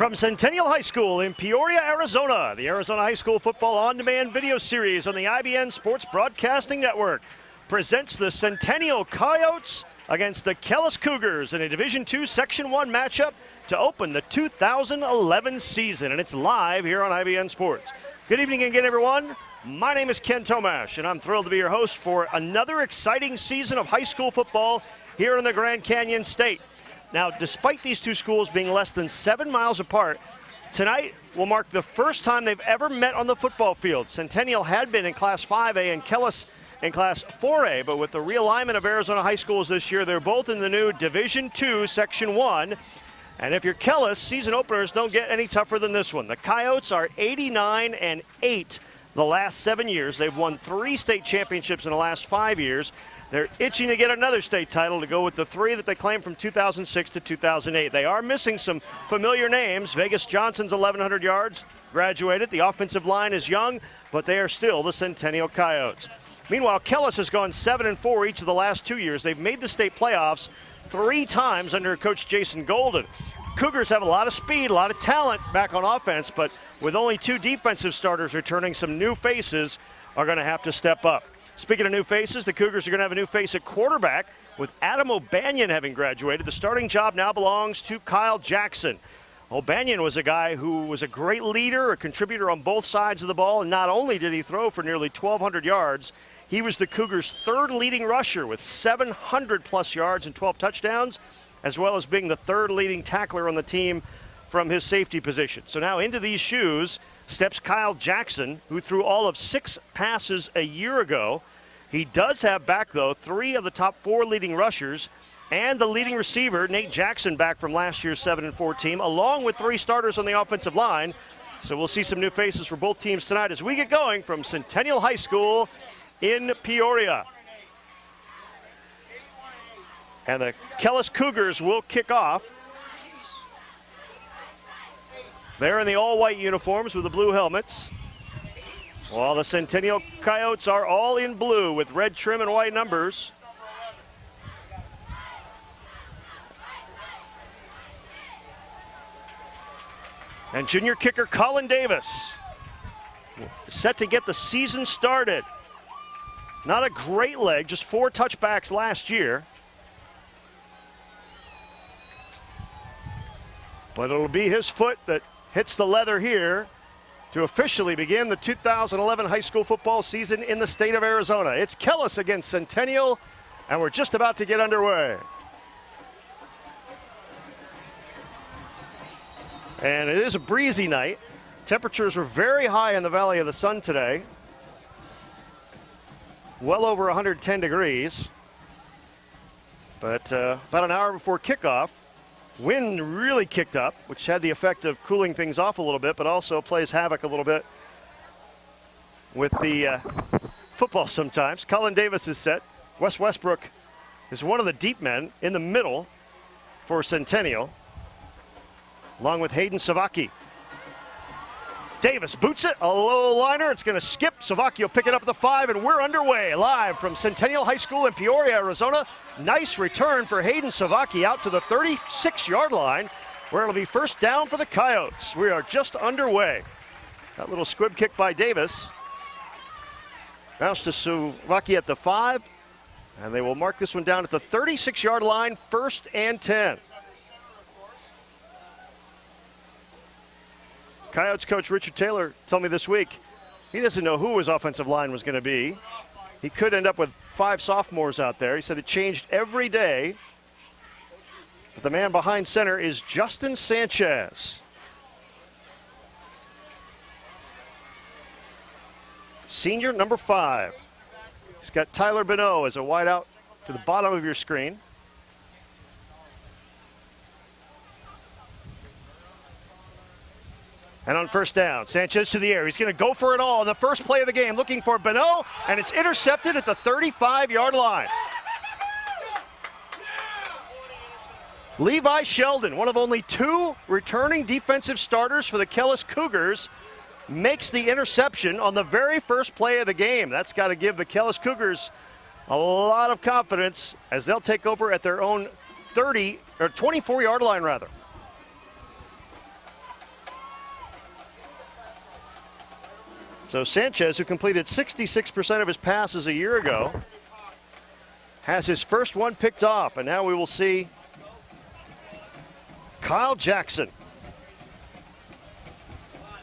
From Centennial High School in Peoria, Arizona, the Arizona High School Football On-Demand video series on the IBN Sports Broadcasting Network presents the Centennial Coyotes against the Kellis Cougars in a Division II Section 1 matchup to open the 2011 season, and it's live here on IBN Sports. Good evening again, everyone. My name is Ken Tomash, and I'm thrilled to be your host for another exciting season of high school football here in the Grand Canyon State. Now, despite these two schools being less than 7 miles apart, tonight will mark the first time they've ever met on the football field. Centennial had been in Class 5A and Kellis in Class 4A, but with the realignment of Arizona high schools this year, they're both in the new Division II Section 1. And if you're Kellis, season openers don't get any tougher than this one. The Coyotes are 89-8 the last 7 years. They've won 3 state championships in the last 5 years. They're itching to get another state title to go with the 3 that they claimed from 2006 to 2008. They are missing some familiar names. Vegas Johnson's 1,100 yards, graduated. The offensive line is young, but they are still the Centennial Coyotes. Meanwhile, Kellis has gone 7-4 each of the last 2 years. They've made the state playoffs 3 times under Coach Jason Golden. Cougars have a lot of speed, a lot of talent back on offense, but with only 2 defensive starters returning, some new faces are going to have to step up. Speaking of new faces, the Cougars are going to have a new face at quarterback with Adam O'Banion having graduated. The starting job now belongs to Kyle Jackson. O'Banion was a guy who was a great leader, a contributor on both sides of the ball, and not only did he throw for nearly 1,200 yards, he was the Cougars' 3rd leading rusher with 700-plus yards and 12 touchdowns, as well as being the 3rd leading tackler on the team from his safety position. So now into these shoes steps Kyle Jackson, who threw all of 6 passes a year ago. He does have back, though, 3 of the top 4 leading rushers and the leading receiver, Nate Jackson, back from last year's 7-4 team, along with 3 starters on the offensive line. So we'll see some new faces for both teams tonight as we get going from Centennial High School in Peoria. And the Kellis Cougars will kick off. They're in the all-white uniforms with the blue helmets, while the Centennial Coyotes are all in blue with red trim and white numbers. And junior kicker Colin Davis set to get the season started. Not a great leg, just 4 touchbacks last year. But it'll be his foot that hits the leather here to officially begin the 2011 high school football season in the state of Arizona. It's Kellis against Centennial, and we're just about to get underway. And it is a breezy night. Temperatures were very high in the Valley of the Sun today. Well over 110 degrees. But about an hour before kickoff, wind really kicked up, which had the effect of cooling things off a little bit, but also plays havoc a little bit with the football sometimes. Colin Davis is set. Wes Westbrook is one of the deep men in the middle for Centennial, along with Hayden Savaki. Davis boots it, a low liner. It's going to skip. Savaki will pick it up at the 5, and we're underway live from Centennial High School in Peoria, Arizona. Nice return for Hayden Savaki out to the 36-yard line, where it'll be first down for the Coyotes. We are just underway. That little squib kick by Davis. Bounce to Savaki at the 5, and they will mark this one down at the 36-yard line, 1st and 10. Coyotes coach Richard Taylor told me this week he doesn't know who his offensive line was going to be. He could end up with 5 sophomores out there. He said it changed every day. But the man behind center is Justin Sanchez. Senior, number 5. He's got Tyler Bonneau as a wideout to the bottom of your screen. And on first down, Sanchez to the air. He's going to go for it all in the first play of the game, looking for Bonneau, and it's intercepted at the 35-yard line. Levi Sheldon, one of only 2 returning defensive starters for the Kellis Cougars, makes the interception on the very first play of the game. That's got to give the Kellis Cougars a lot of confidence as they'll take over at their own 24-yard line rather. So Sanchez, who completed 66% of his passes a year ago, has his first one picked off, and now we will see Kyle Jackson.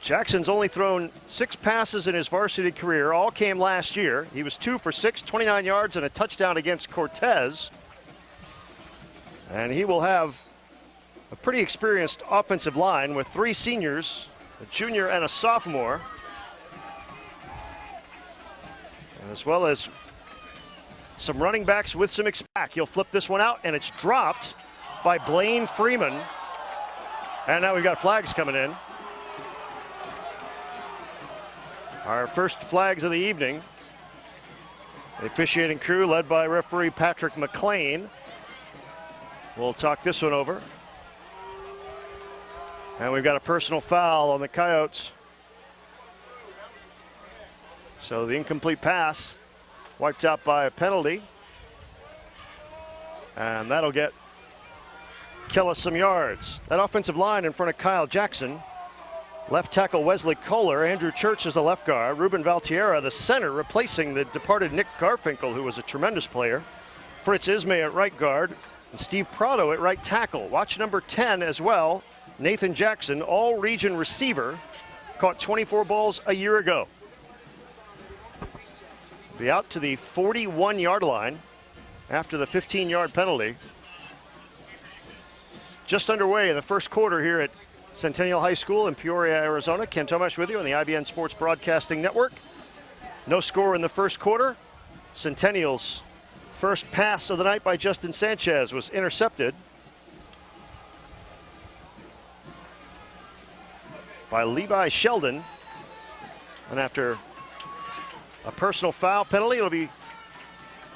Jackson's only thrown 6 passes in his varsity career. All came last year. He was 2 for 6, 29 yards and a touchdown against Cortez. And he will have a pretty experienced offensive line with 3 seniors, a junior and a sophomore, as well as some running backs with some experience. He'll flip this one out, and it's dropped by Blaine Freeman. And now we've got flags coming in. Our first flags of the evening. The officiating crew led by referee Patrick McLean. We'll talk this one over. And we've got a personal foul on the Coyotes. So the incomplete pass wiped out by a penalty. And that'll get Kellis some yards. That offensive line in front of Kyle Jackson. Left tackle Wesley Kohler, Andrew Church is the left guard, Ruben Valtierra the center, replacing the departed Nick Garfinkel, who was a tremendous player. Fritz Ismay at right guard, and Steve Prado at right tackle. Watch number 10 as well, Nathan Jackson, all-region receiver, caught 24 balls a year ago. Be out to the 41-yard line after the 15-yard penalty. Just underway in the first quarter here at Centennial High School in Peoria, Arizona. Ken Tomash with you on the IBN Sports Broadcasting Network. No score in the first quarter. Centennial's first pass of the night by Justin Sanchez was intercepted by Levi Sheldon. And after a personal foul penalty, it'll be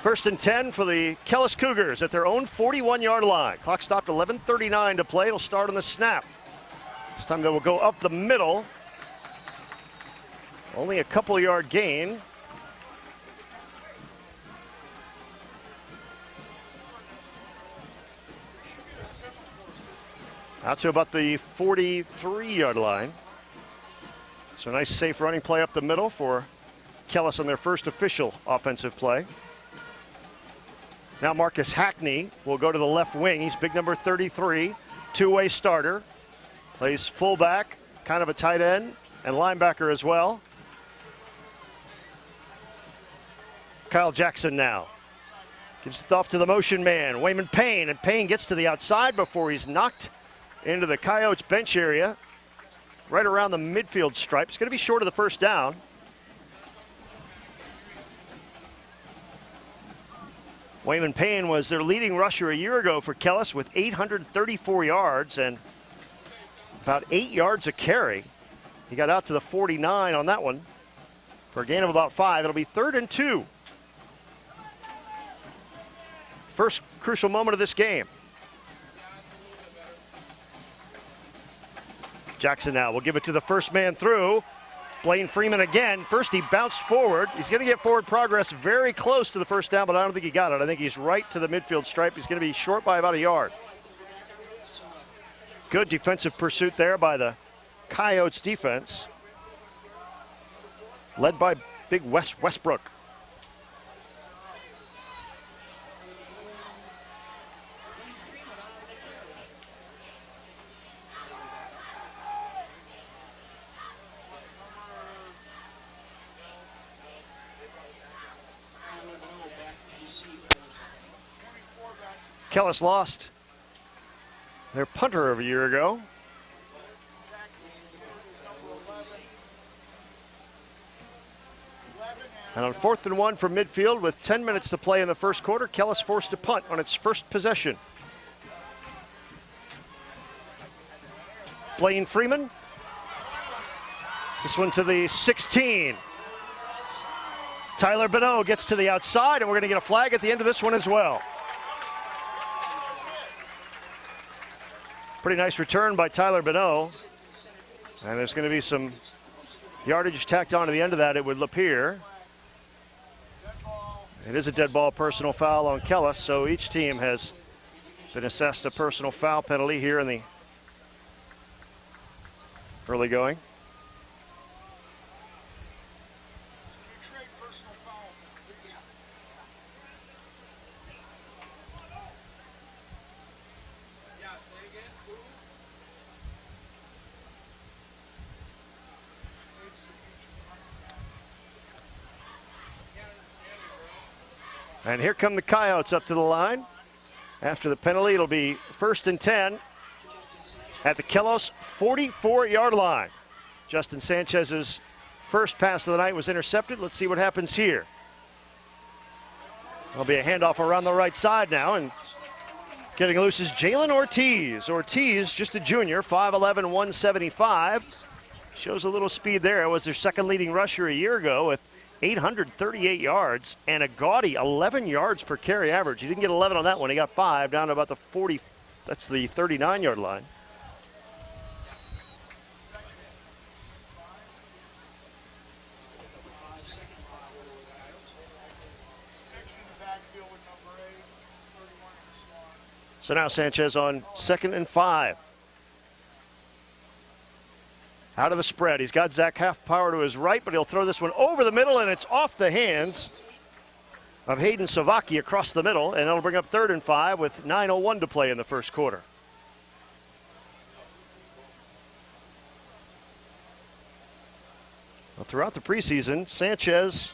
1st and 10 for the Kellis Cougars at their own 41-yard line. Clock stopped, 11:39 to play. It'll start on the snap. This time they will go up the middle. Only a couple-yard gain. Out to about the 43-yard line. So a nice safe running play up the middle for Kellis on their first official offensive play. Now Marcus Hackney will go to the left wing. He's big number 33, two-way starter. Plays fullback, kind of a tight end, and linebacker as well. Kyle Jackson now. Gives it off to the motion man, Wayman Payne, and Payne gets to the outside before he's knocked into the Coyotes bench area, right around the midfield stripe. It's going to be short of the first down. Wayman Payne was their leading rusher a year ago for Kellis with 834 yards and about 8 yards a carry. He got out to the 49 on that one for a gain of about 5. It'll be 3rd and 2. First crucial moment of this game. Jackson now will give it to the first man through. Blaine Freeman again. First he bounced forward. He's going to get forward progress very close to the first down, but I don't think he got it. I think he's right to the midfield stripe. He's going to be short by about a yard. Good defensive pursuit there by the Coyotes defense, led by big Wes Westbrook. Kellis lost their punter of a year ago. And on 4th and 1 from midfield with 10 minutes to play in the first quarter, Kellis forced to punt on its first possession. Blaine Freeman. This one to the 16. Tyler Bonneau gets to the outside, and we're going to get a flag at the end of this one as well. Pretty nice return by Tyler Bonneau. And there's going to be some yardage tacked on to the end of that, it would appear. It is a dead ball personal foul on Kellis, so each team has been assessed a personal foul penalty here in the early going. And here come the Coyotes up to the line. After the penalty, it'll be 1st and 10 at the Kellis 44-yard line. Justin Sanchez's first pass of the night was intercepted. Let's see what happens here. There'll be a handoff around the right side now, and getting loose is Jalen Ortiz. Ortiz, just a junior, 5'11", 175. Shows a little speed there. It was their second leading rusher a year ago with 838 yards and a gaudy 11 yards per carry average. He didn't get 11 on that one. He got 5 down to about the 40. That's the 39-yard line. So now Sanchez on 2nd and 5. Out of the spread. He's got Zach Half-Power to his right, but he'll throw this one over the middle, and it's off the hands of Hayden Savaki across the middle, and it'll bring up 3rd and 5 with 9:01 to play in the first quarter. Well, throughout the preseason, Sanchez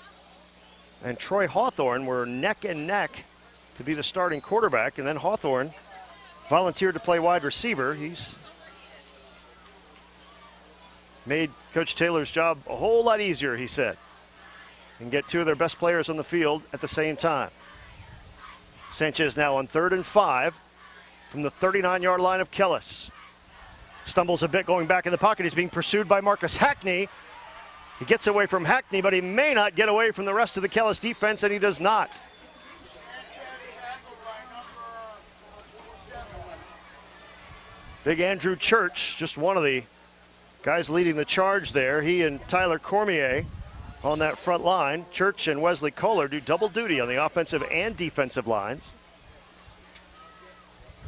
and Troy Hawthorne were neck and neck to be the starting quarterback, and then Hawthorne volunteered to play wide receiver. He's made Coach Taylor's job a whole lot easier, he said, and get two of their best players on the field at the same time. Sanchez now on 3rd and 5 from the 39-yard line of Kellis. Stumbles a bit going back in the pocket. He's being pursued by Marcus Hackney. He gets away from Hackney, but he may not get away from the rest of the Kellis defense, and he does not. Big Andrew Church, just one of the guys leading the charge there. He and Tyler Cormier on that front line. Church and Wesley Kohler do double duty on the offensive and defensive lines.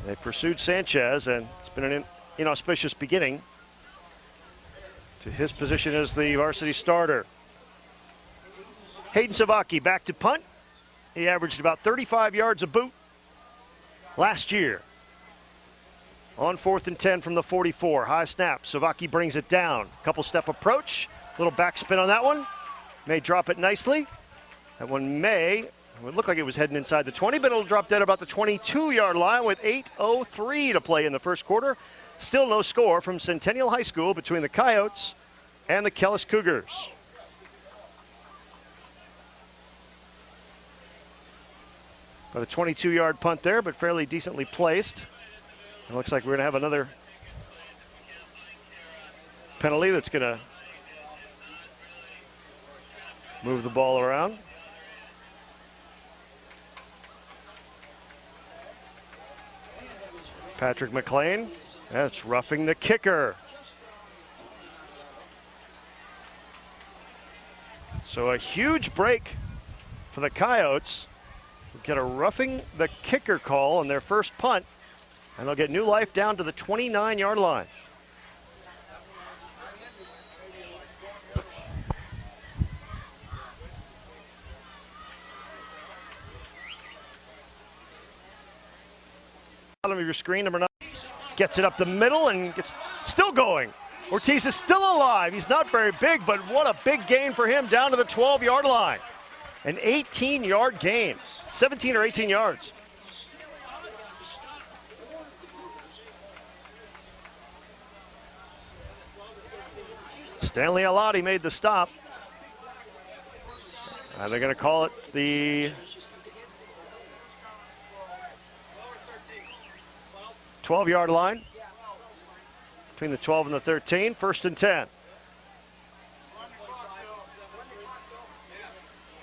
They pursued Sanchez, and it's been an inauspicious beginning to his position as the varsity starter. Hayden Savaki back to punt. He averaged about 35 yards a boot last year. On 4th and 10 from the 44. High snap. Savaki brings it down. Couple step approach. Little backspin on that one. May drop it nicely. That one it would look like it was heading inside the 20, but it'll drop dead about the 22-yard line with 8:03 to play in the first quarter. Still no score from Centennial High School between the Coyotes and the Kellis Cougars. About a 22-yard punt there, but fairly decently placed. It looks like we're going to have another penalty that's going to move the ball around. Patrick McLean, that's roughing the kicker. So a huge break for the Coyotes. We'll get a roughing the kicker call on their first punt. And they'll get new life down to the 29-yard line. Bottom of your screen, number 9 gets it up the middle and gets still going. Ortiz is still alive. He's not very big, but what a big gain for him down to the 12-yard line. An 18-yard gain, 17 or 18 yards. Stanley Alati made the stop. They're going to call it the 12-yard line. Between the 12 and the 13, 1st and 10.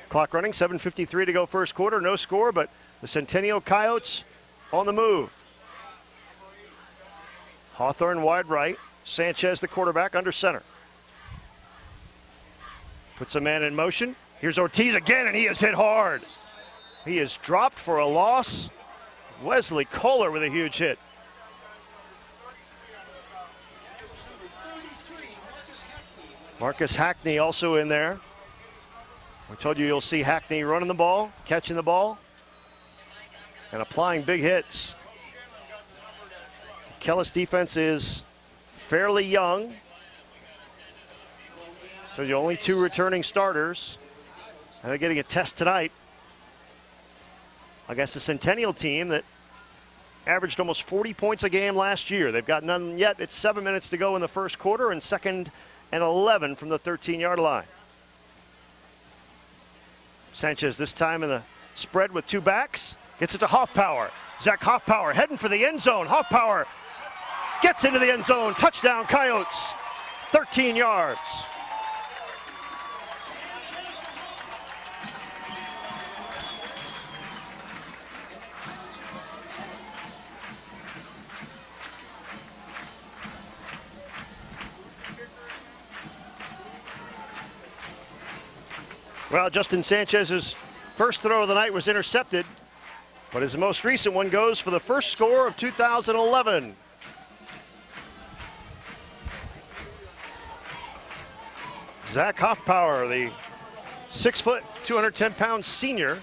Clock running, 7:53 to go first quarter, no score, but the Centennial Coyotes on the move. Hawthorne wide right, Sanchez the quarterback under center. Puts a man in motion. Here's Ortiz again, and he is hit hard. He is dropped for a loss. Wesley Kohler with a huge hit. Marcus Hackney also in there. I told you you'll see Hackney running the ball, catching the ball, and applying big hits. The Kellis defense is fairly young. So the only 2 returning starters, and they're getting a test tonight against the Centennial team that averaged almost 40 points a game last year. They've got none yet. It's 7 minutes to go in the first quarter, and 2nd and 11 from the 13-yard line. Sanchez this time in the spread with 2 backs. Gets it to Hoffpower. Zach Hoffpower heading for the end zone. Hoffpower gets into the end zone. Touchdown, Coyotes. 13 yards. Well, Justin Sanchez's first throw of the night was intercepted, but his most recent one goes for the first score of 2011. Zach Hoffpower, the 6 foot, 210-pound senior,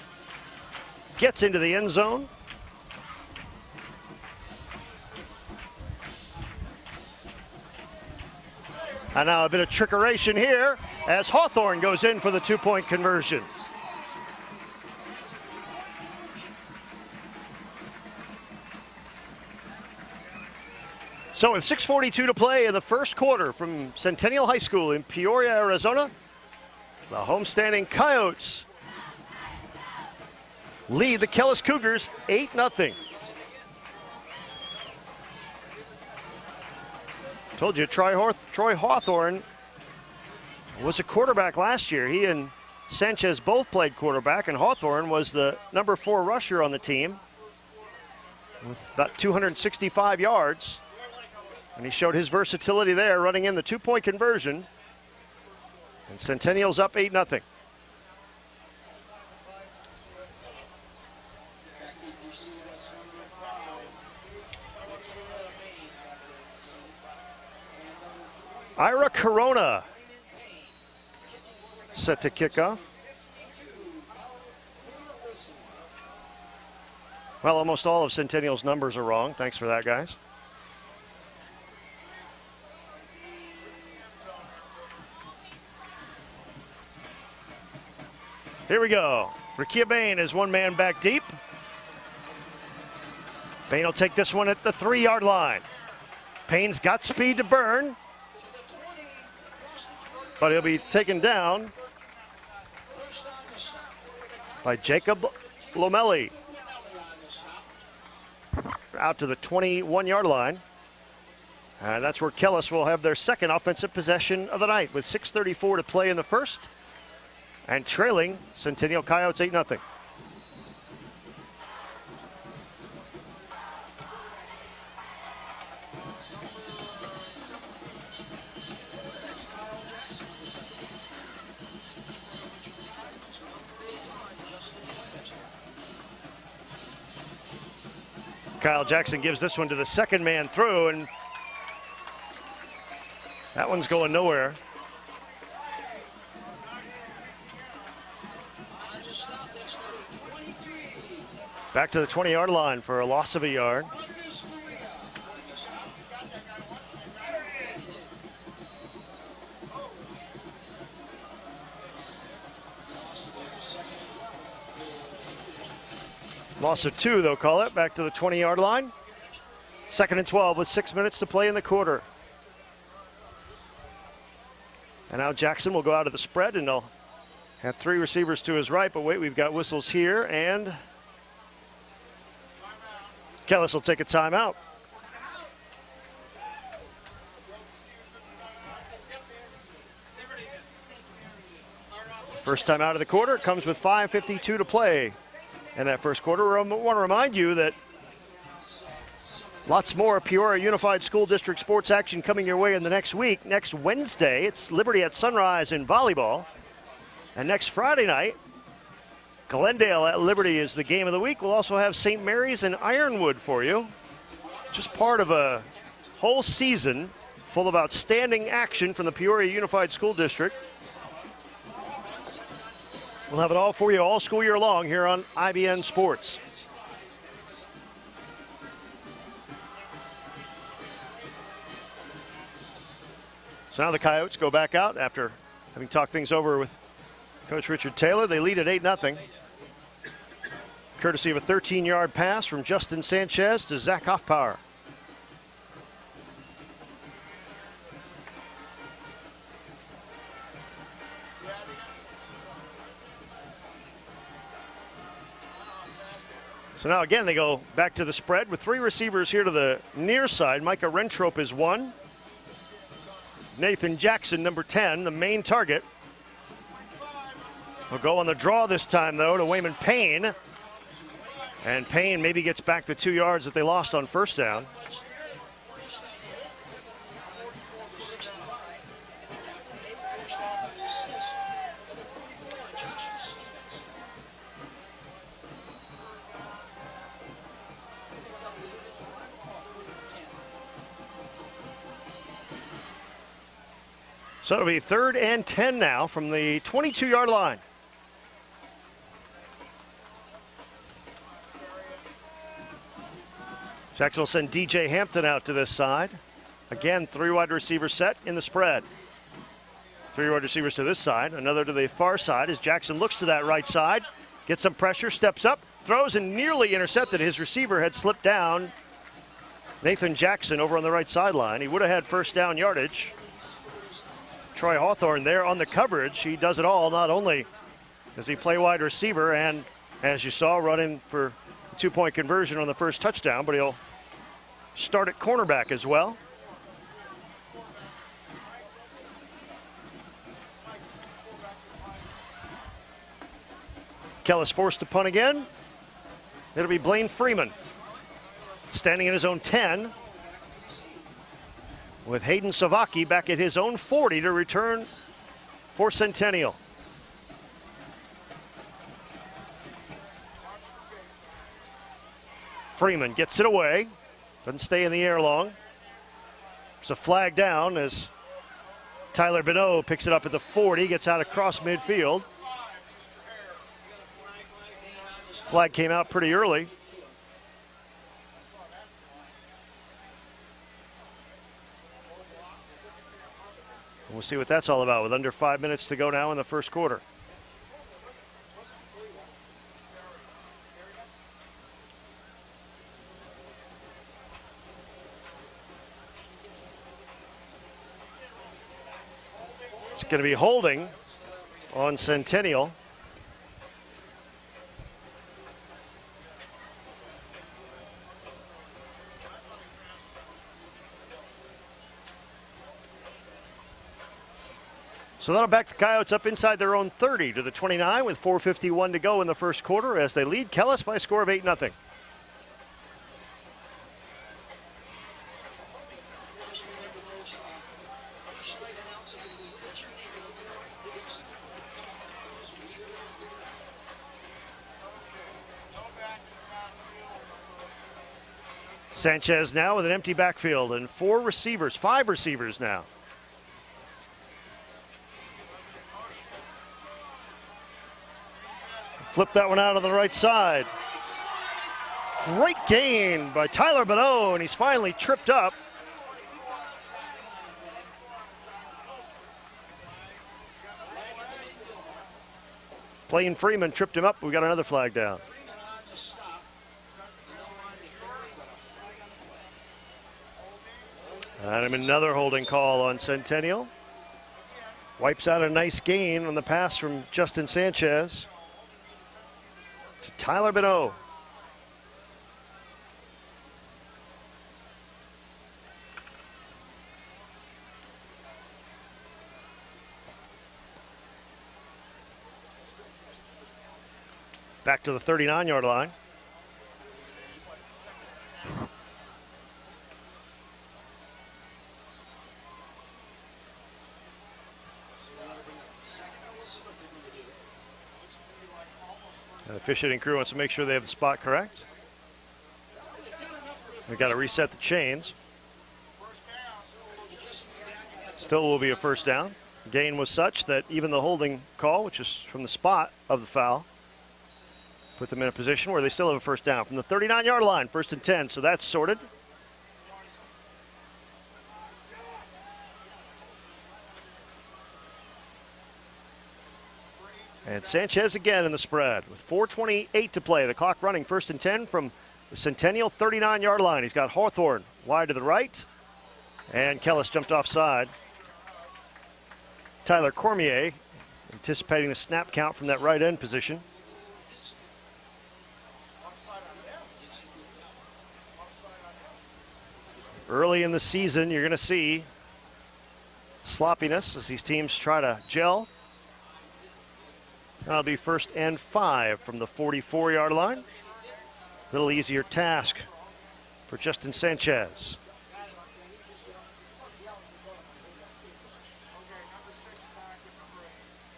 gets into the end zone. And now a bit of trickeration here as Hawthorne goes in for the 2-point conversion. So with 6:42 to play in the first quarter from Centennial High School in Peoria, Arizona, the homestanding Coyotes lead the Kellis Cougars 8-0. Told you, Troy Hawthorne was a quarterback last year. He and Sanchez both played quarterback, and Hawthorne was the number 4 rusher on the team with about 265 yards. And he showed his versatility there, running in the 2-point conversion. And Centennial's up 8-0. Ira Corona set to kick off. Well, almost all of Centennial's numbers are wrong. Thanks for that, guys. Here we go. Rakia Bain is 1 man back deep. Bain will take this one at the 3-yard line. Payne's got speed to burn, but he'll be taken down by Jacob Lomelli. Out to the 21-yard line. And that's where Kellis will have their second offensive possession of the night with 6:34 to play in the first. And trailing Centennial Coyotes 8-0. Kyle Jackson gives this one to the second man through, and that one's going nowhere. Back to the 20-yard line for a loss of a yard. Loss of 2, they'll call it. Back to the 20-yard line. 2nd and 12 with 6 minutes to play in the quarter. And now Jackson will go out of the spread, and they'll have 3 receivers to his right. But wait, we've got whistles here, and Kellis will take a timeout. First time out of the quarter comes with 5:52 to play in that first quarter. I want to remind you that lots more Peoria Unified School District sports action coming your way in the next week. Next Wednesday, it's Liberty at Sunrise in volleyball. And next Friday night, Glendale at Liberty is the game of the week. We'll also have St. Mary's and Ironwood for you. Just part of a whole season full of outstanding action from the Peoria Unified School District. We'll have it all for you all school year long here on IBN Sports. So now the Coyotes go back out after having talked things over with Coach Richard Taylor. They lead at 8-0. courtesy of a 13-yard pass from Justin Sanchez to Zach Hoffpower. So now again they go back to the spread with 3 receivers here to the near side. Micah Rentrope is 1. Nathan Jackson, number 10, the main target. Will go on the draw this time though to Wayman Payne. And Payne maybe gets back the 2 yards that they lost on first down. So it'll be 3rd and 10 now from the 22-yard line. Jackson will send DJ Hampton out to this side. Again, 3 wide receiver set in the spread. 3 wide receivers to this side, another to the far side as Jackson looks to that right side, gets some pressure, steps up, throws and nearly intercepted. His receiver had slipped down. Nathan Jackson over on the right sideline. He would have had first down yardage. Troy Hawthorne there on the coverage. He does it all. Not only does he play wide receiver and, as you saw, run in for a 2-point conversion on the first touchdown, but he'll start at cornerback as well. Kellis forced to punt again. It'll be Blaine Freeman standing in his own 10. With Hayden Savaki back at his own 40 to return for Centennial. Freeman gets it away. Doesn't stay in the air long. There's a flag down as Tyler Bonneau picks it up at the 40, gets out across midfield. Flag came out pretty early. We'll see what that's all about with under 5 minutes to go now in the first quarter. It's going to be holding on Centennial. So that'll back the Coyotes up inside their own 30 to the 29 with 4:51 to go in the first quarter as they lead Kellis by a score of 8-0. Sanchez now with an empty backfield and 5 receivers now. Flip that one out on the right side. Great gain by Tyler Bonneau, and he's finally tripped up. Blaine Freeman tripped him up. We got another flag down. And another holding call on Centennial. Wipes out a nice gain on the pass from Justin Sanchez to Tyler Bonneau. Back to the 39-yard line. The officiating crew wants to make sure they have the spot correct. We've got to reset the chains. Still will be a first down. Gain was such that even the holding call, which is from the spot of the foul, put them in a position where they still have a first down from the 39-yard line, 1st and 10. So that's sorted. And Sanchez again in the spread with 4:28 to play. The clock running, 1st and 10 from the Centennial 39-yard line. He's got Hawthorne wide to the right. And Kellis jumped offside. Tyler Cormier anticipating the snap count from that right end position. Early in the season, you're going to see sloppiness as these teams try to gel. That'll be 1st and 5 from the 44-yard line. A little easier task for Justin Sanchez.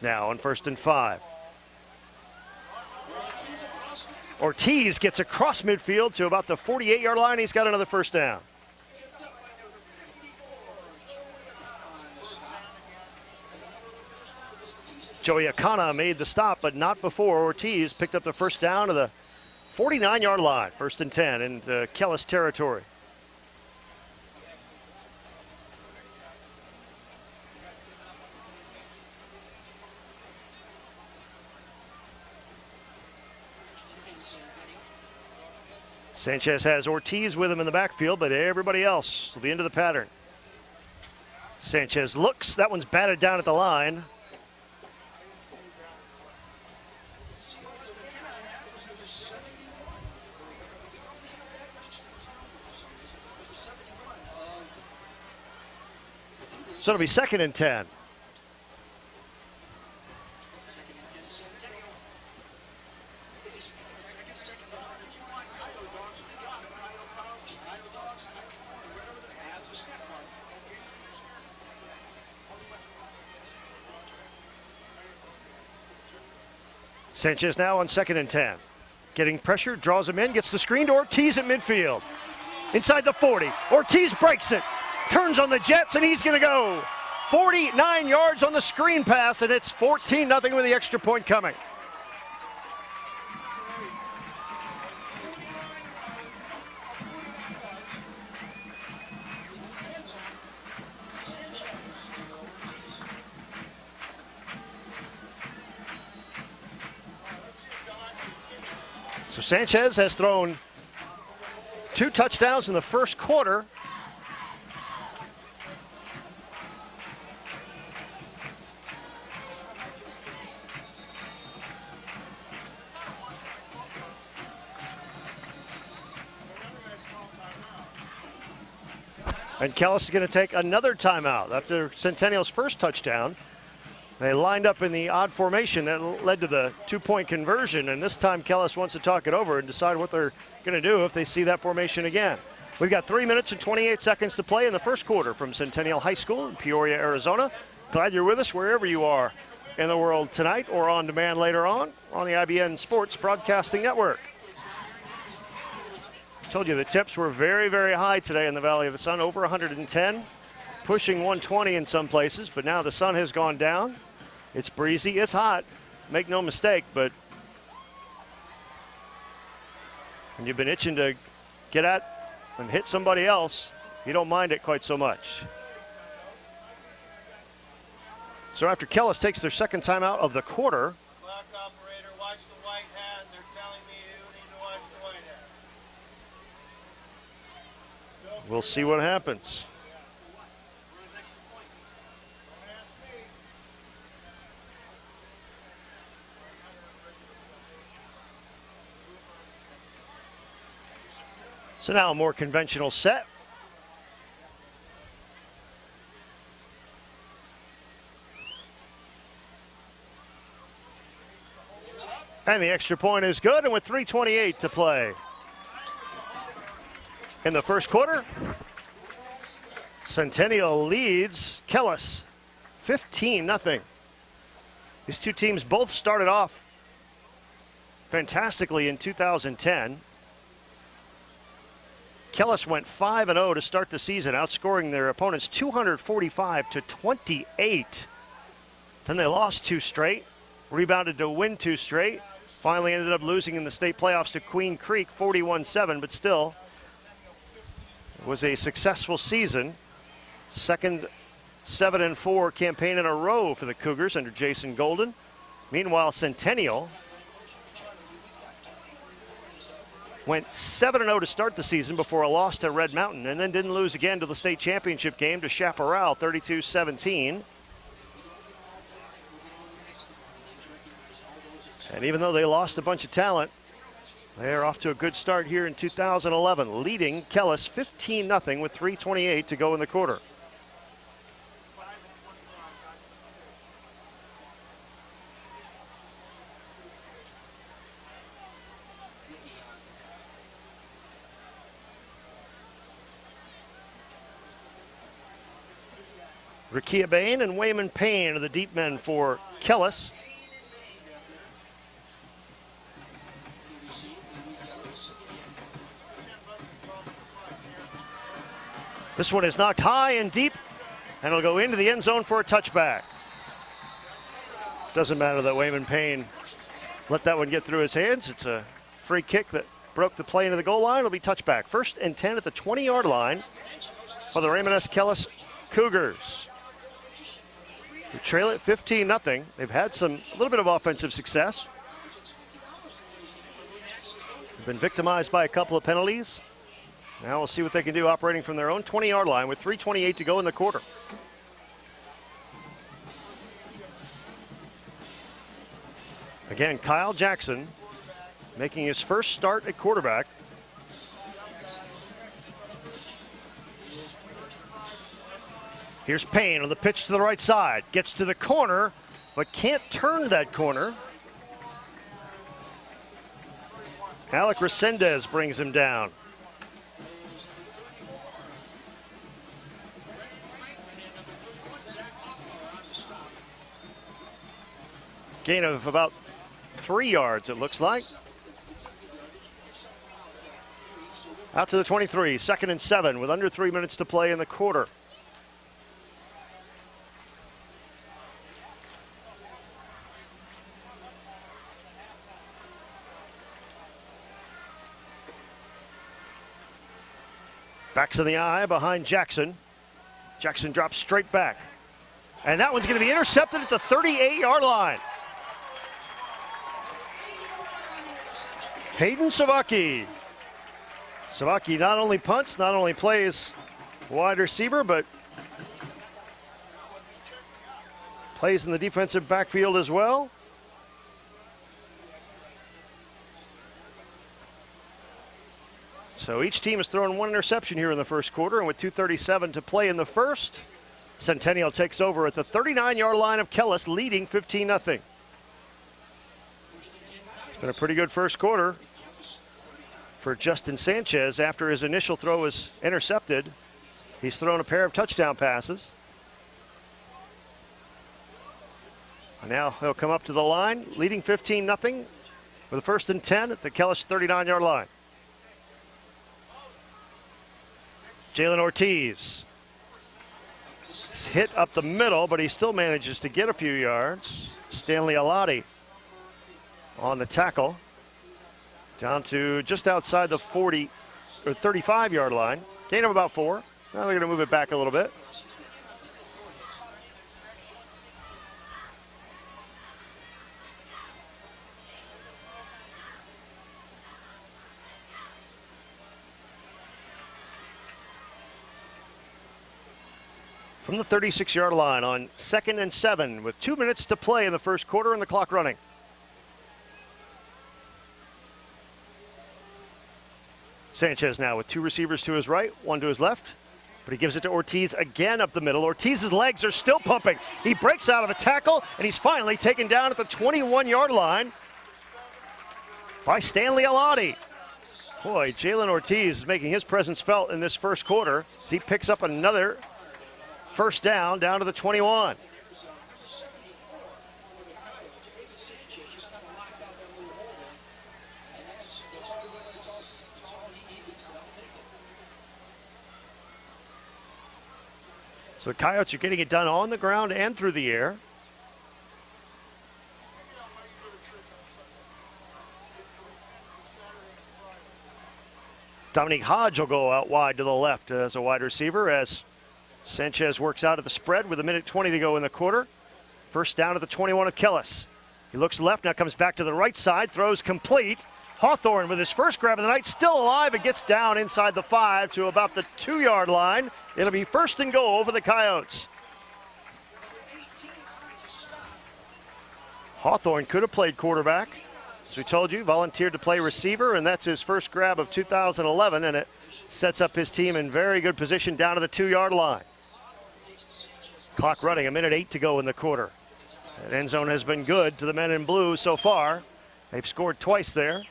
Now on 1st and 5. Ortiz gets across midfield to about the 48-yard line. He's got another 1st down. Joey Akana made the stop, but not before Ortiz picked up the 1st down to the 49-yard line. 1st and 10 in Kellis territory. Sanchez has Ortiz with him in the backfield, but everybody else will be into the pattern. Sanchez looks. That one's batted down at the line. So it'll be 2nd and 10. Sanchez now on 2nd and 10. Getting pressure, draws him in, gets the screen to Ortiz at midfield. Inside the 40, Ortiz breaks it, turns on the Jets, and he's going to go 49 yards on the screen pass, and it's 14-0 with the extra point coming. So Sanchez has thrown 2 touchdowns in the 1st quarter. And Kellis is going to take another timeout after Centennial's 1st touchdown. They lined up in the odd formation that led to the 2-point conversion, and this time Kellis wants to talk it over and decide what they're going to do if they see that formation again. We've got 3 minutes and 28 seconds to play in the 1st quarter from Centennial High School in Peoria, Arizona. Glad you're with us wherever you are in the world tonight or on demand later on the IBN Sports Broadcasting Network. Told you the temps were very, very high today in the Valley of the Sun, over 110, pushing 120 in some places, but now the sun has gone down. It's breezy, it's hot, make no mistake, but when you've been itching to get at and hit somebody else, you don't mind it quite so much. So after Kellis takes their 2nd timeout of the quarter, clock operator, watch the white hat. They're telling me you need to watch the white hat. we'll see what happens. So now a more conventional set. And the extra point is good, and with 3:28 to play in the 1st quarter, Centennial leads Kellis 15-0. These two teams both started off fantastically in 2010. Kellis went 5-0 to start the season, outscoring their opponents 245-28. Then they lost 2 straight, rebounded to win 2 straight, finally ended up losing in the state playoffs to Queen Creek 41-7, but still it was a successful season. 2nd 7-4 campaign in a row for the Cougars under Jason Golden. Meanwhile, Centennial went 7-0 to start the season before a loss to Red Mountain, and then didn't lose again to the state championship game to Chaparral, 32-17. And even though they lost a bunch of talent, they're off to a good start here in 2011, leading Kellis 15-0 with 3:28 to go in the quarter. Rakia Bain and Wayman Payne are the deep men for Kellis. This one is knocked high and deep, and it'll go into the end zone for a touchback. Doesn't matter that Wayman Payne let that one get through his hands. It's a free kick that broke the play into the goal line. It'll be touchback. 1st and 10 at the 20-yard line for the Raymond S. Kellis Cougars. They trail it 15-0. They've had a little bit of offensive success. They've been victimized by a couple of penalties. Now we'll see what they can do operating from their own 20-yard line with 3:28 to go in the quarter. Again, Kyle Jackson making his first start at quarterback. Here's Payne on the pitch to the right side. Gets to the corner, but can't turn that corner. Alec Resendez brings him down. Gain of about 3 yards, it looks like. Out to the 23, 2nd and 7 with under 3 minutes to play in the quarter. Backs in the eye behind Jackson. Jackson drops straight back. And that one's going to be intercepted at the 38-yard line. Hayden Savaki. Savaki not only punts, not only plays wide receiver, but plays in the defensive backfield as well. So each team has thrown one interception here in the first quarter, and with 2:37 to play in the first, Centennial takes over at the 39-yard line of Kellis, leading 15-0. It's been a pretty good first quarter for Justin Sanchez. After his initial throw was intercepted, he's thrown a pair of touchdown passes. And now he'll come up to the line, leading 15-0 with a 1st and 10 at the Kellis 39-yard line. Jalen Ortiz. He's hit up the middle, but he still manages to get a few yards. Stanley Alati on the tackle. Down to just outside the 40 or 35-yard line. Gain of about 4. Now they're going to move it back a little bit. From the 36-yard line on 2nd and 7 with 2 minutes to play in the first quarter and the clock running. Sanchez now with 2 receivers to his right, 1 to his left, but he gives it to Ortiz again up the middle. Ortiz's legs are still pumping. He breaks out of a tackle, and he's finally taken down at the 21-yard line by Stanley Alati. Boy, Jalen Ortiz is making his presence felt in this first quarter as he picks up another first down to the 21. So the Coyotes are getting it done on the ground and through the air. Dominique Hodge will go out wide to the left as a wide receiver as Sanchez works out of the spread with 1:20 to go in the quarter. First down at the 21 of Kellis. He looks left, now comes back to the right side, throws complete. Hawthorne with his first grab of the night, still alive, and gets down inside the 5 to about the 2-yard line. It'll be first and goal for the Coyotes. Hawthorne could have played quarterback. As we told you, volunteered to play receiver, and that's his first grab of 2011, and it sets up his team in very good position down to the 2-yard line. Clock running, 1:08 to go in the quarter. And end zone has been good to the men in blue so far. They've scored twice there.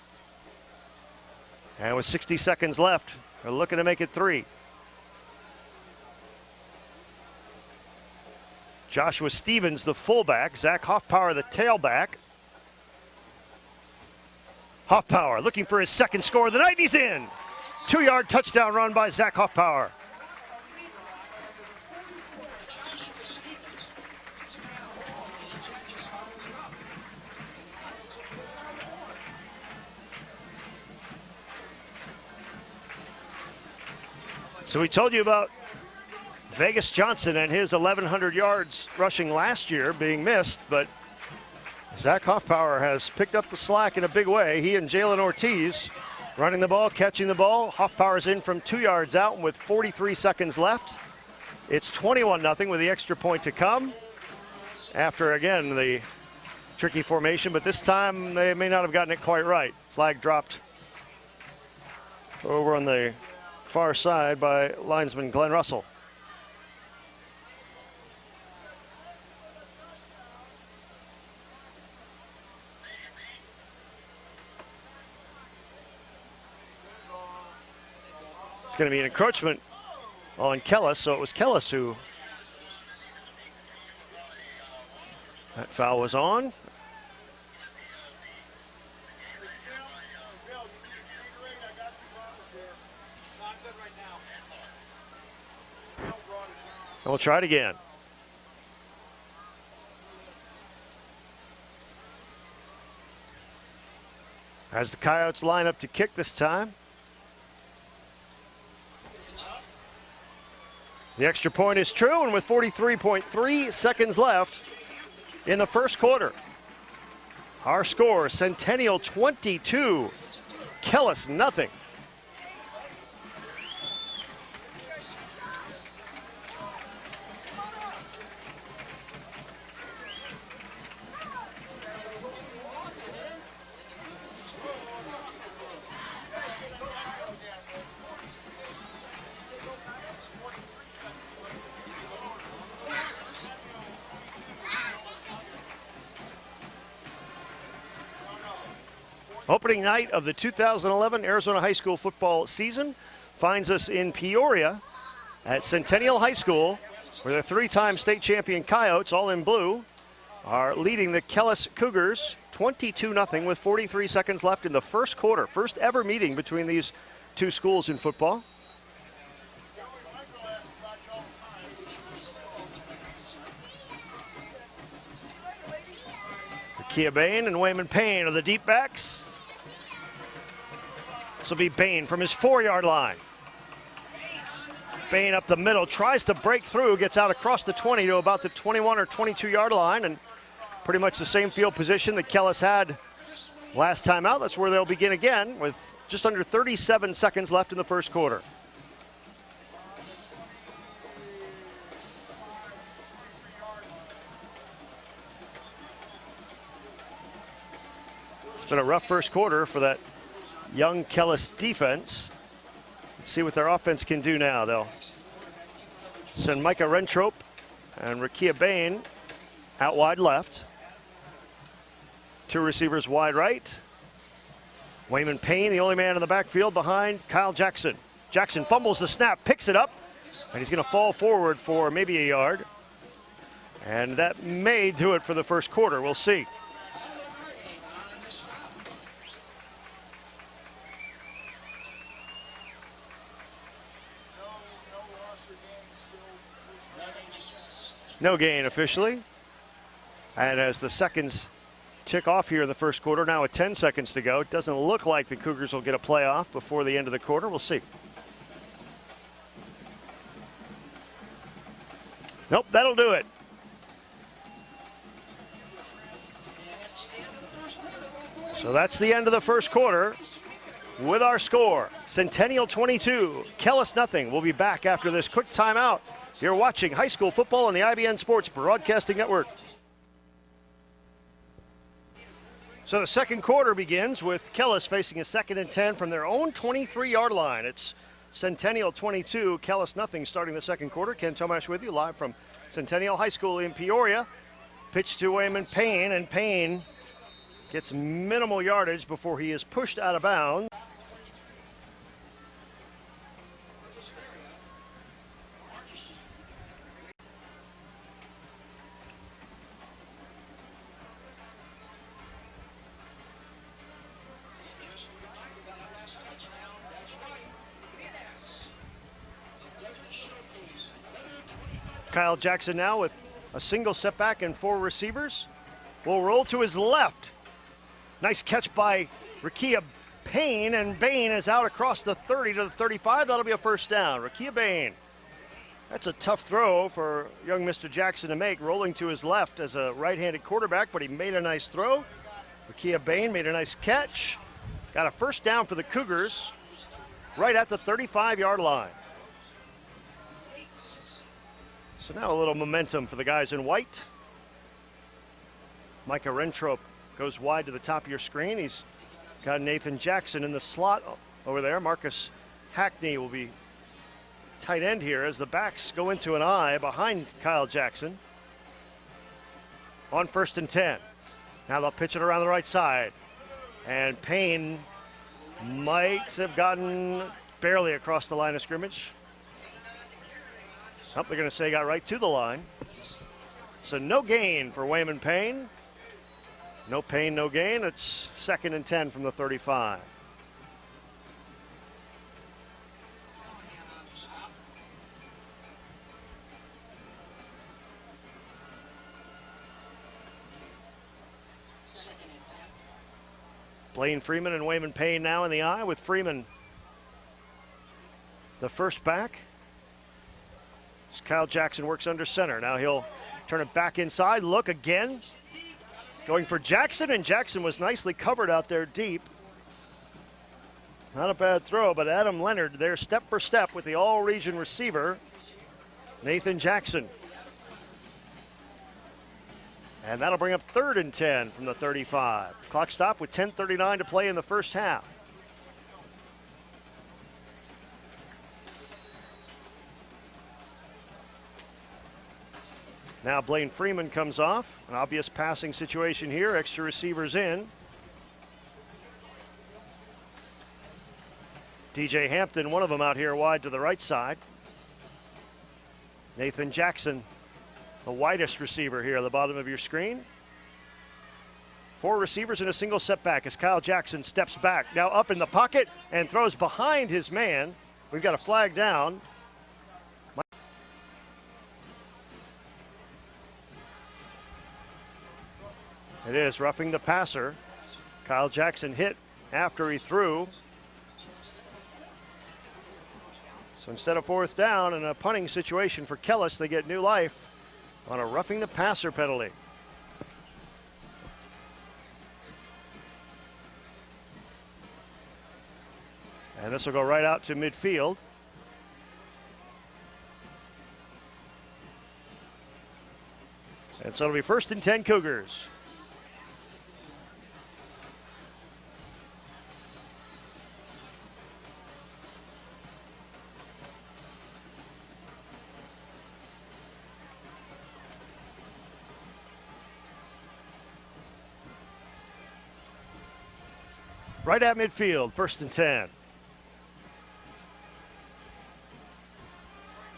And with 60 seconds left, they're looking to make it 3. Joshua Stevens, the fullback. Zach Hoffpower, the tailback. Hoffpower looking for his second score of the night. He's in. 2-yard touchdown run by Zach Hoffpower. So we told you about Vegas Johnson and his 1,100 yards rushing last year being missed, but Zach Hoffpower has picked up the slack in a big way. He and Jalen Ortiz running the ball, catching the ball. Hoffpower's in from 2 yards out, and with 43 seconds left, it's 21-0 with the extra point to come. After, again, the tricky formation, but this time they may not have gotten it quite right. Flag dropped over on the far side by linesman Glenn Russell. It's going to be an encroachment on Kellis, so it was Kellis who that foul was on. And we'll try it again. As the Coyotes line up to kick this time. The extra point is true, and with 43.3 seconds left in the first quarter. Our score, Centennial 22, Kellis nothing. Opening night of the 2011 Arizona High School football season finds us in Peoria at Centennial High School, where the 3-time state champion Coyotes, all in blue, are leading the Kellis Cougars 22-0 with 43 seconds left in the first quarter. First ever meeting between these two schools in football. Kia Bain and Wayman Payne are the deep backs. This will be Bain from his 4-yard line. Bain up the middle, tries to break through, gets out across the 20 to about the 21 or 22-yard line, and pretty much the same field position that Kellis had last time out. That's where they'll begin again with just under 37 seconds left in the first quarter. It's been a rough first quarter for that young Kellis defense. Let's see what their offense can do now. They'll send Micah Rentrope and Rakia Bain out wide left. 2 receivers wide right. Wayman Payne, the only man in the backfield behind Kyle Jackson. Jackson fumbles the snap, picks it up, and he's going to fall forward for maybe a yard. And that may do it for the first quarter. We'll see. No gain officially. And as the seconds tick off here in the first quarter, now with 10 seconds to go, it doesn't look like the Cougars will get a playoff before the end of the quarter. We'll see. Nope, that'll do it. So that's the end of the first quarter with our score. Centennial 22, Kellis nothing. We'll be back after this quick timeout. You're watching high school football on the IBN Sports Broadcasting Network. So the second quarter begins with Kellis facing a 2nd and 10 from their own 23-yard line. It's Centennial 22, Kellis nothing starting the second quarter. Ken Tomash with you live from Centennial High School in Peoria. Pitch to Raymond Payne, and Payne gets minimal yardage before he is pushed out of bounds. Kyle Jackson now with a single setback and 4 receivers. Will roll to his left. Nice catch by Rakia Payne, and Bain is out across the 30 to the 35. That'll be a first down. Rakia Bain. That's a tough throw for young Mr. Jackson to make, rolling to his left as a right-handed quarterback, but he made a nice throw. Rakia Bain made a nice catch. Got a first down for the Cougars right at the 35-yard line. So now a little momentum for the guys in white. Micah Rentrop goes wide to the top of your screen. He's got Nathan Jackson in the slot over there. Marcus Hackney will be tight end here as the backs go into an eye behind Kyle Jackson. On 1st and 10. Now they'll pitch it around the right side. And Payne might have gotten barely across the line of scrimmage. Oh, they're going to say got right to the line. So no gain for Wayman Payne. No pain, no gain. It's 2nd and 10 from the 35. Blaine Freeman and Wayman Payne now in the eye, with Freeman the first back. As Kyle Jackson works under center. Now he'll turn it back inside. Look again. Going for Jackson, and Jackson was nicely covered out there deep. Not a bad throw, but Adam Leonard there step for step with the all-region receiver, Nathan Jackson. And that'll bring up 3rd and 10 from the 35. Clock stop with 10:39 to play in the first half. Now Blaine Freeman comes off. An obvious passing situation here. Extra receivers in. DJ Hampton, one of them out here wide to the right side. Nathan Jackson, the widest receiver here at the bottom of your screen. 4 receivers in a single setback as Kyle Jackson steps back. Now up in the pocket and throws behind his man. We've got a flag down. It is roughing the passer. Kyle Jackson hit after he threw. So instead of 4th down and a punting situation for Kellis, they get new life on a roughing the passer penalty. And this will go right out to midfield. And so it'll be 1st and 10 Cougars. Right at midfield, 1st and 10.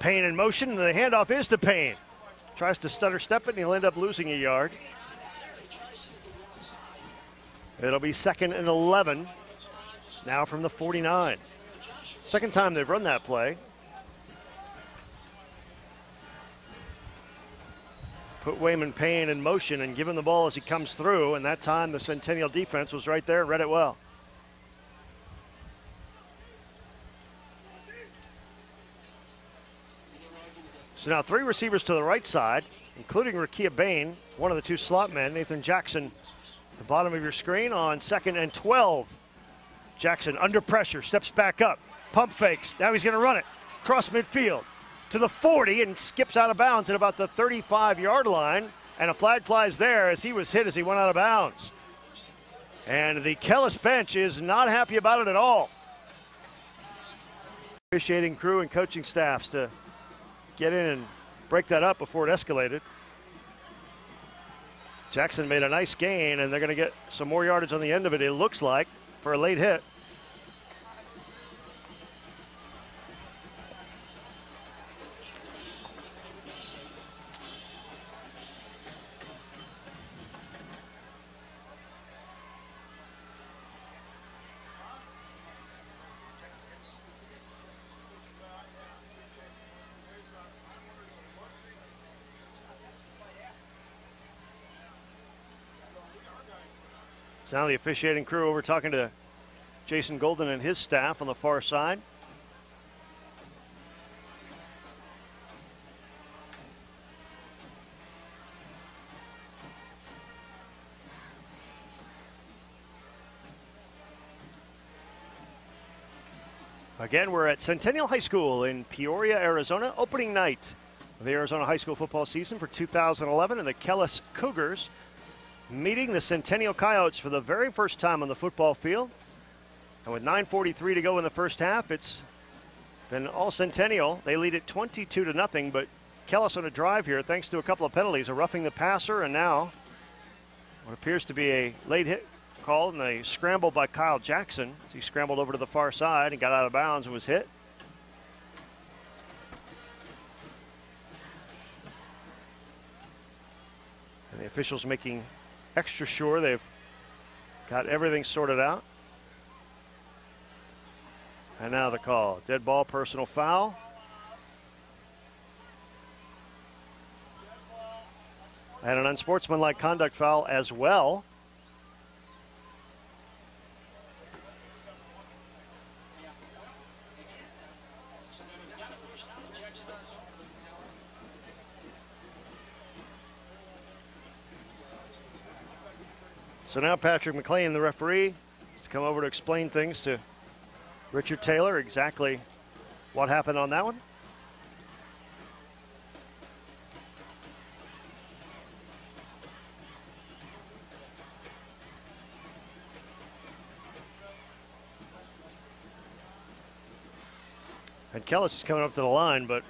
Payne in motion, and the handoff is to Payne. Tries to stutter step it, and he'll end up losing a yard. It'll be 2nd and 11, now from the 49. Second time they've run that play. Put Wayman Payne in motion and give him the ball as he comes through, and that time the Centennial defense was right there and read it well. So now 3 receivers to the right side, including Rakia Bain, one of the 2 slot men. Nathan Jackson The bottom of your screen on 2nd and 12. Jackson under pressure, steps back up, pump fakes. Now he's going to run it across midfield to the 40 and skips out of bounds at about the 35-yard line. And a flag flies there as he was hit as he went out of bounds. And the Kellis bench is not happy about it at all. Officiating crew and coaching staffs to get in and break that up before it escalated. Jackson made a nice gain, and they're going to get some more yardage on the end of it, it looks like, for a late hit. So now the officiating crew over talking to Jason Golden and his staff on the far side. Again, we're at Centennial High School in Peoria, Arizona, opening night of the Arizona high school football season for 2011, and the Kellis Cougars meeting the Centennial Coyotes for the very first time on the football field. And with 9:43 to go in the first half, it's been all Centennial. They lead it 22-0, but Kellis on a drive here thanks to a couple of penalties, a roughing the passer, and now what appears to be a late hit called and a scramble by Kyle Jackson as he scrambled over to the far side and got out of bounds and was hit. And the officials making extra sure they've got everything sorted out. And now the call. Dead ball, personal foul. And an unsportsmanlike conduct foul as well. So now Patrick McLean, the referee, has come over to explain things to Richard Taylor, exactly what happened on that one. And Kellis is coming up to the line, but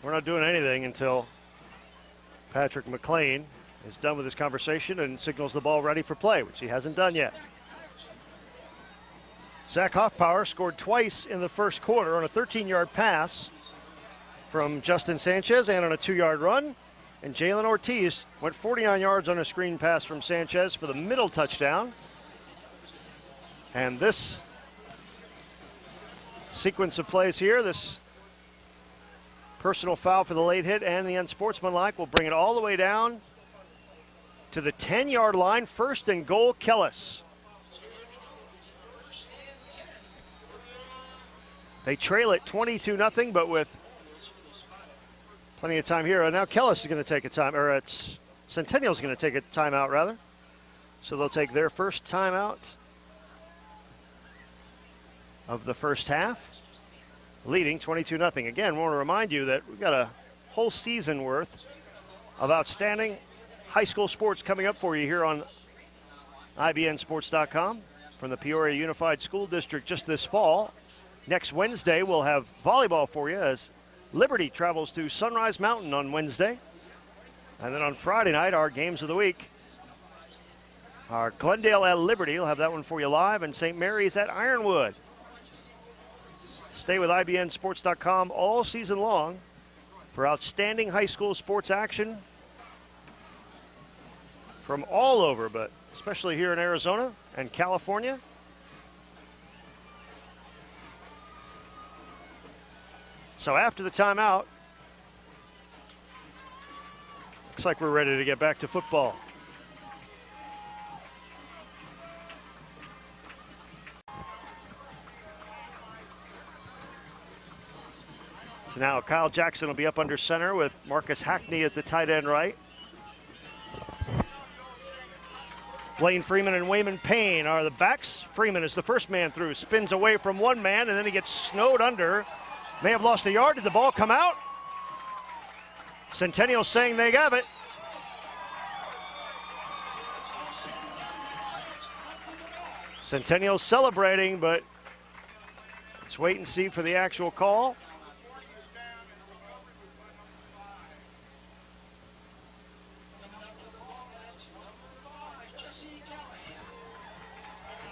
we're not doing anything until Patrick McLean is done with his conversation and signals the ball ready for play, which he hasn't done yet. Zach Hoffpower scored twice in the first quarter on a 13-yard pass from Justin Sanchez and on a 2-yard run. And Jalen Ortiz went 49 yards on a screen pass from Sanchez for the middle touchdown. And this sequence of plays here, this personal foul for the late hit and the unsportsmanlike, will bring it all the way down to the 10-yard line. 1st and goal, Kellis. They trail it 22-0, but with plenty of time here. And now Kellis is going to take a time, or it's Centennial's going to take a timeout, rather. So they'll take their first timeout of the first half, leading 22-0. Again, I want to remind you that we've got a whole season worth of outstanding high school sports coming up for you here on IBNsports.com from the Peoria Unified School District just this fall. Next Wednesday, we'll have volleyball for you as Liberty travels to Sunrise Mountain on Wednesday. And then on Friday night, our games of the week. Our Glendale at Liberty will have that one for you live, and St. Mary's at Ironwood. Stay with IBNsports.com all season long for outstanding high school sports action from all over, but especially here in Arizona and California. So after the timeout, looks like we're ready to get back to football. So now Kyle Jackson will be up under center with Marcus Hackney at the tight end right. Blaine Freeman and Wayman Payne are the backs. Freeman is the first man through, spins away from one man, and then he gets snowed under. May have lost a yard. Did the ball come out? Centennial saying they have it. Centennial celebrating, but let's wait and see for the actual call.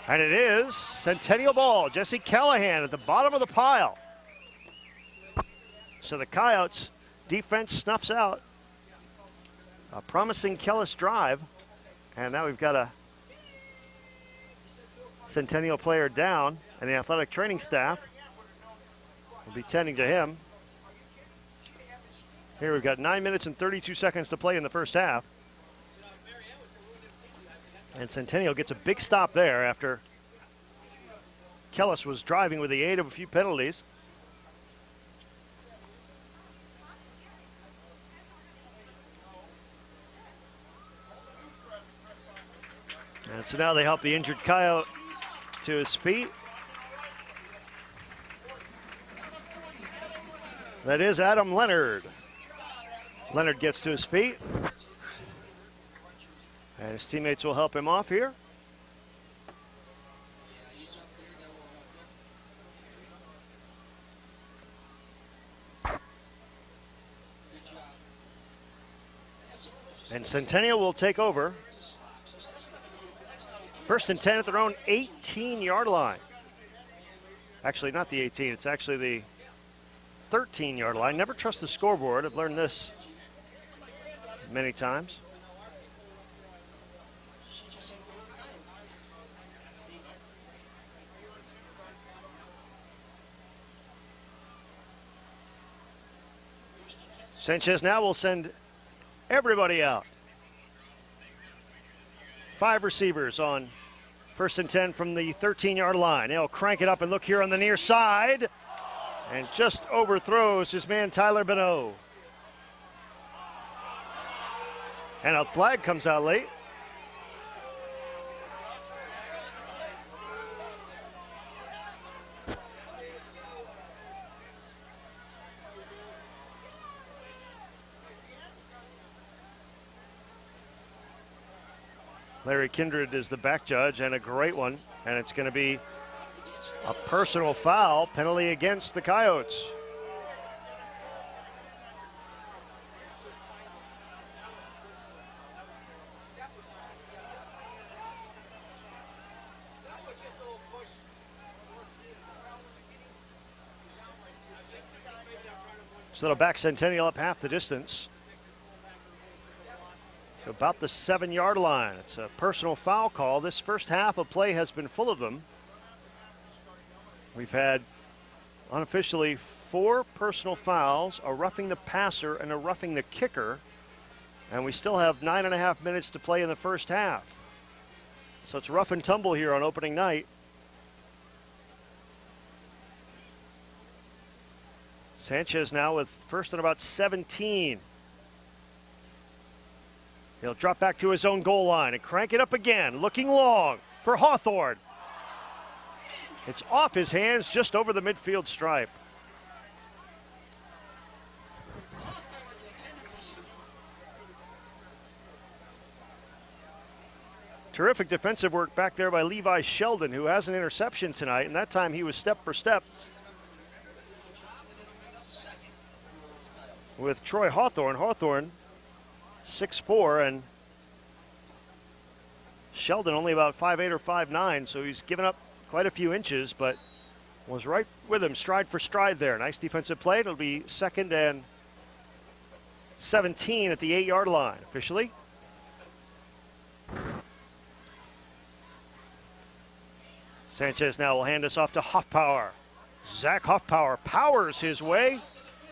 And it is Centennial ball. Jesse Callahan at the bottom of the pile. So the Coyotes defense snuffs out a promising Kellis drive. And now we've got a Centennial player down, and the athletic training staff will be tending to him. Here we've got 9 minutes and 32 seconds to play in the first half. And Centennial gets a big stop there after Kellis was driving with the aid of a few penalties. And so now they help the injured Coyote to his feet. That is Adam Leonard. Leonard gets to his feet. And his teammates will help him off here. And Centennial will take over. 1st and 10 at their own 18-yard line. Actually, not the 18. It's actually the 13-yard line. Never trust the scoreboard. I've learned this many times. Sanchez now will send everybody out. 5 receivers on 1st and 10 from the 13-yard line. He'll crank it up and look here on the near side. And just overthrows his man Tyler Bonneau. And a flag comes out late. Larry Kindred is the back judge, and a great one. And it's going to be a personal foul penalty against the Coyotes. So it'll back Centennial up half the distance. So about the 7-yard line. It's a personal foul call. This first half of play has been full of them. We've had unofficially 4 personal fouls, a roughing the passer and a roughing the kicker. And we still have 9.5 minutes to play in the first half. So it's rough and tumble here on opening night. Sanchez now with 1st and about 17. He'll drop back to his own goal line and crank it up again, looking long for Hawthorne. It's off his hands, just over the midfield stripe. Terrific defensive work back there by Levi Sheldon, who has an interception tonight, and that time he was step for step with Troy Hawthorne. Hawthorne 6'4", and Sheldon only about 5'8" or 5'9", so he's given up quite a few inches, but was right with him, stride for stride there. Nice defensive play. It'll be 2nd and 17 at the 8-yard line officially. Sanchez now will hand this off to Hoffpower. Zach Hoffpower powers his way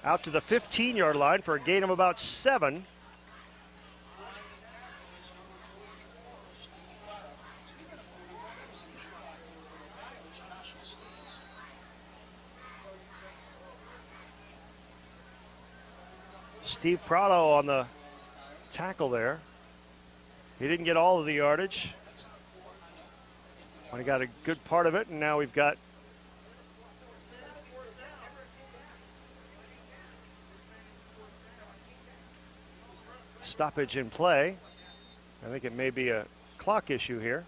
out to the 15-yard line for a gain of about 7. Steve Prado on the tackle there. He didn't get all of the yardage. We got a good part of it, and now we've got stoppage in play. I think it may be a clock issue here.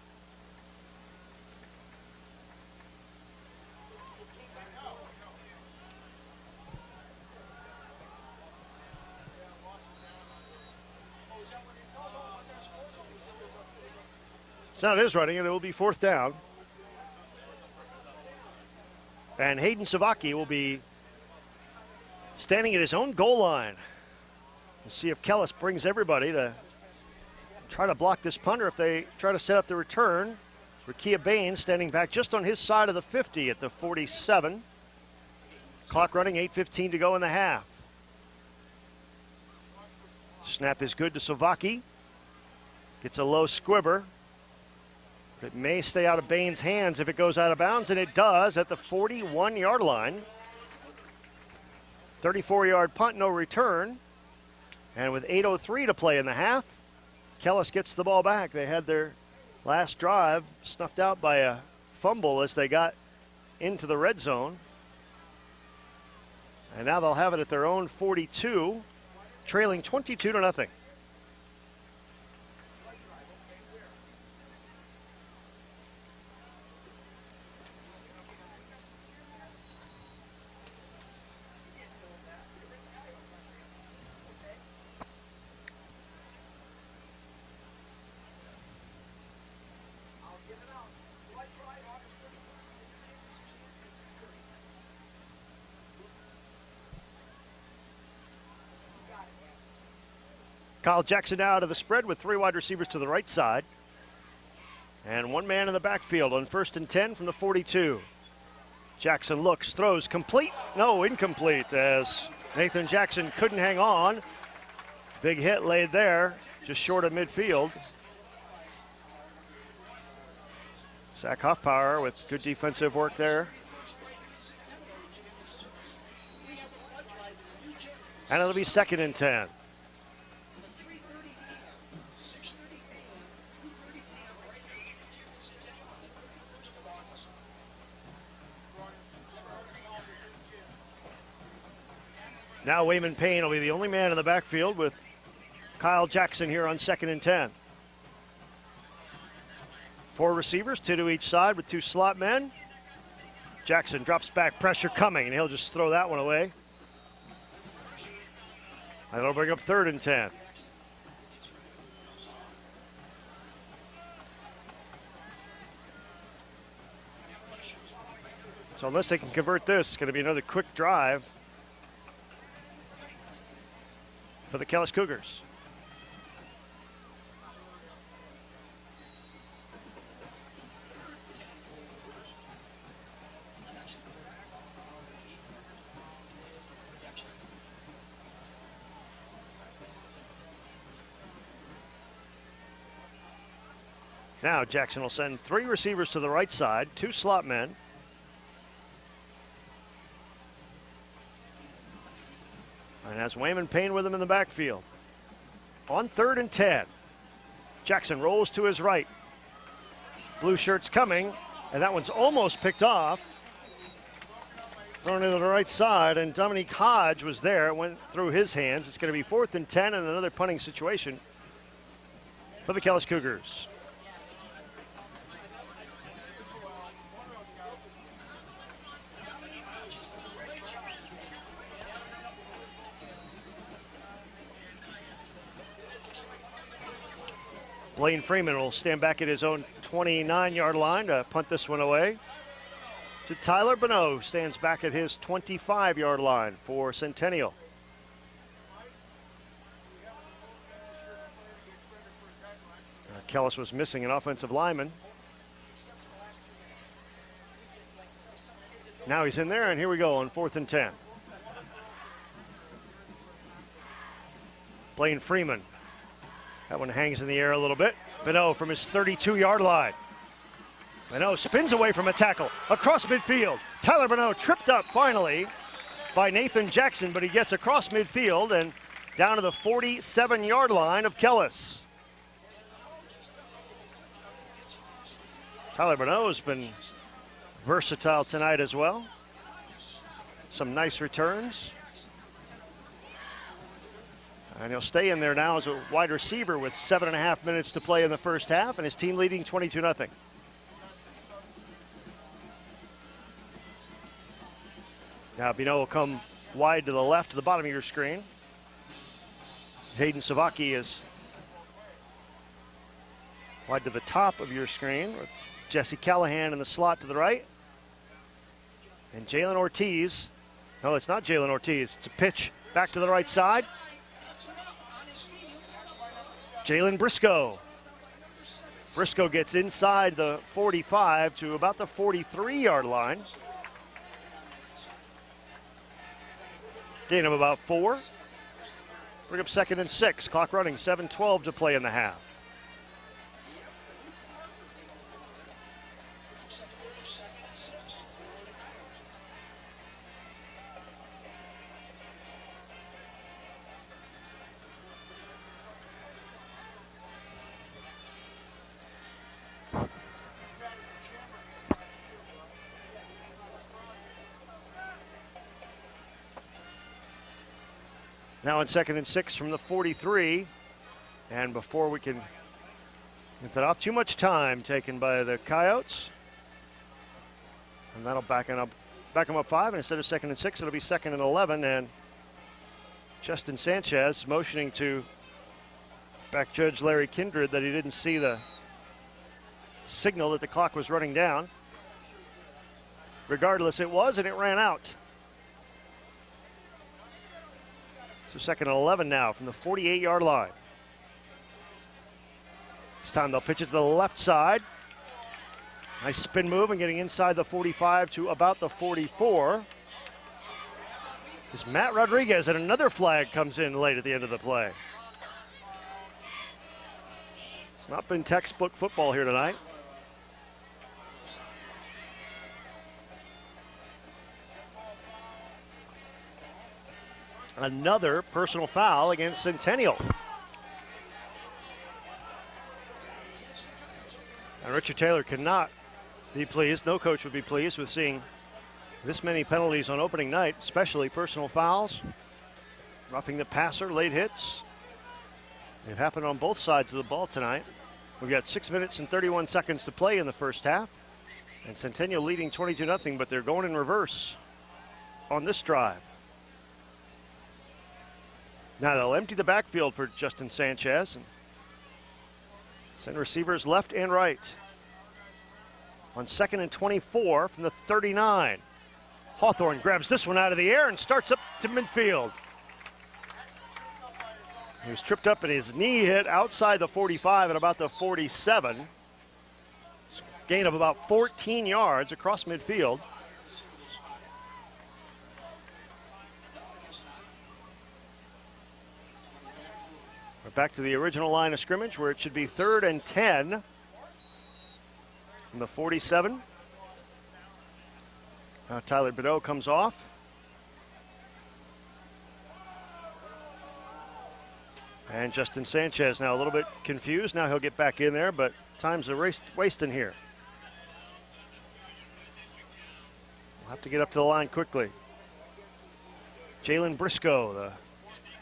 So it is running, and it will be 4th down. And Hayden Savaki will be standing at his own goal line. We'll see if Kellis brings everybody to try to block this punt, or if they try to set up the return. Rakia Bain standing back just on his side of the 50 at the 47. Clock running, 8:15 to go in the half. Snap is good to Savaki. Gets a low squibber. It may stay out of Bain's hands if it goes out of bounds, and it does at the 41-yard line. 34-yard punt, no return. And with 8:03 to play in the half, Kellis gets the ball back. They had their last drive snuffed out by a fumble as they got into the red zone. And now they'll have it at their own 42, trailing 22-0. Kyle Jackson out of the spread with 3 wide receivers to the right side. And 1 man in the backfield on 1st and 10 from the 42. Jackson looks, throws, complete. No, incomplete, as Nathan Jackson couldn't hang on. Big hit laid there, just short of midfield. Zach Hoffpower with good defensive work there. And it'll be 2nd and 10. Now Wayman Payne will be the only man in the backfield with Kyle Jackson here on 2nd and 10. 4 receivers, 2 to each side with 2 slot men. Jackson drops back, pressure coming, and he'll just throw that one away. And it'll bring up 3rd and 10. So unless they can convert this, it's going to be another quick drive for the Kellis Cougars. Now Jackson will send 3 receivers to the right side, 2 slot men. And has Wayman Payne with him in the backfield. On 3rd and 10. Jackson rolls to his right. Blue shirts coming, and that one's almost picked off. Thrown to the right side, and Dominique Hodge was there. It went through his hands. It's going to be 4th and 10 and another punting situation for the Kellis Cougars. Blaine Freeman will stand back at his own 29-yard line to punt this one away. To Tyler Bonneau, stands back at his 25-yard line for Centennial. Kellis was missing an offensive lineman. Now he's in there, and here we go on 4th and 10. Blaine Freeman. That one hangs in the air a little bit. Bonneau from his 32-yard line. Bonneau spins away from a tackle across midfield. Tyler Bonneau tripped up finally by Nathan Jackson, but he gets across midfield and down to the 47-yard line of Kellis. Tyler Bonneau has been versatile tonight as well. Some nice returns. And he'll stay in there now as a wide receiver with 7.5 minutes to play in the first half, and his team leading 22-0. Now Bonneau will come wide to the left to the bottom of your screen. Hayden Savaki is wide to the top of your screen with Jesse Callahan in the slot to the right. And Jalen Ortiz, no, it's not Jalen Ortiz, it's a pitch back to the right side. Jalen Briscoe. Briscoe gets inside the 45 to about the 43-yard line. Gain of about 4. Bring up 2nd and 6. Clock running, 7:12 to play in the half. Now in 2nd and 6 from the 43. And before we can get that off, too much time taken by the Coyotes. And that'll back them up 5. And instead of 2nd and 6, it'll be 2nd and 11. And Justin Sanchez motioning to back judge Larry Kindred that he didn't see the signal that the clock was running down. Regardless, it was, and it ran out. So 2nd and 11 now from the 48-yard line. This time they'll pitch it to the left side. Nice spin move and getting inside the 45 to about the 44. Is Matt Rodriguez, and another flag comes in late at the end of the play. It's not been textbook football here tonight. Another personal foul against Centennial. And Richard Taylor cannot be pleased. No coach would be pleased with seeing this many penalties on opening night, especially personal fouls, roughing the passer, late hits. They've happened on both sides of the ball tonight. We've got 6 minutes and 31 seconds to play in the first half. And Centennial leading 22-0, but they're going in reverse on this drive. Now they'll empty the backfield for Justin Sanchez and send receivers left and right. On 2nd and 24 from the 39. Hawthorne grabs this one out of the air and starts up to midfield. He was tripped up and his knee hit outside the 45 at about the 47. Gain of about 14 yards across midfield. Back to the original line of scrimmage where it should be 3rd and 10 from the 47. Now Tyler Bonneau comes off. And Justin Sanchez now a little bit confused. Now he'll get back in there, but time's wasting here. We'll have to get up to the line quickly. Jalen Briscoe, the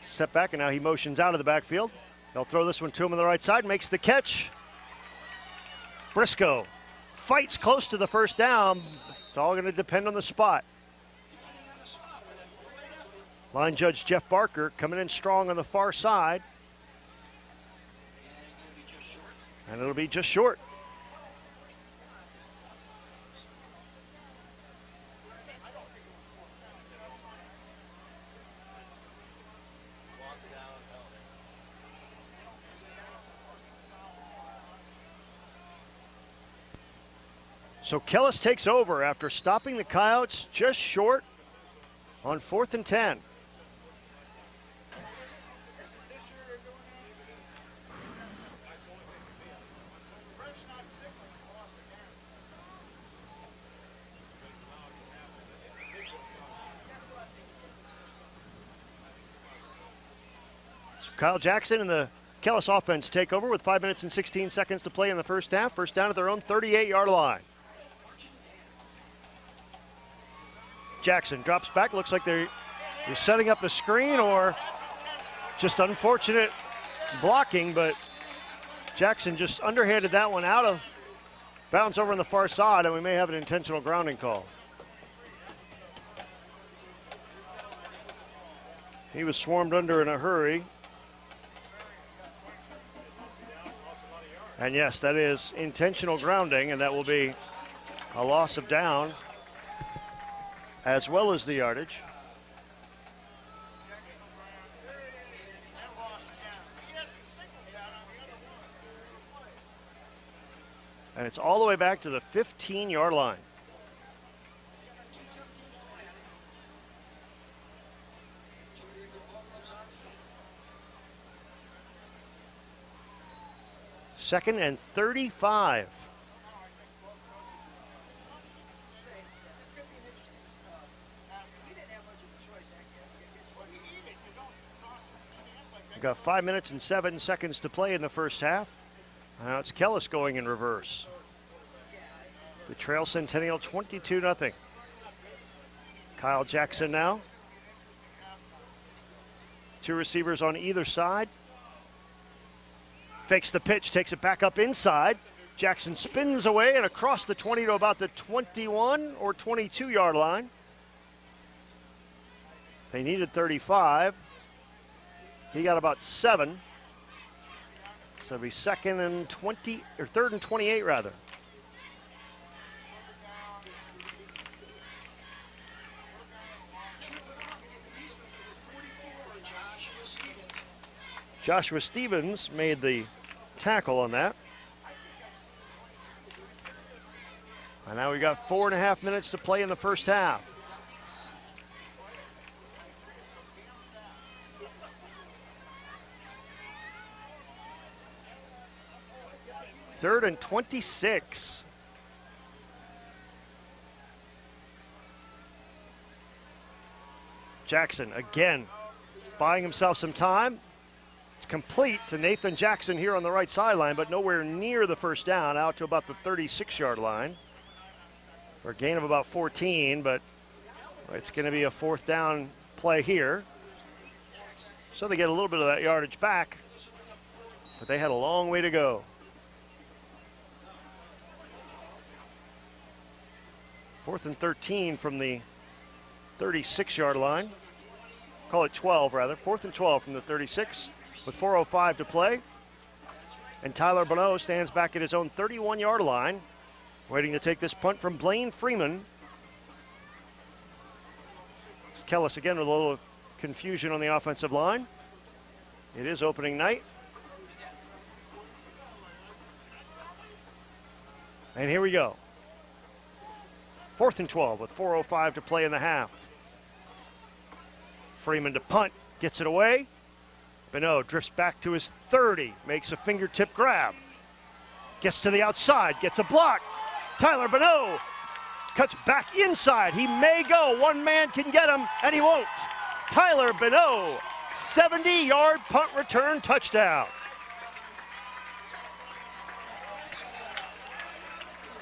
setback, and now he motions out of the backfield. They'll throw this one to him on the right side, makes the catch. Briscoe fights close to the first down. It's all going to depend on the spot. Line judge Jeff Barker coming in strong on the far side. And it'll be just short. So Kellis takes over after stopping the Coyotes just short on 4th and 10. So Kyle Jackson and the Kellis offense take over with 5 minutes and 16 seconds to play in the first half. First down at their own 38-yard line. Jackson drops back. Looks like they're setting up the screen or just unfortunate blocking, but Jackson just underhanded that one out of bounds over on the far side, and we may have an intentional grounding call. He was swarmed under in a hurry. And yes, that is intentional grounding, and that will be a loss of down as well as the yardage. And it's all the way back to the 15-yard line. Second and 35. We've got 5 minutes and 7 seconds to play in the first half. Now it's Kellis going in reverse. The trail Centennial 22-0. Kyle Jackson now. Two receivers on either side. Fakes the pitch, takes it back up inside. Jackson spins away and across the 20 to about the 21 or 22-yard line. They needed 35. He got about 7. So it'll be second and 20, or third and 28 rather. Joshua Stevens made the tackle on that. And now we got 4.5 minutes to play in the first half. Third and 26. Jackson again buying himself some time. It's complete to Nathan Jackson here on the right sideline, but nowhere near the first down, out to about the 36-yard line. For a gain of about 14, but it's going to be a fourth down play here. So they get a little bit of that yardage back, but they had a long way to go. Fourth and 13 from the 36-yard line. Call it 12, rather. Fourth and 12 from the 36 with 4:05 to play. And Tyler Bonneau stands back at his own 31-yard line, waiting to take this punt from Blaine Freeman. It's Kellis again with a little confusion on the offensive line. It is opening night. And here we go. Fourth and 12 with 4:05 to play in the half. Freeman to punt, gets it away. Bonneau drifts back to his 30, makes a fingertip grab. Gets to the outside, gets a block. Tyler Bonneau cuts back inside. He may go. One man can get him, and he won't. Tyler Bonneau, 70-yard punt return touchdown.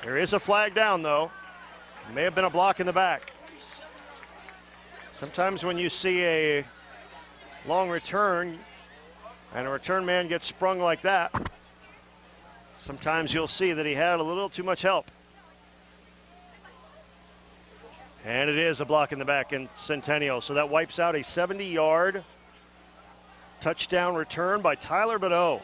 There is a flag down, though. May have been a block in the back. Sometimes when you see a long return and a return man gets sprung like that, sometimes you'll see that he had a little too much help. And it is a block in the back in Centennial. So that wipes out a 70-yard touchdown return by Tyler Bonneau.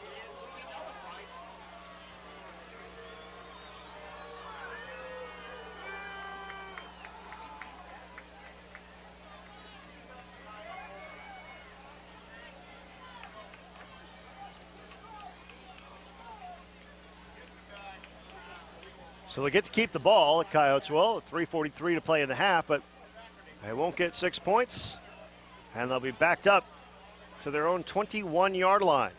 So they get to keep the ball, the Coyotes will, 3:43 to play in the half, but they won't get 6 points, and they'll be backed up to their own 21-yard line.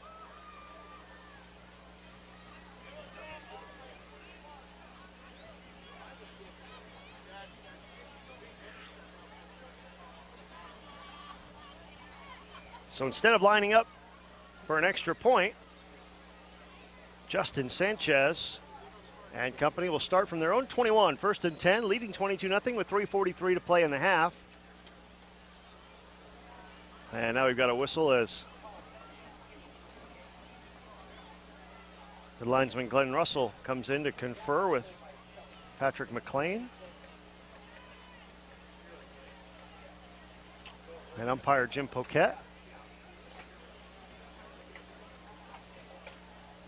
So instead of lining up for an extra point, Justin Sanchez and company will start from their own 21, 1st and 10, leading 22-0 with 3:43 to play in the half. And now we've got a whistle as the linesman Glenn Russell comes in to confer with Patrick McLean. And umpire Jim Poquette.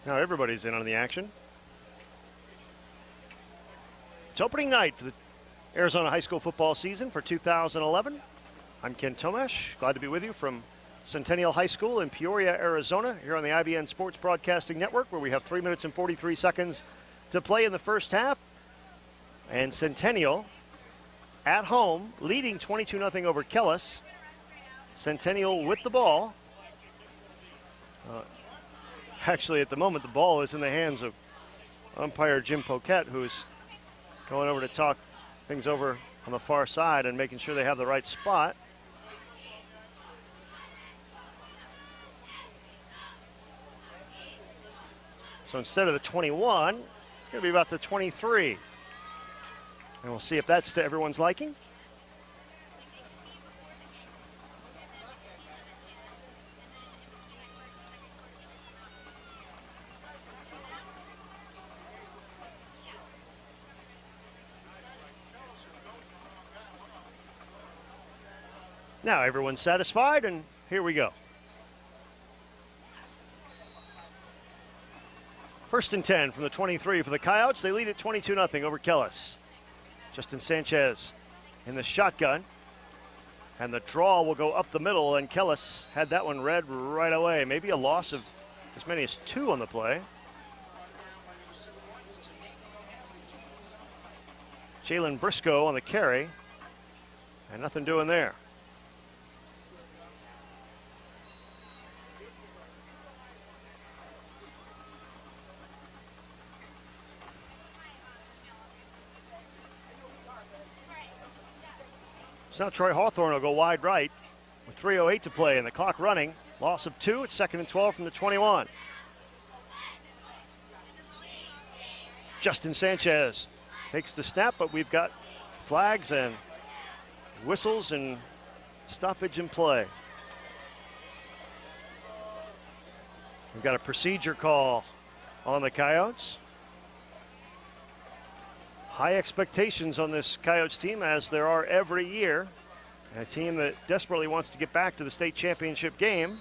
Now everybody's in on the action. It's opening night for the Arizona high school football season for 2011. I'm Ken Tomash, glad to be with you from Centennial High School in Peoria, Arizona, here on the IBN Sports Broadcasting Network, where we have 3 minutes and 43 seconds to play in the first half. And Centennial at home, leading 22-0 over Kellis. Centennial with the ball. Actually, at the moment, the ball is in the hands of umpire Jim Poquette, who's going over to talk things over on the far side and making sure they have the right spot. So instead of the 21, it's going to be about the 23. And we'll see if that's to everyone's liking. Now everyone's satisfied, and here we go. 1st and 10 from the 23 for the Coyotes. They lead at 22-0 over Kellis. Justin Sanchez in the shotgun. And the draw will go up the middle, and Kellis had that one read right away. Maybe a loss of as many as 2 on the play. Jalen Briscoe on the carry. And nothing doing there. So now Troy Hawthorne will go wide right with 3:08 to play and the clock running. Loss of 2. It's 2nd and 12 from the 21. Justin Sanchez takes the snap, but we've got flags and whistles and stoppage in play. We've got a procedure call on the Coyotes. High expectations on this Coyotes team, as there are every year. And a team that desperately wants to get back to the state championship game.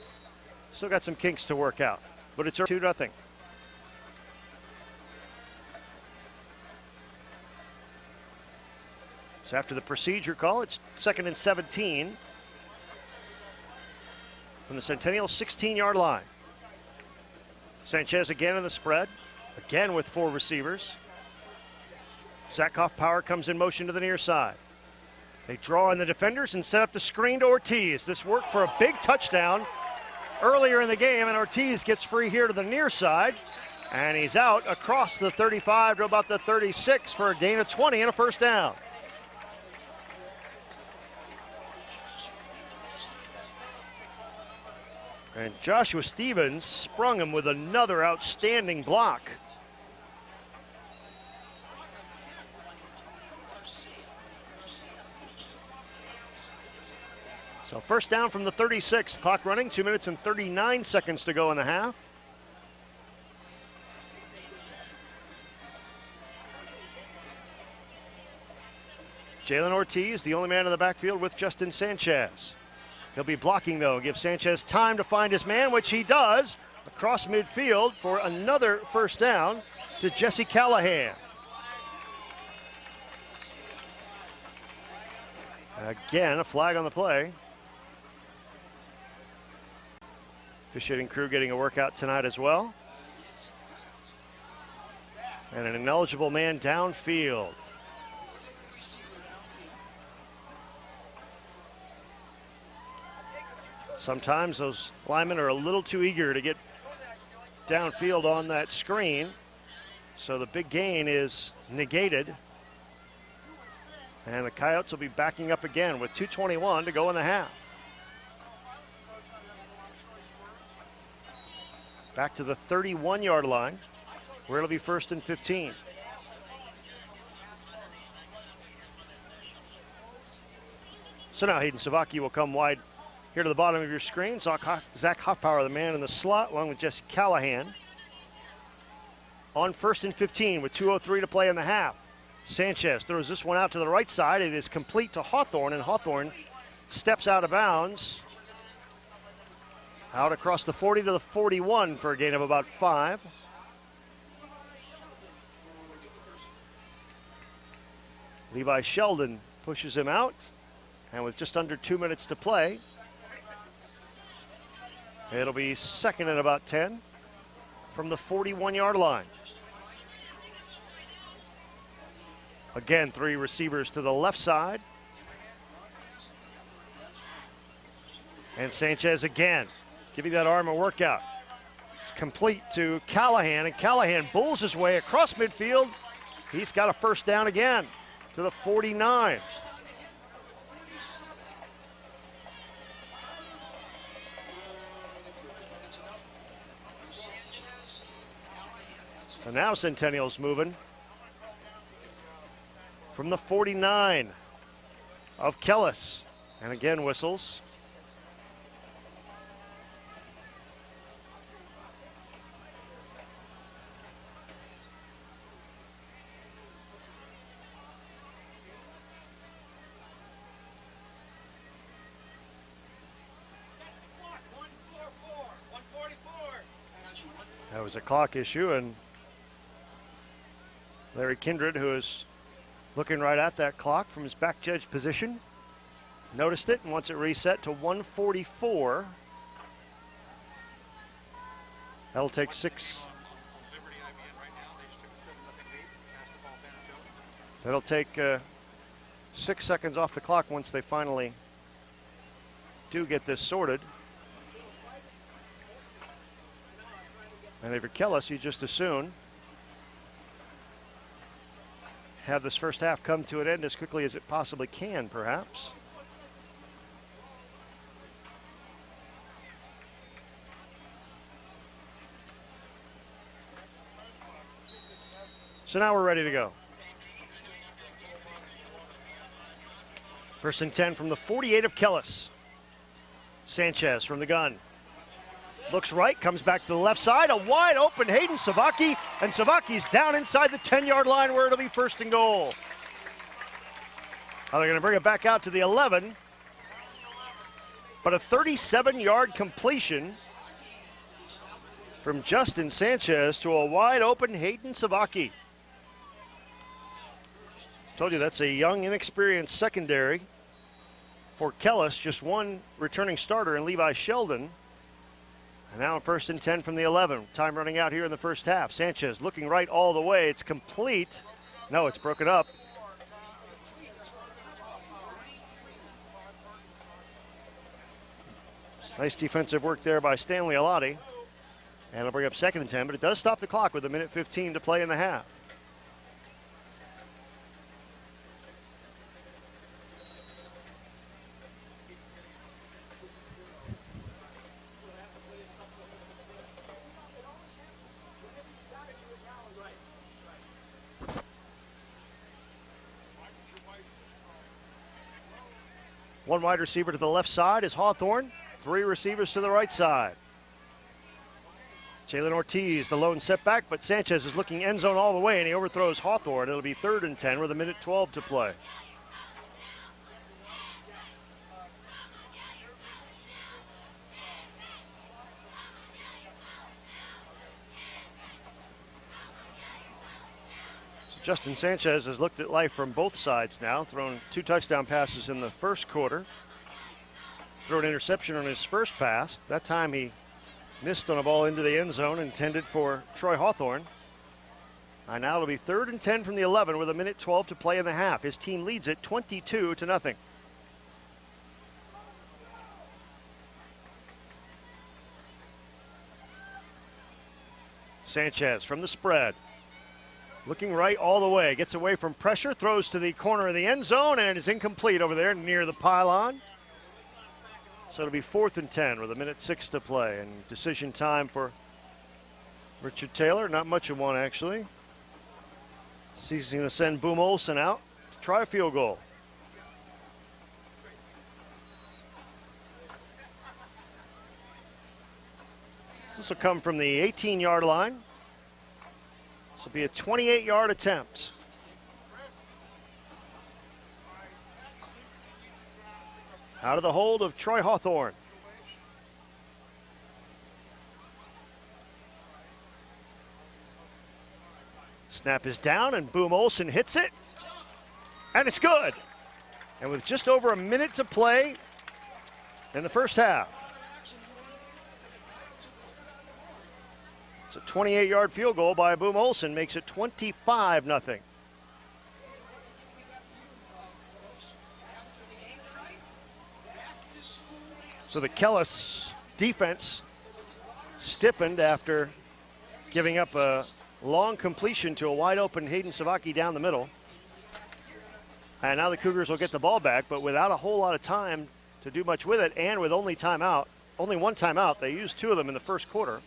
Still got some kinks to work out, but it's 2-0. So after the procedure call, it's 2nd and 17 from the Centennial 16-yard line. Sanchez again in the spread, again with 4 receivers. Sackhoff Power comes in motion to the near side. They draw on the defenders and set up the screen to Ortiz. This worked for a big touchdown earlier in the game, and Ortiz gets free here to the near side. And he's out across the 35 to about the 36 for a gain of 20 and a first down. And Joshua Stevens sprung him with another outstanding block. So first down from the 36, clock running, 2 minutes and 39 seconds to go in the half. Jalen Ortiz, the only man in the backfield with Justin Sanchez. He'll be blocking though, give Sanchez time to find his man, which he does, across midfield for another first down to Jesse Callahan. Again, a flag on the play. Officiating crew getting a workout tonight as well. And an ineligible man downfield. Sometimes those linemen are a little too eager to get downfield on that screen. So the big gain is negated. And the Coyotes will be backing up again with 2:21 to go in the half. Back to the 31-yard line. where it'll be 1st and 15. So now Hayden Savaki will come wide here to the bottom of your screen. Zach Hoffpower, the man in the slot, along with Jesse Callahan. On 1st and 15 with 2:03 to play in the half. Sanchez throws this one out to the right side. It is complete to Hawthorne, and Hawthorne steps out of bounds. Out across the 40 to the 41 for a gain of about 5. Levi Sheldon pushes him out, and with just under 2 minutes to play, it'll be 2nd and about 10 from the 41-yard line. Again, 3 receivers to the left side. And Sanchez again, giving that arm a workout. It's complete to Callahan, and Callahan bulls his way across midfield. He's got a 1st down again to the 49. So now Centennial's moving from the 49 of Kellis. And again, whistles. That was a clock issue, and Larry Kindred, who is looking right at that clock from his back judge position, noticed it and wants it reset to 1:44. That'll take 6. That'll take 6 seconds off the clock once they finally do get this sorted. And if you're Kellis, you just as soon have this first half come to an end as quickly as it possibly can, perhaps. So now we're ready to go. 1st and 10 from the 48 of Kellis. Sanchez from the gun. Looks right, comes back to the left side. A wide open Hayden Savaki, and Savaki's down inside the 10-yard line where it'll be 1st and goal. Now they're going to bring it back out to the 11. But a 37-yard completion from Justin Sanchez to a wide open Hayden Savaki. Told you that's a young, inexperienced secondary for Kellis. Just one returning starter in Levi Sheldon. And now 1st and 10 from the 11. Time running out here in the first half. Sanchez looking right all the way. It's complete. No, it's broken up. Nice defensive work there by Stanley Alati. And it'll bring up 2nd and 10, but it does stop the clock with 1:15 to play in the half. One wide receiver to the left side is Hawthorne. 3 receivers to the right side. Jalen Ortiz, the lone setback, but Sanchez is looking end zone all the way, and he overthrows Hawthorne. It'll be 3rd and 10 with 1:12 to play. Justin Sanchez has looked at life from both sides now, thrown 2 touchdown passes in the first quarter. Threw an interception on his first pass. That time he missed on a ball into the end zone intended for Troy Hawthorne. And now it'll be 3rd and 10 from the 11 with 1:12 to play in the half. His team leads it 22-0. Sanchez from the spread. Looking right all the way, gets away from pressure, throws to the corner of the end zone, and it is incomplete over there near the pylon. So it'll be 4th and 10 with 1:06 to play, and decision time for Richard Taylor, not much of one actually. He's going to send Boom Olsen out to try a field goal. This will come from the 18-yard line. This will be a 28-yard attempt. Out of the hold of Troy Hawthorne. Snap is down, and Boom Olsen hits it, and it's good. And with just over a minute to play in the first half. It's a 28-yard field goal by Boom Olsen, makes it 25-0. So the Kellis defense stiffened after giving up a long completion to a wide-open Hayden Savaki down the middle. And now the Cougars will get the ball back, but without a whole lot of time to do much with it, and with only one timeout. They used two of them in the first quarter.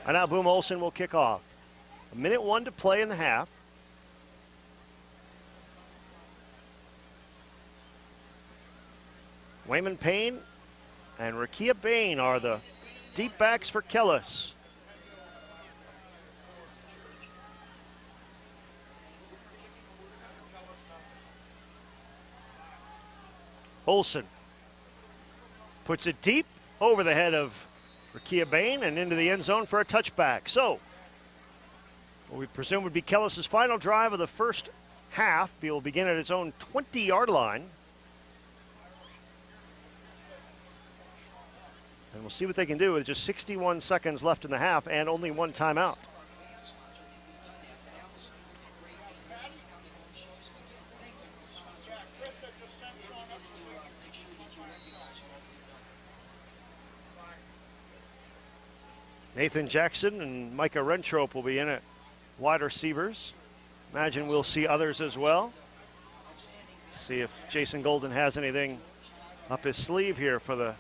And now Boom Olsen will kick off. 1:01 to play in the half. Wayman Payne and Rakia Bain are the deep backs for Kellis. Olsen puts it deep over the head of Rakia Bain and into the end zone for a touchback. So, what we presume would be Kellis' final drive of the first half. Will begin at its own 20-yard line. And we'll see what they can do with just 61 seconds left in the half and only one timeout. Nathan Jackson and Micah Rentrope will be in at wide receivers. Imagine we'll see others as well. See if Jason Golden has anything up his sleeve here for the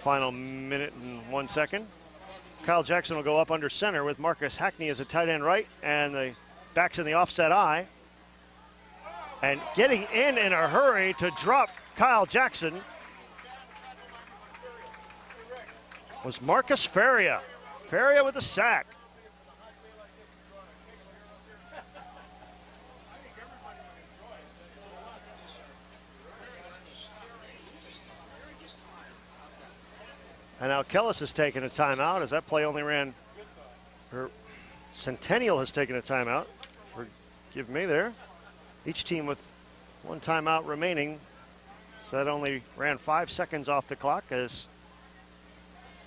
final minute and 1 second. Kyle Jackson will go up under center with Marcus Hackney as a tight end right, and the backs in the offset eye. And getting in a hurry to drop Kyle Jackson was Marcus Feria. Feria with a sack. And now Kellis has taken a timeout as that play only ran, or Centennial has taken a timeout. Forgive me there. Each team with one timeout remaining. So that only ran 5 seconds off the clock as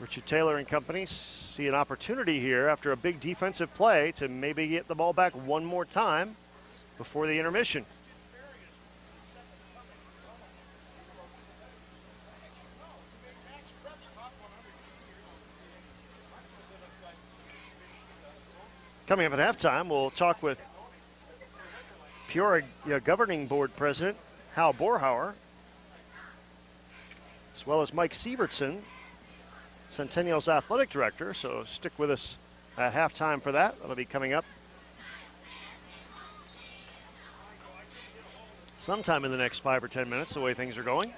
Richard Taylor and company see an opportunity here after a big defensive play to maybe get the ball back one more time before the intermission. Coming up at halftime, we'll talk with Peoria Governing Board President Hal Borhauer, as well as Mike Sievertson, Centennial's athletic director. So stick with us at halftime for that. That'll be coming up sometime in the next 5 or 10 minutes, the way things are going.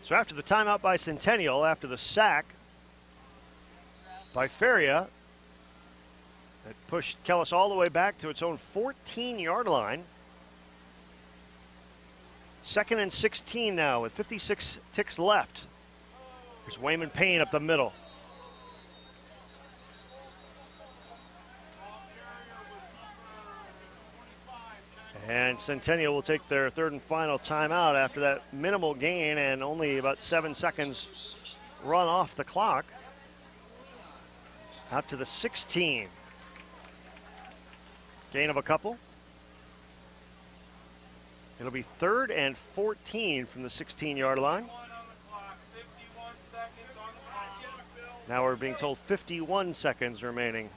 So after the timeout by Centennial, after the sack by Feria, it pushed Kellis all the way back to its own 14-yard line. 2nd and 16 now with 56 ticks left. There's Wayman Payne up the middle. And Centennial will take their third and final timeout after that minimal gain and only about 7 seconds run off the clock. Out to the 16. Gain of a couple. It'll be 3rd and 14 from the 16-yard line. Now we're being told 51 seconds remaining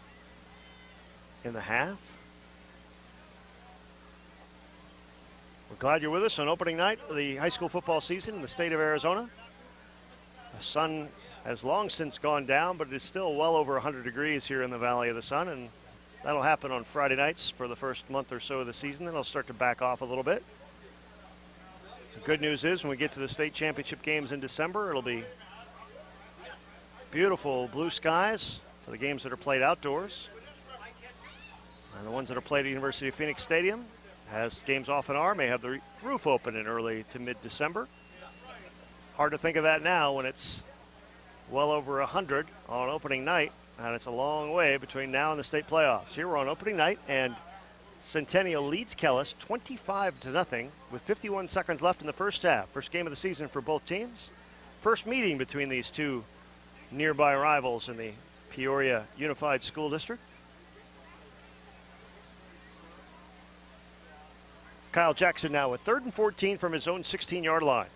in the half. We're glad you're with us on opening night of the high school football season in the state of Arizona. The sun has long since gone down, but it is still well over 100 degrees here in the Valley of the Sun, and that'll happen on Friday nights for the first month or so of the season. Then it'll start to back off a little bit. The good news is when we get to the state championship games in December, it'll be beautiful blue skies for the games that are played outdoors. And the ones that are played at University of Phoenix Stadium, as games often are, may have the roof open in early to mid-December. Hard to think of that now when it's well over 100 on opening night, and it's a long way between now and the state playoffs. Here we're on opening night, and Centennial leads Kellis 25-0 with 51 seconds left in the first half. First game of the season for both teams. First meeting between these two nearby rivals in the Peoria Unified School District. Kyle Jackson now with 3rd and 14 from his own 16-yard line.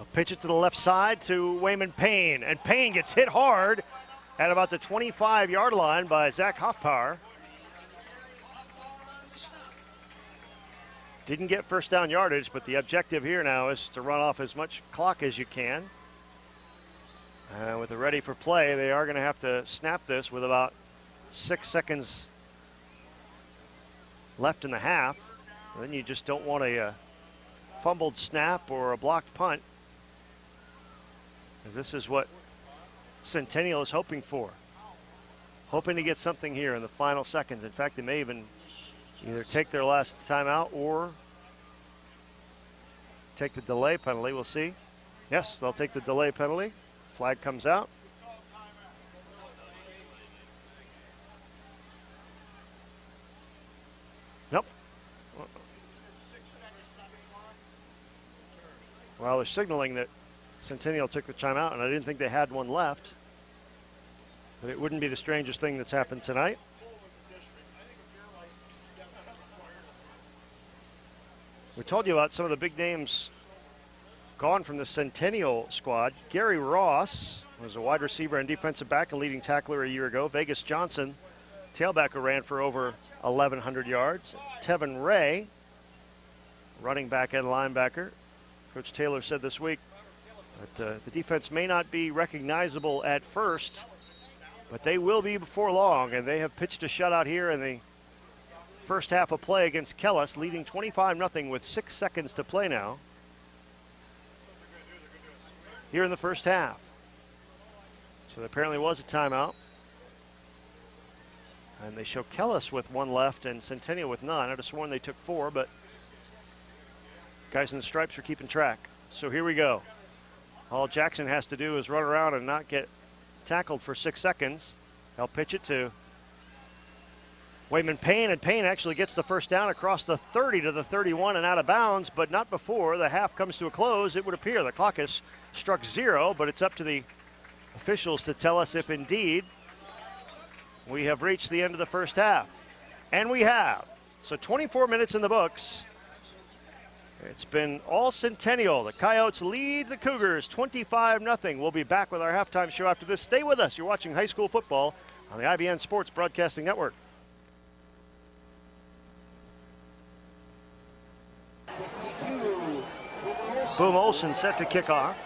A pitch it to the left side to Raymond Payne, and Payne gets hit hard at about the 25-yard line by Zach Hoffpauer. Didn't get first down yardage, but the objective here now is to run off as much clock as you can. With the ready for play, they are going to have to snap this with about 6 seconds left in the half. And then you just don't want a fumbled snap or a blocked punt, as this is what Centennial is hoping for. Hoping to get something here in the final seconds. In fact, they may even either take their last timeout or take the delay penalty. We'll see. Yes, they'll take the delay penalty. Flag comes out. Nope. Well, they're signaling that Centennial took the timeout, and I didn't think they had one left. But it wouldn't be the strangest thing that's happened tonight. We told you about some of the big names gone from the Centennial squad. Gary Ross was a wide receiver and defensive back, a leading tackler a year ago. Vegas Johnson, tailback, who ran for over 1,100 yards. Tevin Ray, running back and linebacker. Coach Taylor said this week that the defense may not be recognizable at first, but they will be before long, and they have pitched a shutout here in the first half of play against Kellis, leading 25-0 with 6 seconds to play now here in the first half. So there apparently was a timeout. And they show Kellis with 1 left and Centennial with none. I'd have sworn they took 4, but guys in the stripes are keeping track. So here we go. All Jackson has to do is run around and not get tackled for 6 seconds. They'll pitch it to Raymond Payne, and Payne actually gets the first down across the 30 to the 31 and out of bounds, but not before the half comes to a close. It would appear the clock has struck 0, but it's up to the officials to tell us if indeed we have reached the end of the first half. And we have. So 24 minutes in the books. It's been all Centennial. The Coyotes lead the Cougars 25-0. We'll be back with our halftime show after this. Stay with us. You're watching high school football on the IBN Sports Broadcasting Network. Boom Olsen set to kick off.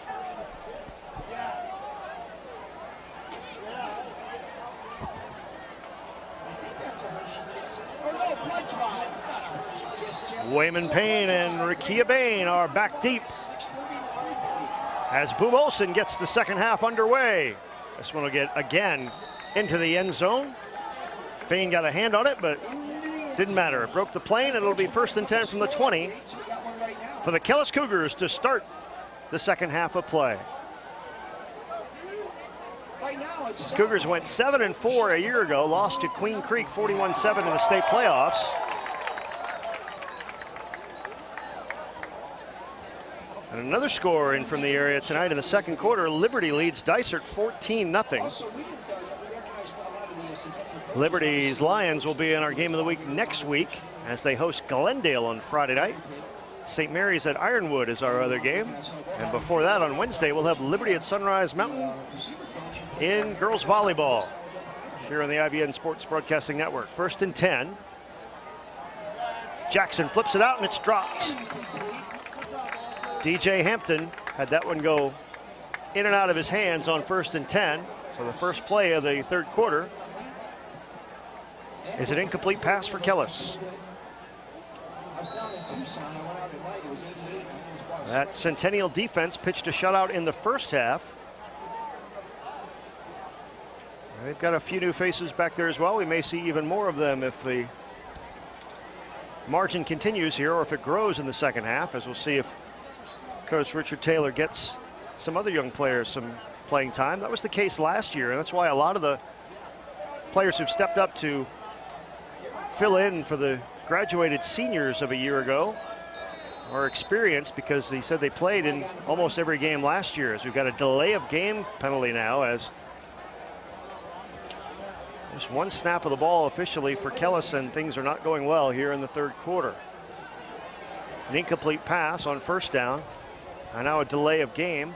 Raymond Payne and Rakia Bain are back deep as Boom Olsen gets the second half underway. This one will get again into the end zone. Payne got a hand on it, but didn't matter. It broke the plane. It'll be 1st and 10 from the 20 for the Kellis Cougars to start the second half of play. Cougars went 7-4 a year ago, lost to Queen Creek 41-7 in the state playoffs. And another score in from the area tonight in the second quarter. Liberty leads Dysart 14-0. Liberty's Lions will be in our game of the week next week as they host Glendale on Friday night. St. Mary's at Ironwood is our other game. And before that, on Wednesday, we'll have Liberty at Sunrise Mountain in girls volleyball here on the IBN Sports Broadcasting Network. 1st and 10. Jackson flips it out and it's dropped. DJ Hampton had that one go in and out of his hands on 1st and 10. So the first play of the third quarter is an incomplete pass for Kellis. That Centennial defense pitched a shutout in the first half. They've got a few new faces back there as well. We may see even more of them if the margin continues here or if it grows in the second half, as we'll see if Coach Richard Taylor gets some other young players some playing time. That was the case last year, and that's why a lot of the players who've stepped up to fill in for the graduated seniors of a year ago are experienced, because they said they played in almost every game last year. As we've got a delay of game penalty now, as just one snap of the ball officially for Kellis, and things are not going well here in the third quarter. An incomplete pass on first down, and now a delay of game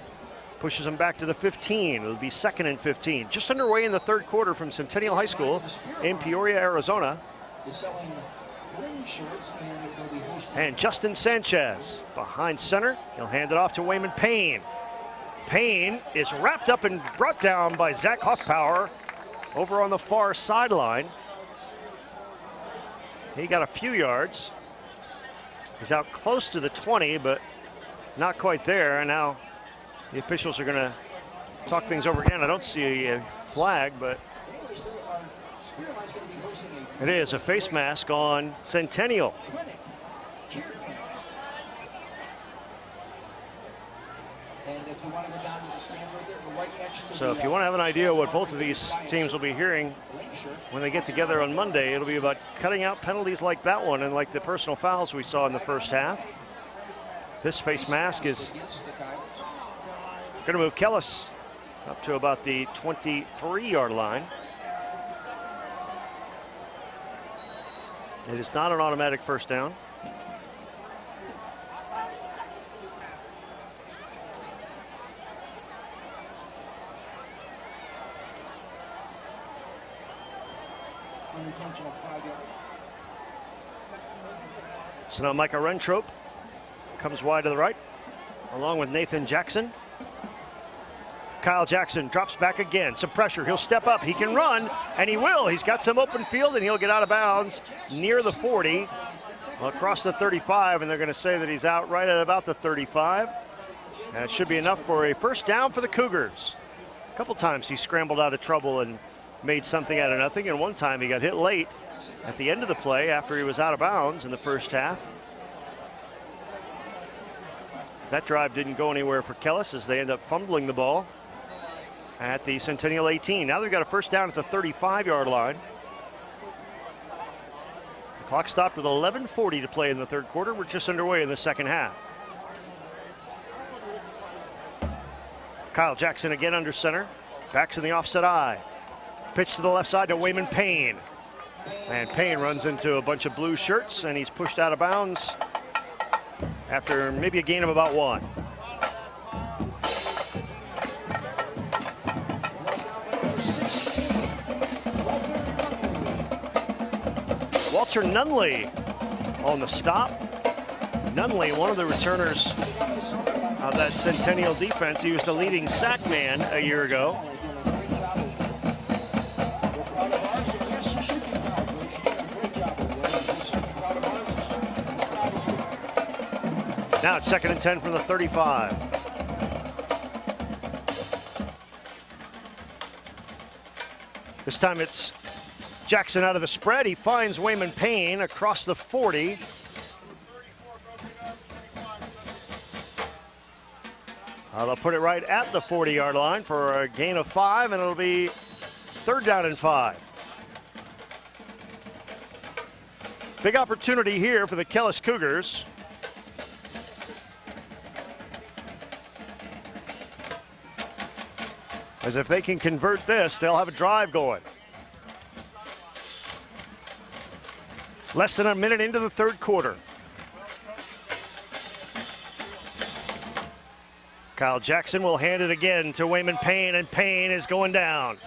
pushes them back to the 15. It'll be 2nd and 15. Just underway in the third quarter from Centennial High School in Peoria, Arizona. And Justin Sanchez behind center. He'll hand it off to Wayman Payne. Payne is wrapped up and brought down by Zach Hoffpower over on the far sideline. He got a few yards. He's out close to the 20, but not quite there. And now the officials are going to talk things over again. I don't see a flag, but it is a face mask on Centennial. So if you want to have an idea what both of these teams will be hearing when they get together on Monday, it'll be about cutting out penalties like that one and like the personal fouls we saw in the first half. This face mask is going to move Kellis up to about the 23-yard line. It is not an automatic first down. So now Micah Rentrope comes wide to the right, along with Nathan Jackson. Kyle Jackson drops back again. Some pressure. He'll step up. He can run, and he will. He's got some open field, and he'll get out of bounds near the 40, across the 35, and they're going to say that he's out right at about the 35. And it should be enough for a first down for the Cougars. A couple times he scrambled out of trouble and made something out of nothing, and one time he got hit late at the end of the play after he was out of bounds in the first half. That drive didn't go anywhere for Kellis as they end up fumbling the ball at the Centennial 18. Now they've got a first down at the 35-yard line. The clock stopped with 11:40 to play in the third quarter. We're just underway in the second half. Kyle Jackson again under center. Backs in the offset eye. Pitch to the left side to Wayman Payne. And Payne runs into a bunch of blue shirts, and he's pushed out of bounds after maybe a gain of about 1. Walter Nunley on the stop. Nunley, one of the returners of that Centennial defense. He was the leading sack man a year ago. Now it's 2nd and 10 from the 35. This time it's Jackson out of the spread. He finds Wayman Payne across the 40. They'll put it right at the 40-yard line for a gain of 5, and it'll be 3rd down and 5. Big opportunity here for the Kellis Cougars. As if they can convert this, they'll have a drive going. Less than a minute into the third quarter. Kyle Jackson will hand it again to Wayman Payne, and Payne is going down.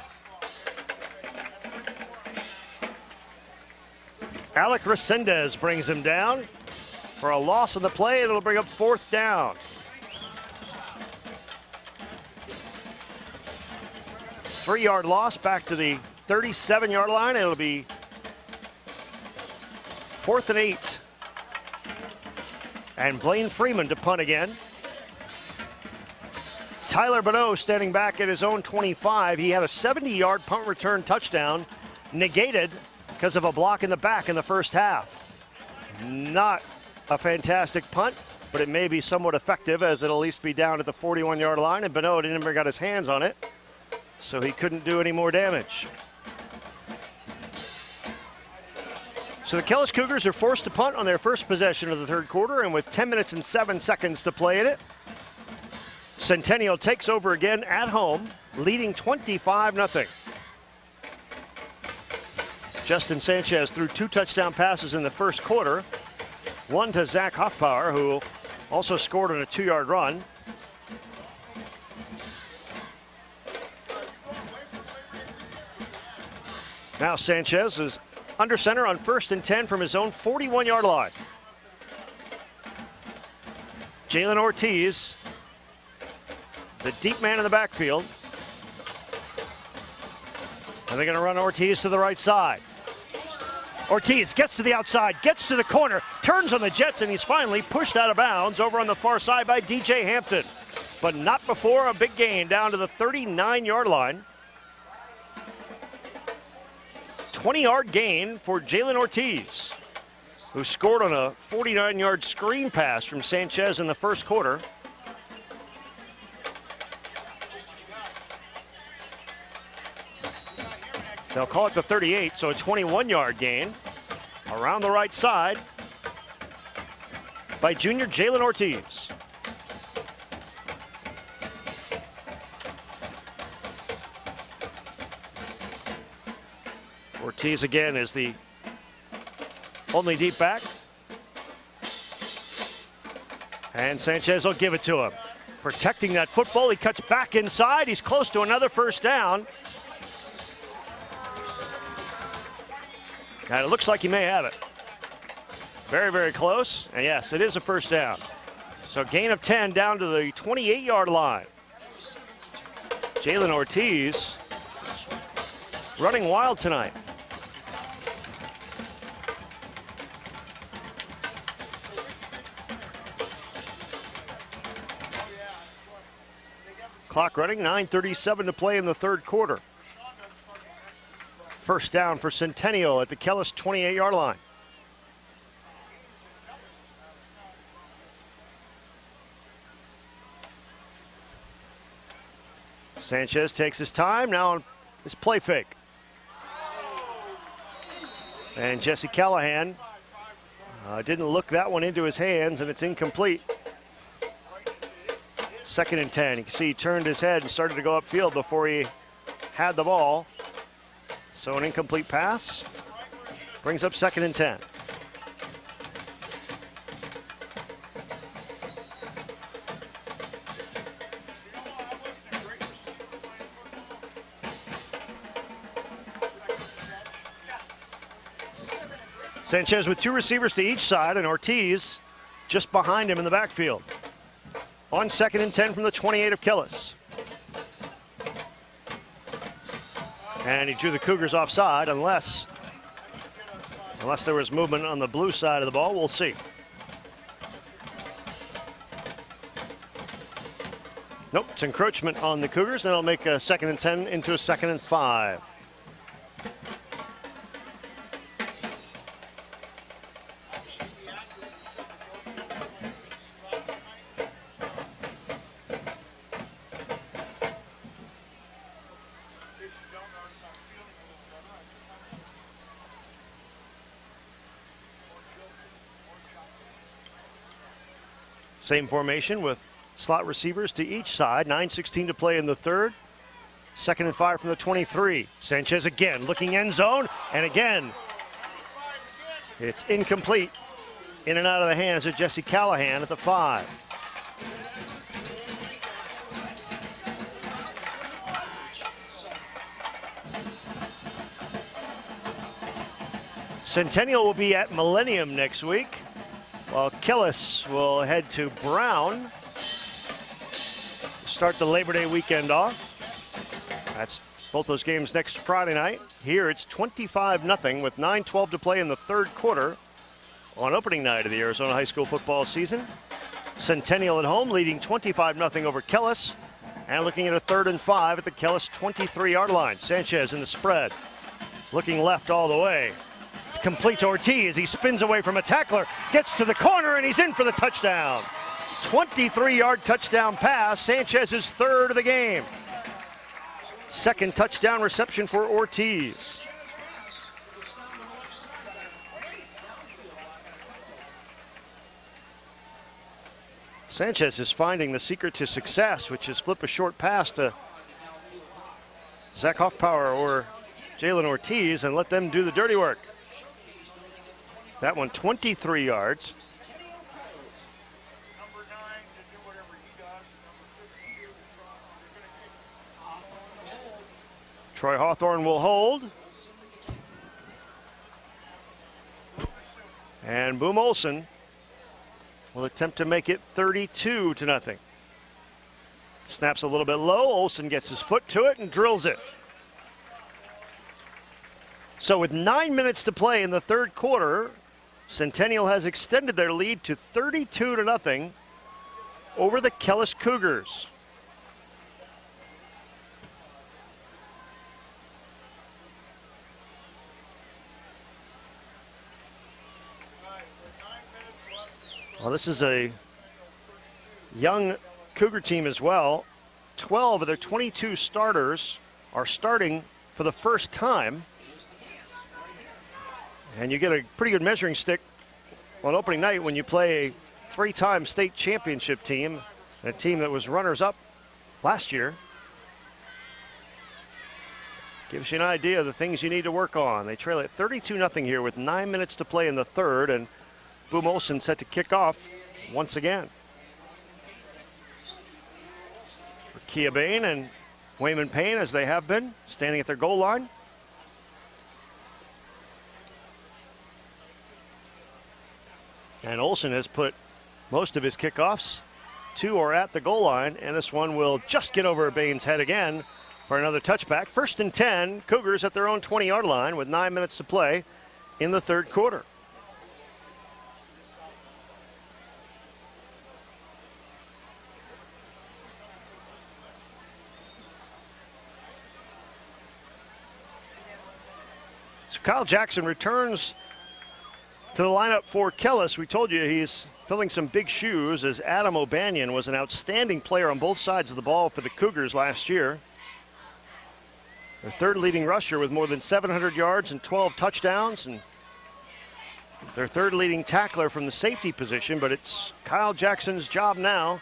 Alec Resendez brings him down for a loss on the play. It'll bring up fourth down. Three-yard loss back to the 37-yard line. It'll be 4th and 8. And Blaine Freeman to punt again. Tyler Bonneau standing back at his own 25. He had a 70-yard punt return touchdown negated because of a block in the back in the first half. Not a fantastic punt, but it may be somewhat effective, as it'll at least be down at the 41-yard line, and Bonneau didn't ever got his hands on it, so he couldn't do any more damage. So the Kellis Cougars are forced to punt on their first possession of the third quarter, and with 10 minutes and 7 seconds to play in it, Centennial takes over again at home, leading 25-0. Justin Sanchez threw 2 touchdown passes in the first quarter, one to Zach Hoffbauer, who also scored on a 2-yard run. Now Sanchez is under center on 1st and 10 from his own 41-yard line. Jalen Ortiz, the deep man in the backfield. And they're going to run Ortiz to the right side. Ortiz gets to the outside, gets to the corner, turns on the Jets, and he's finally pushed out of bounds over on the far side by DJ Hampton. But not before a big gain down to the 39-yard line. 20-yard gain for Jalen Ortiz, who scored on a 49-yard screen pass from Sanchez in the first quarter. They'll call it the 38, so a 21-yard gain around the right side by junior Jalen Ortiz. Ortiz again is the only deep back. And Sanchez will give it to him. Protecting that football, he cuts back inside. He's close to another first down. And it looks like he may have it. Very, very close. And yes, it is a first down. So gain of 10 down to the 28-yard line. Jalen Ortiz running wild tonight. Clock running, 9:37 to play in the third quarter. First down for Centennial at the Kellis 28-yard line. Sanchez takes his time now on his play fake. And Jesse Callahan didn't look that one into his hands, and it's incomplete. 2nd and 10. You can see he turned his head and started to go upfield before he had the ball. So an incomplete pass brings up 2nd and 10. Sanchez with 2 receivers to each side, and Ortiz just behind him in the backfield. On 2nd and 10 from the 28 of Kellis. And he drew the Cougars offside unless there was movement on the blue side of the ball. We'll see. Nope, it's encroachment on the Cougars. That'll make a 2nd and 10 into a 2nd and 5. Same formation with slot receivers to each side. 9:16 to play in the third. 2nd and 5 from the 23. Sanchez again looking end zone, and again It's incomplete. In and out of the hands of Jesse Callahan at the 5. Centennial will be at Millennium next week, while Kellis will head to Brown. Start the Labor Day weekend off. That's both those games next Friday night. Here it's 25-0 with 9:12 to play in the third quarter on opening night of the Arizona high school football season. Centennial at home leading 25-0 over Kellis, and looking at a 3rd and 5 at the Kellis 23-yard line. Sanchez in the spread, looking left all the way. It's complete to Ortiz. He spins away from a tackler, gets to the corner, and he's in for the touchdown. 23-yard touchdown pass, Sanchez's 3rd of the game. 2nd touchdown reception for Ortiz. Sanchez is finding the secret to success, which is flip a short pass to Zach Hoffpower or Jalen Ortiz and let them do the dirty work. That one 23 yards. Troy Hawthorne will hold. And Boom Olsen will attempt to make it 32-0. Snaps a little bit low. Olsen gets his foot to it and drills it. So with 9 minutes to play in the third quarter, Centennial has extended their lead to 32-0 over the Kellis Cougars. Well, this is a young Cougar team as well. 12 of their 22 starters are starting for the first time. And you get a pretty good measuring stick on opening night when you play a 3-time state championship team, a team that was runners-up last year. Gives you an idea of the things you need to work on. They trail at 32-0 here with 9 minutes to play in the third, and Boom Olsen set to kick off once again. For Kia Bain and Wayman Payne, as they have been, standing at their goal line. And Olsen has put most of his kickoffs to or at the goal line, and this one will just get over Bain's head again for another touchback. 1st and 10, Cougars at their own 20-yard line with 9 minutes to play in the third quarter. So Kyle Jackson returns to the lineup for Kellis. We told you he's filling some big shoes, as Adam O'Banion was an outstanding player on both sides of the ball for the Cougars last year. Their 3rd leading rusher with more than 700 yards and 12 touchdowns, and their 3rd leading tackler from the safety position, but it's Kyle Jackson's job now.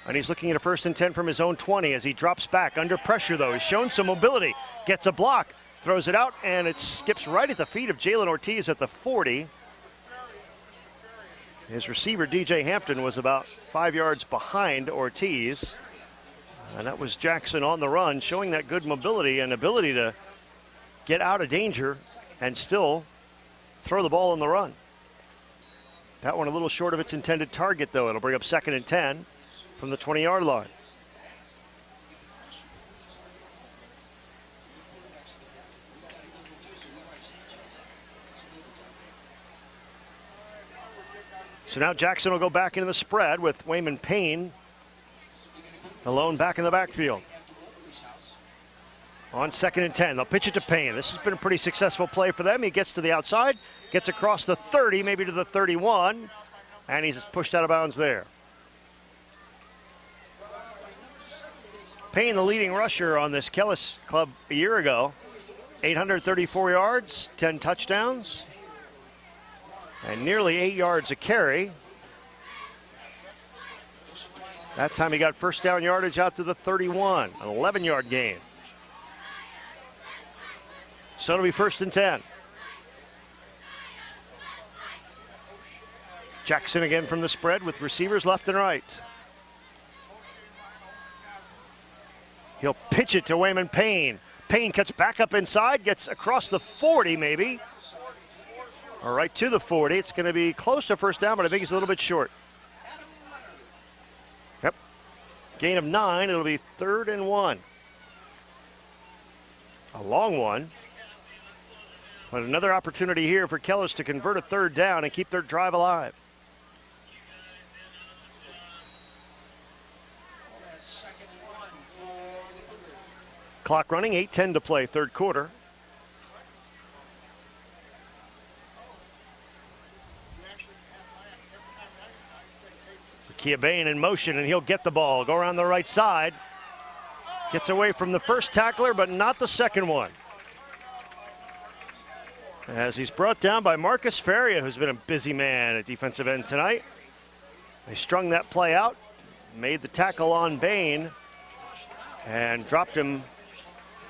And he's looking at a 1st and 10 from his own 20 as he drops back under pressure, though. He's shown some mobility, gets a block, throws it out, and it skips right at the feet of Jalen Ortiz at the 40. His receiver, DJ Hampton, was about 5 yards behind Ortiz. And that was Jackson on the run, showing that good mobility and ability to get out of danger and still throw the ball on the run. That one a little short of its intended target, though. It'll bring up 2nd and 10 from the 20-yard line. So now Jackson will go back into the spread with Wayman Payne alone back in the backfield. On 2nd and 10, they'll pitch it to Payne. This has been a pretty successful play for them. He gets to the outside, gets across the 30, maybe to the 31, and he's pushed out of bounds there. Payne, the leading rusher on this Kellis club a year ago. 834 yards, 10 touchdowns, and nearly 8 yards a carry. That time he got 1st down yardage out to the 31, an 11-yard gain. So it'll be 1st and 10. Jackson again from the spread with receivers left and right. He'll pitch it to Wayman Payne. Payne cuts back up inside, gets across the 40 maybe. Or right to the 40. It's going to be close to first down, but I think he's a little bit short. Yep. Gain of 9. It'll be 3rd and 1. A long one. But another opportunity here for Kellis to convert a 3rd down and keep their drive alive. Clock running, 8:10 to play, 3rd quarter. Bain in motion, and he'll get the ball. Go around the right side. Gets away from the first tackler, but not the second one. As he's brought down by Marcus Feria, who's been a busy man at defensive end tonight. They strung that play out, made the tackle on Bain, and dropped him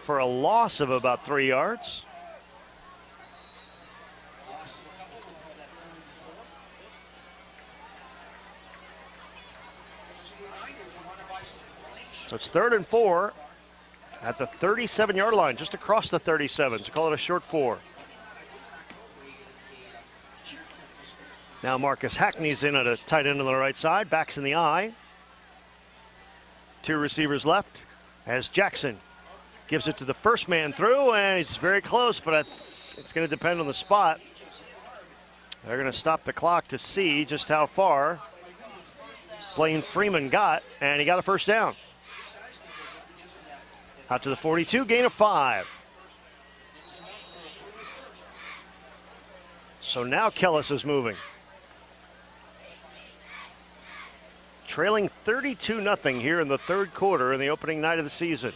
for a loss of about 3 yards. So it's 3rd and 4 at the 37-yard line, just across the 37, so call it a short 4. Now Marcus Hackney's in at a tight end on the right side, backs in the eye. 2 receivers left as Jackson gives it to the first man through, and it's very close, but it's going to depend on the spot. They're going to stop the clock to see just how far Blaine Freeman got, and he got a first down. Out to the 42, gain of 5. So now Kellis is moving. Trailing 32-0 here in the 3rd quarter in the opening night of the season.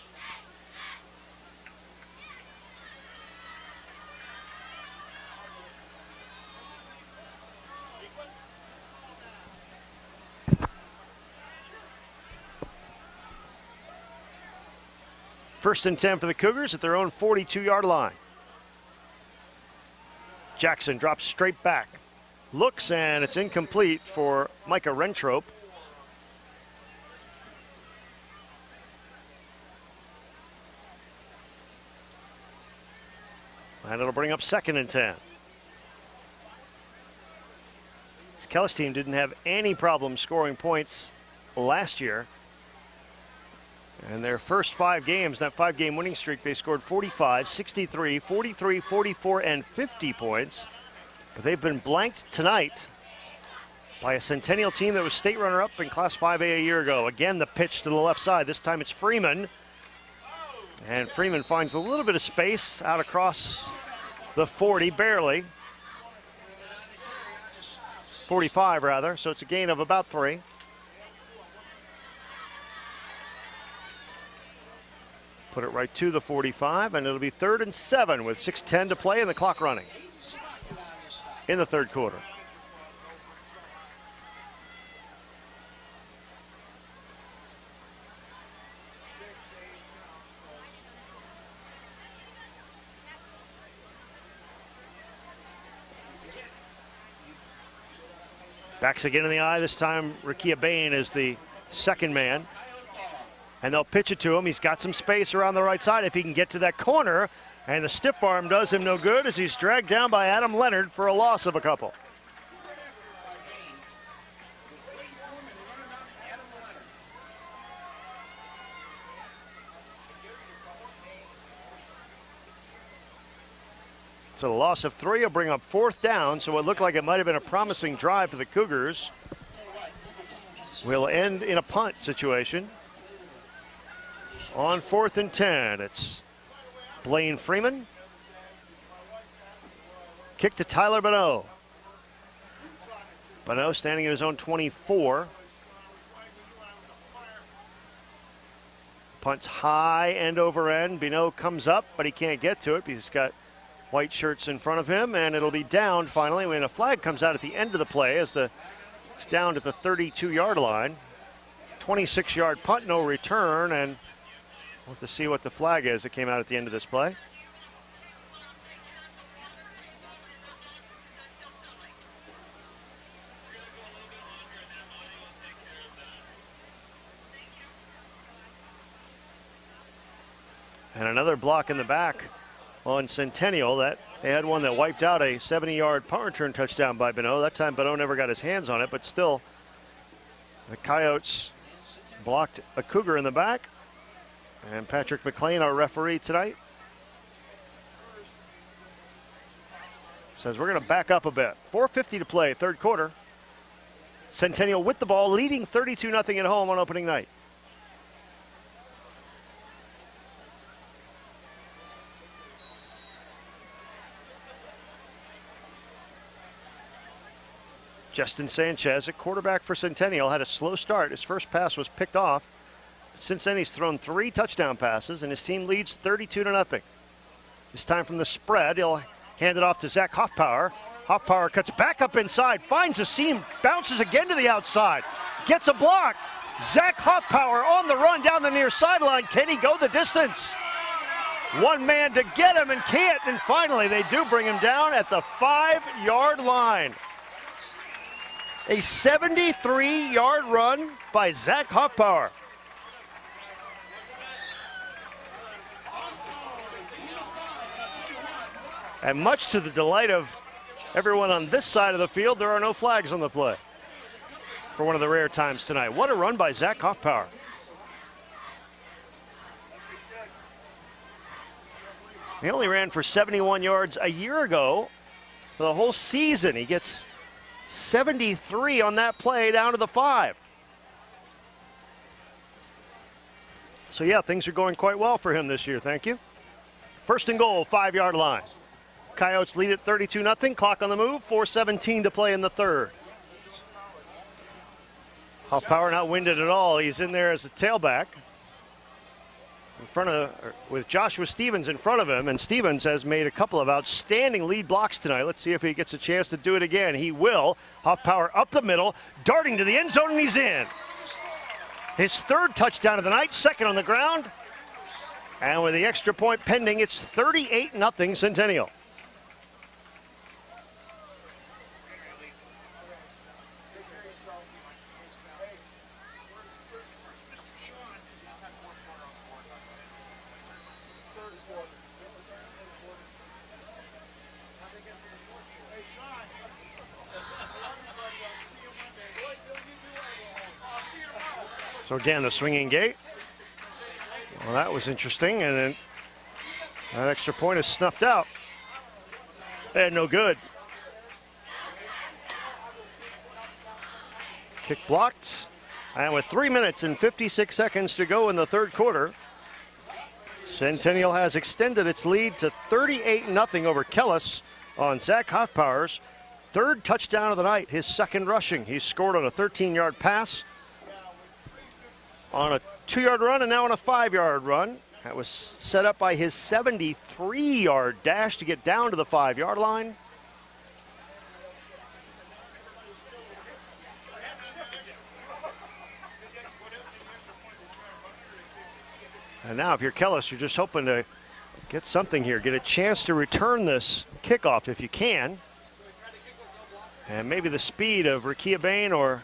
First and 10 for the Cougars at their own 42-yard line. Jackson drops straight back. Looks, and it's incomplete for Micah Rentrope. And it'll bring up 2nd and 10. This Kellis team didn't have any problem scoring points last year. And their first 5 games, that 5-game winning streak, they scored 45, 63, 43, 44, and 50 points. But they've been blanked tonight by a Centennial team that was state runner-up in Class 5A a year ago. Again, the pitch to the left side. This time it's Freeman. And Freeman finds a little bit of space out across the 40, barely. 45, rather. So it's a gain of about 3. Put it right to the 45, and it'll be 3rd and 7 with 6:10 to play and the clock running in the 3rd quarter. Backs again in the eye. This time, Rakia Bain is the second man. And they'll pitch it to him. He's got some space around the right side if he can get to that corner. And the stiff arm does him no good as he's dragged down by Adam Leonard for a loss of a couple. So the loss of 3 will bring up 4th down. So it looked like it might have been a promising drive for the Cougars. Will end in a punt situation. On 4th and 10, it's Blaine Freeman. Kick to Tyler Bonneau. Bonneau standing at his own 24. Punts high end over end. Bonneau comes up, but he can't get to it because he's got white shirts in front of him, and it'll be down finally when a flag comes out at the end of the play as it's down at the 32-yard line. 26-yard punt, no return, and we'll have to see what the flag is that came out at the end of this play. And another block in the back on Centennial. That they had one that wiped out a 70-yard punt return touchdown by Bonneau. That time Bonneau never got his hands on it, but still the Coyotes blocked a Cougar in the back. And Patrick McLean, our referee tonight, says we're going to back up a bit. 4:50 to play, third quarter. Centennial with the ball, leading 32-0 at home on opening night. Justin Sanchez, a quarterback for Centennial, had a slow start. His first pass was picked off. Since then, he's thrown 3 touchdown passes, and his team leads 32-0. This time from the spread, he'll hand it off to Zach Hoffpower. Hoffpower cuts back up inside, finds a seam, bounces again to the outside, gets a block. Zach Hoffpower on the run down the near sideline. Can he go the distance? One man to get him and can't, and finally they do bring him down at the 5-yard line. A 73-yard run by Zach Hoffpower. And much to the delight of everyone on this side of the field, there are no flags on the play for one of the rare times tonight. What a run by Zach Hoffpower. He only ran for 71 yards a year ago. For the whole season, he gets 73 on that play down to the 5. So yeah, things are going quite well for him this year, thank you. First and goal, 5-yard line. Coyotes lead at 32-0, clock on the move, 4:17 to play in the third. Hoffpower not winded at all, he's in there as a tailback. In front of, with Joshua Stevens in front of him, and Stevens has made a couple of outstanding lead blocks tonight. Let's see if he gets a chance to do it again. He will. Hoffpower up the middle, darting to the end zone, and he's in. His 3rd touchdown of the night, 2nd on the ground. And with the extra point pending, it's 38-0 Centennial. So again, the swinging gate. Well, that was interesting, and then that extra point is snuffed out. And no good. Kick blocked. And with 3 minutes and 56 seconds to go in the third quarter, Centennial has extended its lead to 38-0 over Kellis on Zach Hoffpower's 3rd touchdown of the night, his 2nd rushing. He scored on a 13-yard pass, on a 2-yard run, and now on a 5-yard run. That was set up by his 73-yard dash to get down to the 5-yard line. And now if you're Kellis, you're just hoping to get something here, get a chance to return this kickoff if you can. And maybe the speed of Rakia Bain or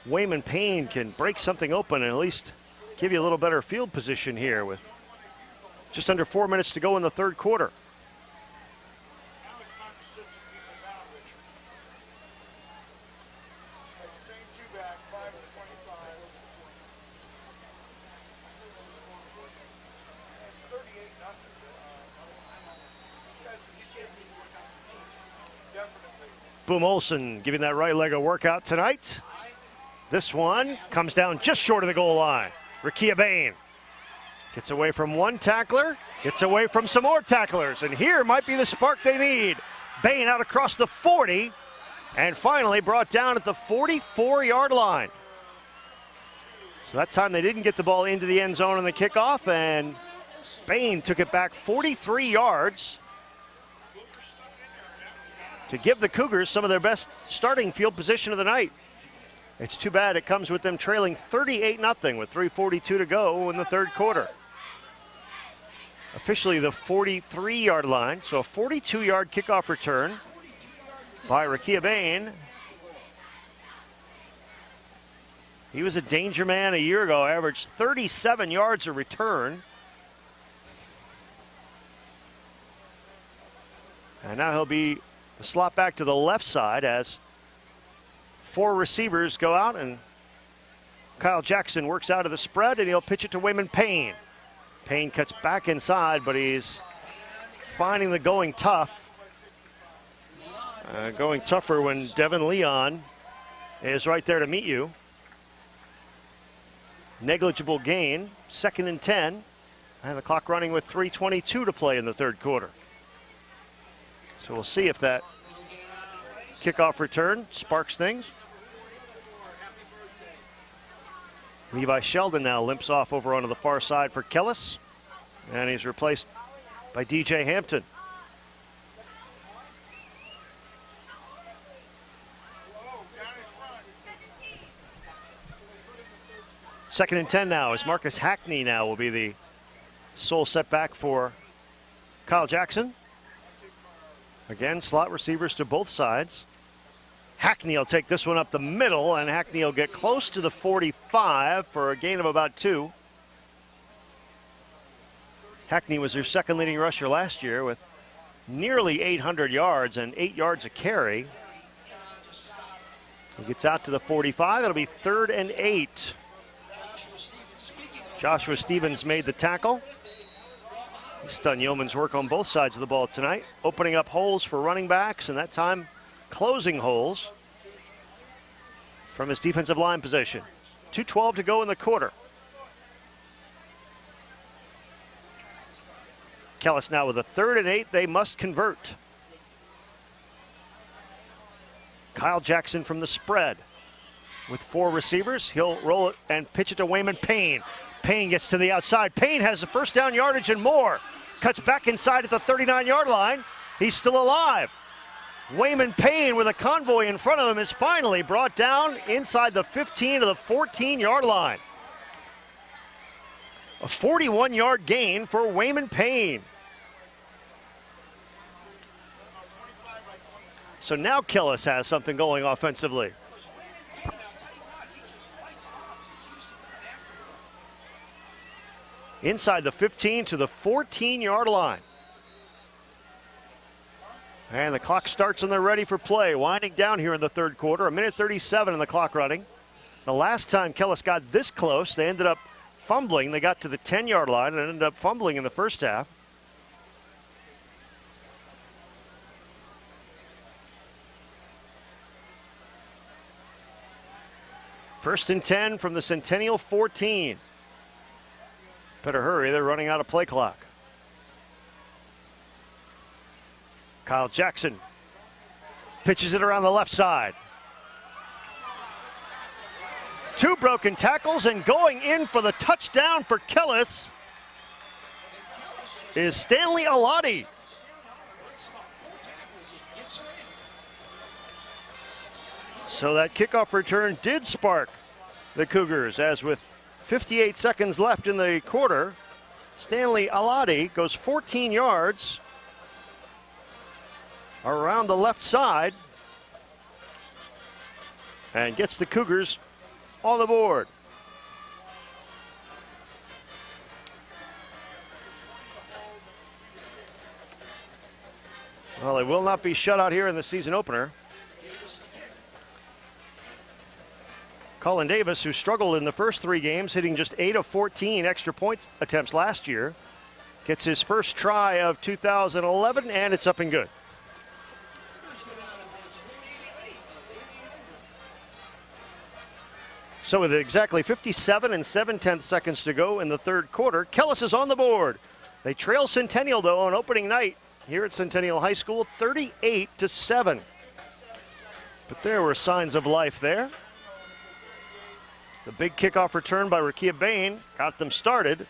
Wayman Payne can break something open and at least give you a little better field position here with just under 4 minutes to go in the third quarter. Boom Olsen giving that right leg a workout tonight. This one comes down just short of the goal line. Rakia Bain gets away from one tackler, gets away from some more tacklers, and here might be the spark they need. Bain out across the 40, and finally brought down at the 44-yard line. So that time they didn't get the ball into the end zone on the kickoff, and Bain took it back 43 yards to give the Cougars some of their best starting field position of the night. It's too bad it comes with them trailing 38-0 with 3:42 to go in the third quarter. Officially the 43-yard line, so a 42-yard kickoff return by Rakia Bain. He was a danger man a year ago, averaged 37 yards a return. And now he'll be a slot back to the left side as 4 receivers go out, and Kyle Jackson works out of the spread, and he'll pitch it to Raymond Payne. Payne cuts back inside, but he's finding the going tough. Going tougher when Devin Leon is right there to meet you. Negligible gain, 2nd and 10. And the clock running with 3:22 to play in the third quarter. So we'll see if that kickoff return sparks things. Levi Sheldon now limps off over onto the far side for Kellis, and he's replaced by DJ Hampton. Second and 10 now as Marcus Hackney now will be the sole setback for Kyle Jackson. Again, slot receivers to both sides. Hackney will take this one up the middle, and Hackney will get close to the 45 for a gain of about 2. Hackney was their second leading rusher last year with nearly 800 yards and 8 yards a carry. He gets out to the 45. It'll be 3rd and 8. Joshua Stevens made the tackle. He's done yeoman's work on both sides of the ball tonight, opening up holes for running backs, and that time closing holes from his defensive line position. 2:12 to go in the quarter. Kellis now with a 3rd and 8. They must convert. Kyle Jackson from the spread with 4 receivers. He'll roll it and pitch it to Raymond Payne. Payne gets to the outside. Payne has the first down yardage and more. Cuts back inside at the 39-yard line. He's still alive. Raymond Payne with a convoy in front of him is finally brought down inside the 15 to the 14-yard line. A 41-yard gain for Raymond Payne. So now Kellis has something going offensively. Inside the 15 to the 14-yard line. And the clock starts and they're ready for play. Winding down here in the third quarter. 1:37 in the clock running. The last time Kellis got this close, they ended up fumbling. They got to the 10-yard line and ended up fumbling in the first half. First and 10 from the Centennial 14. Better hurry, they're running out of play clock. Kyle Jackson pitches it around the left side. 2 broken tackles, and going in for the touchdown for Kellis is Stanley Alati. So that kickoff return did spark the Cougars, as with 58 seconds left in the quarter, Stanley Alati goes 14 yards around the left side and gets the Cougars on the board. Well, they will not be shut out here in the season opener. Colin Davis, who struggled in the first 3 games, hitting just 8 of 14 extra point attempts last year, gets his first try of 2011, and it's up and good. So with exactly 57 and 7/10 seconds to go in the third quarter, Kellis is on the board. They trail Centennial, though, on opening night here at Centennial High School, 38-7. But there were signs of life there. The big kickoff return by Rakia Bain got them started,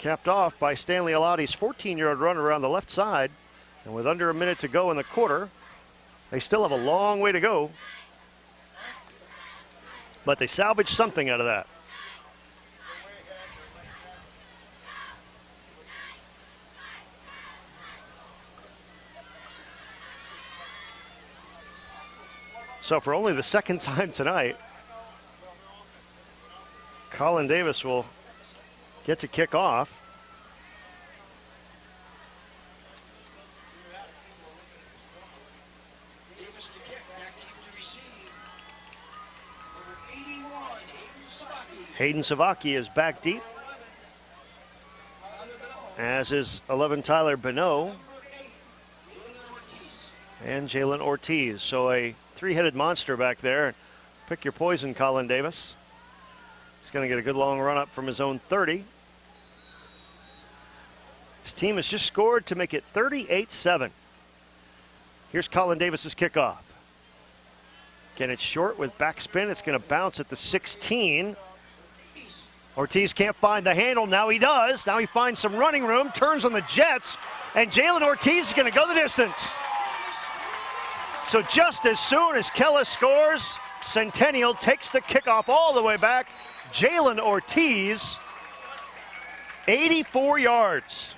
capped off by Stanley Alati's 14-yard run around the left side. And with under a minute to go in the quarter, they still have a long way to go. But they salvaged something out of that. So for only the second time tonight, Colin Davis will get to kick off. Hayden Savaki is back deep, as is 11 Tyler Bonneau and Jalen Ortiz. So a three-headed monster back there. Pick your poison, Colin Davis. He's going to get a good long run up from his own 30. His team has just scored to make it 38-7. Here's Colin Davis's kickoff. Again, it's short with backspin. It's going to bounce at the 16. Ortiz can't find the handle. Now he does. Now he finds some running room, turns on the Jets, and Jalen Ortiz is going to go the distance. So just as soon as Kellis scores, Centennial takes the kickoff all the way back. Jalen Ortiz, 84 yards.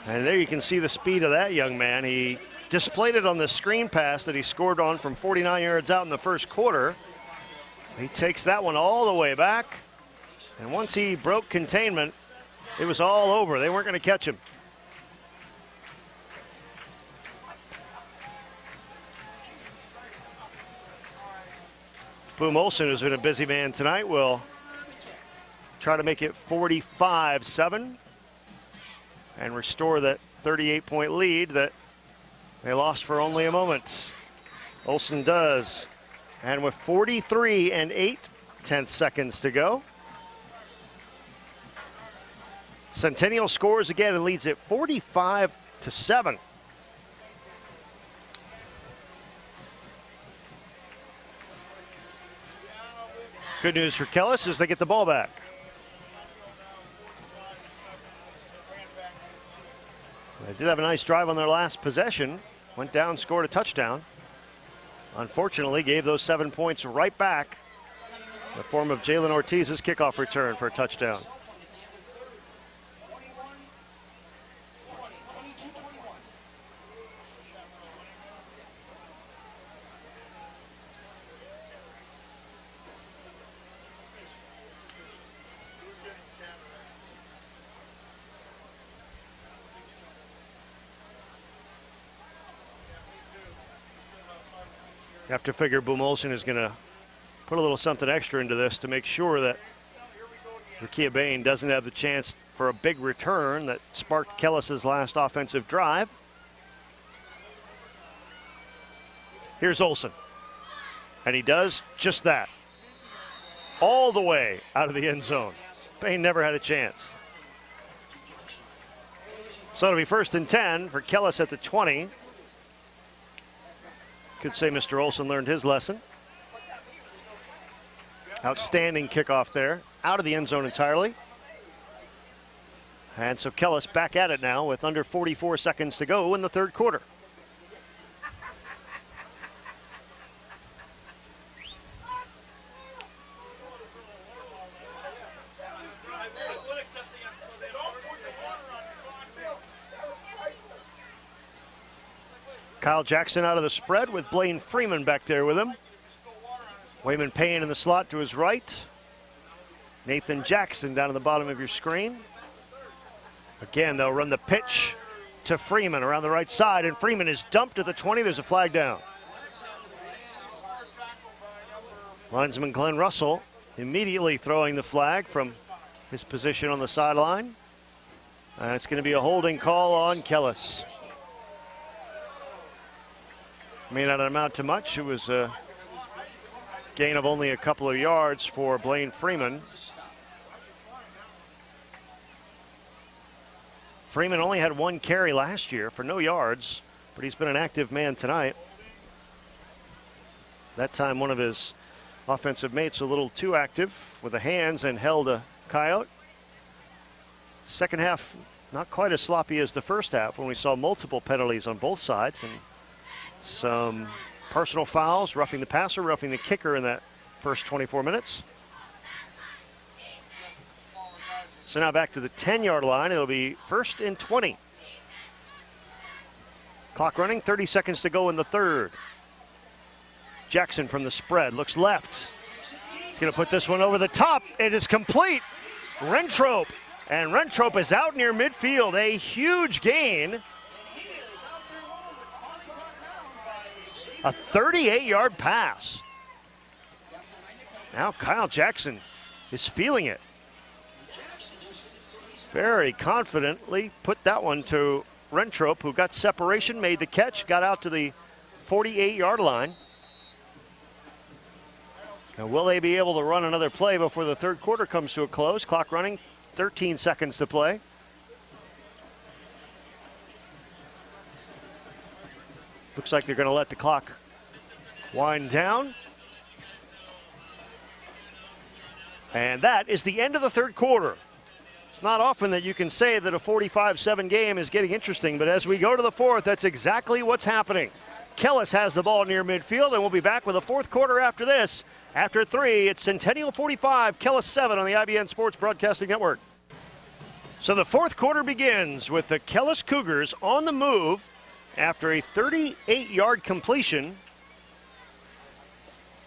And there you can see the speed of that young man. He displayed it on the screen pass that he scored on from 49 yards out in the first quarter. He takes that one all the way back. And once he broke containment, it was all over. They weren't going to catch him. Boom Olsen, who's been a busy man tonight, will try to make it 45-7 and restore that 38-point lead that they lost for only a moment. Olsen does. And with 43 and 8/10 seconds to go, Centennial scores again and leads it 45-7. Good news for Kellis as they get the ball back. They did have a nice drive on their last possession. Went down, scored a touchdown. Unfortunately, gave those 7 points right back in the form of Jalen Ortiz's kickoff return for a touchdown. You have to figure Boom Olsen is going to put a little something extra into this to make sure that Rakia Bain doesn't have the chance for a big return that sparked Kellis's last offensive drive. Here's Olsen, and he does just that. All the way out of the end zone. Bain never had a chance. So it'll be 1st and 10 for Kellis at the 20. Could say Mr. Olsen learned his lesson. Outstanding kickoff there, out of the end zone entirely. And so Kellis back at it now with under 44 seconds to go in the third quarter. Kyle Jackson out of the spread with Blaine Freeman back there with him. Wayman Payne in the slot to his right. Nathan Jackson down at the bottom of your screen. Again, they'll run the pitch to Freeman around the right side, and Freeman is dumped at the 20. There's a flag down. Linesman Glenn Russell immediately throwing the flag from his position on the sideline. And it's going to be a holding call on Kellis. May not amount to much. It was a gain of only a couple of yards for Blaine Freeman. Freeman only had one carry last year for no yards, but he's been an active man tonight. That time one of his offensive mates a little too active with the hands and held a Coyote. Second half, not quite as sloppy as the first half when we saw multiple penalties on both sides and some personal fouls, roughing the passer, roughing the kicker in that first 24 minutes. So now back to the 10-yard line. It'll be 1st and 20. Clock running, 30 seconds to go in the third. Jackson from the spread looks left. He's going to put this one over the top. It is complete Rentrope. And Rentrope is out near midfield. A huge gain. A 38-yard pass. Now Kyle Jackson is feeling it. Very confidently put that one to Rentrope, who got separation, made the catch, got out to the 48-yard line. Now, will they be able to run another play before the third quarter comes to a close? Clock running, 13 seconds to play. Looks like they're going to let the clock wind down. And that is the end of the third quarter. It's not often that you can say that a 45-7 game is getting interesting, but as we go to the fourth, that's exactly what's happening. Kellis has the ball near midfield, and we'll be back with the fourth quarter after this. After 3, it's Centennial 45, Kellis 7 on the IBN Sports Broadcasting Network. So the fourth quarter begins with the Kellis Cougars on the move after a 38-yard completion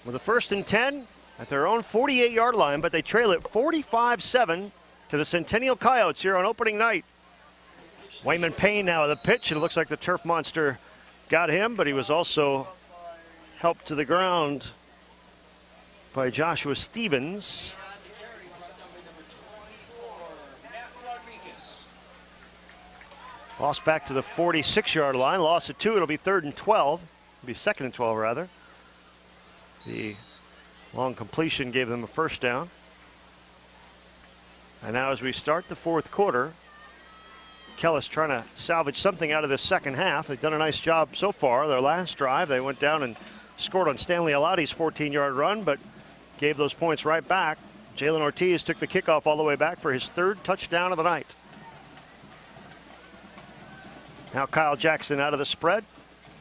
with a 1st and 10 at their own 48-yard line, but they trail it 45-7 to the Centennial Coyotes here on opening night. Wayman Payne now at the pitch, and it looks like the turf monster got him, but he was also helped to the ground by Joshua Stevens. Lost back to the 46-yard line, lost at 2, it'll be 3rd and 12. It'll be 2nd and 12 rather. The long completion gave them a 1st down. And now as we start the fourth quarter, Kellis trying to salvage something out of this second half. They've done a nice job so far. Their last drive, they went down and scored on Stanley Alati's 14-yard run, but gave those points right back. Jalen Ortiz took the kickoff all the way back for his 3rd touchdown of the night. Now Kyle Jackson out of the spread.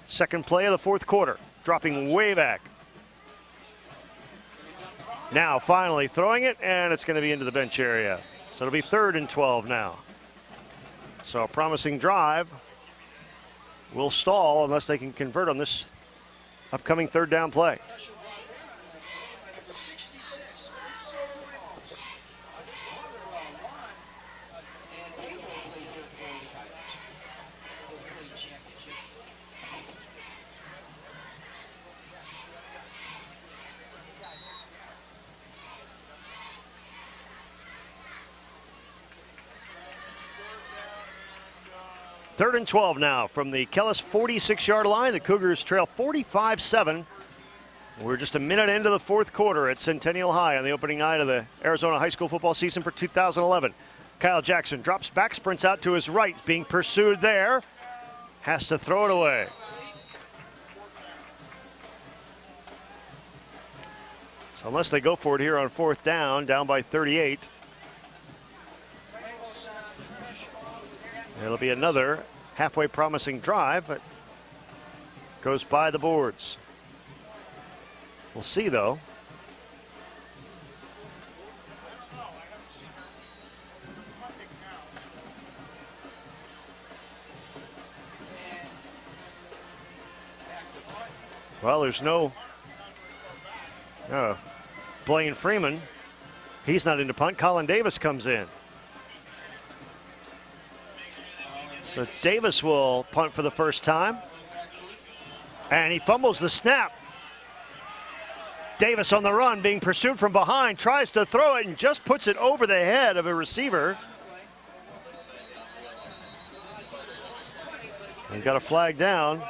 Second play of the fourth quarter, dropping way back. Now finally throwing it, and it's going to be into the bench area. So it'll be 3rd and 12 now. So a promising drive will stall unless they can convert on this upcoming 3rd down play. Third and 12 now from the Kellis 46-yard line. The Cougars trail 45-7. We're just a minute into the fourth quarter at Centennial High on the opening night of the Arizona high school football season for 2011. Kyle Jackson drops back, sprints out to his right, being pursued there. Has to throw it away. So unless they go for it here on 4th down, down by 38. It'll be another halfway promising drive, but goes by the boards. We'll see, though. Well, there's no Blaine Freeman. He's not into punt. Colin Davis comes in. So Davis will punt for the first time. And he fumbles the snap. Davis on the run, being pursued from behind, tries to throw it and just puts it over the head of a receiver. And got a flag down.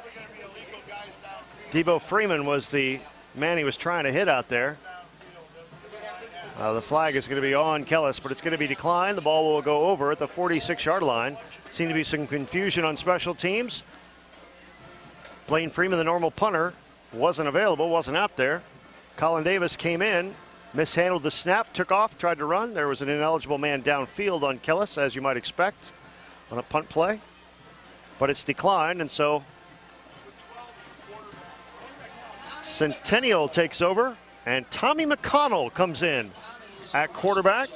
Debo Freeman was the man he was trying to hit out there. The flag is going to be on Kellis, but it's going to be declined. The ball will go over at the 46-yard line. Seemed to be some confusion on special teams. Blaine Freeman, the normal punter, wasn't available, wasn't out there. Colin Davis came in, mishandled the snap, took off, tried to run. There was an ineligible man downfield on Kellis, as you might expect, on a punt play. But it's declined, and so Centennial takes over, and Tommy McConnell comes in at quarterback.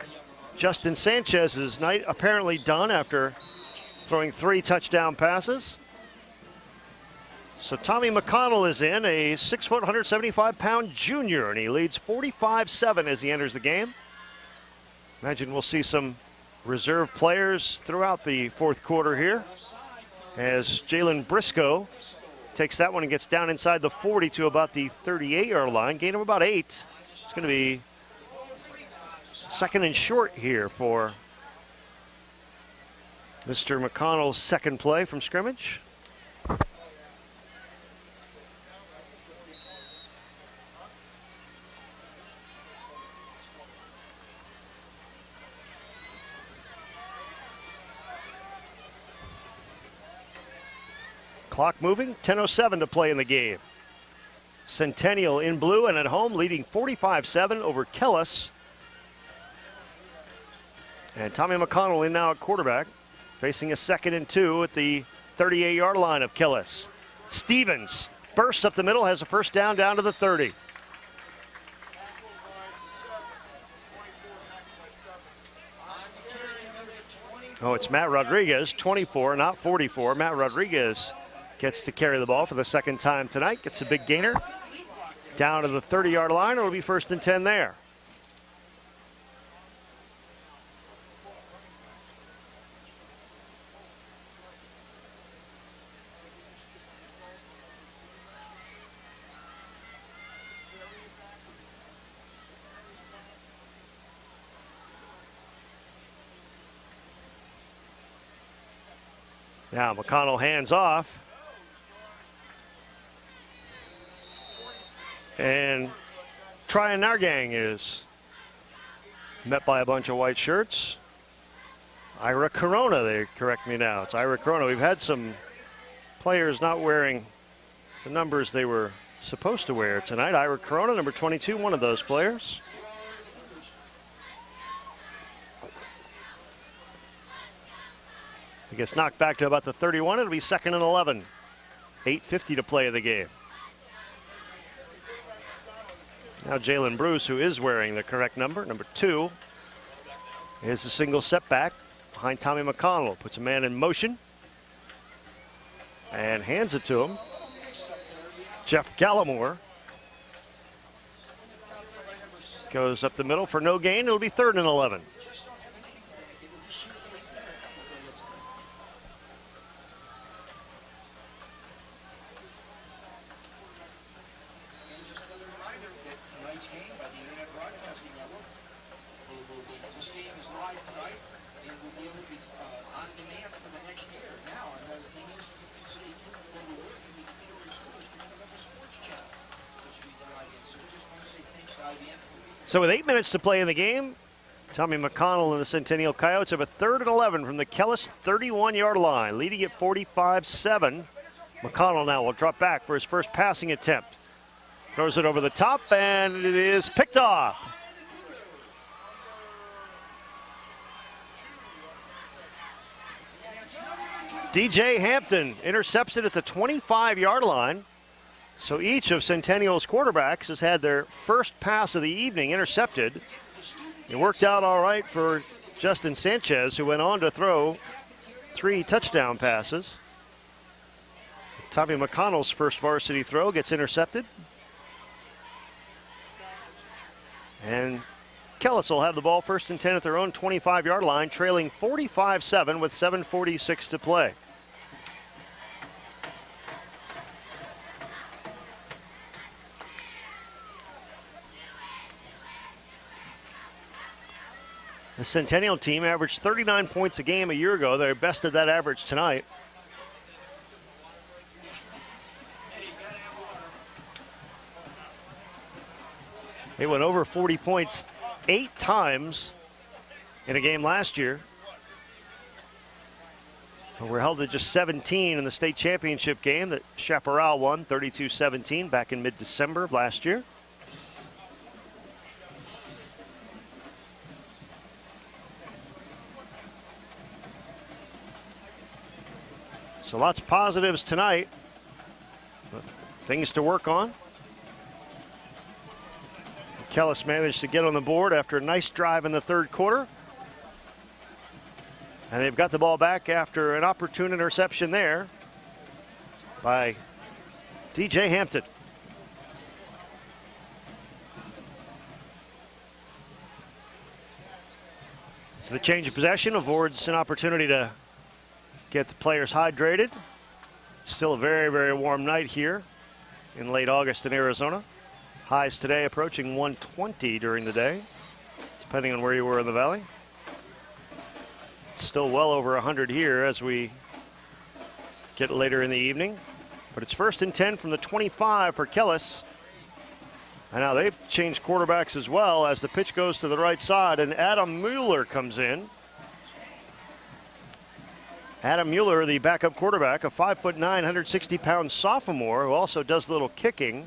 Justin Sanchez's night apparently done after throwing 3 touchdown passes. So Tommy McConnell is in, a 6 foot, 175-pound junior, and he leads 45-7 as he enters the game. Imagine we'll see some reserve players throughout the fourth quarter here as Jalen Briscoe takes that one and gets down inside the 40 to about the 38-yard line. Gain of about 8. It's going to be second and short here for Mr. McConnell's second play from scrimmage. Clock moving, 10:07 to play in the game. Centennial in blue and at home, leading 45-7 over Kellis. And Tommy McConnell in now at quarterback, facing a 2nd and 2 at the 38-yard line of Kellis. Stevens bursts up the middle, has a first down to the 30. Oh, it's Matt Rodriguez, 24, not 44. Matt Rodriguez gets to carry the ball for the second time tonight. Gets a big gainer down to the 30-yard line. It'll be 1st and 10 there. Now McConnell hands off. And Tryon Nargang is met by a bunch of white shirts. Ira Corona, they correct me now. It's Ira Corona. We've had some players not wearing the numbers they were supposed to wear tonight. Ira Corona, number 22, one of those players. He gets knocked back to about the 31. It'll be 2nd and 11. 8:50 to play in the game. Now Jalen Bruce, who is wearing the correct number 2, is a single setback behind Tommy McConnell. Puts a man in motion and hands it to him. Jeff Gallimore goes up the middle for no gain. It'll be 3rd and 11. So with 8 minutes to play in the game, Tommy McConnell and the Centennial Coyotes have a 3rd and 11 from the Kellis 31-yard line, leading at 45-7. McConnell now will drop back for his first passing attempt. Throws it over the top, and it is picked off. DJ Hampton intercepts it at the 25-yard line. So each of Centennial's quarterbacks has had their first pass of the evening intercepted. It worked out all right for Justin Sanchez, who went on to throw 3 touchdown passes. Tommy McConnell's first varsity throw gets intercepted. And Kellis will have the ball 1st and 10 at their own 25-yard line, trailing 45-7 with 7:46 to play. The Centennial team averaged 39 points a game a year ago. They bested that average tonight. They went over 40 points 8 times in a game last year. But we're held to just 17 in the state championship game that Chaparral won 32-17 back in mid-December of last year. So lots of positives tonight, but things to work on. Kellis managed to get on the board after a nice drive in the 3rd quarter. And they've got the ball back after an opportune interception there by DJ Hampton. So the change of possession affords an opportunity to get the players hydrated. Still a very, very warm night here in late August in Arizona. Highs today approaching 120 during the day, depending on where you were in the valley. It's still well over 100 here as we get later in the evening. But it's 1st and 10 from the 25 for Kellis. And now they've changed quarterbacks as well as the pitch goes to the right side, and Adam Mueller comes in. Adam Mueller, the backup quarterback, a 5'9", 160-pound sophomore who also does a little kicking.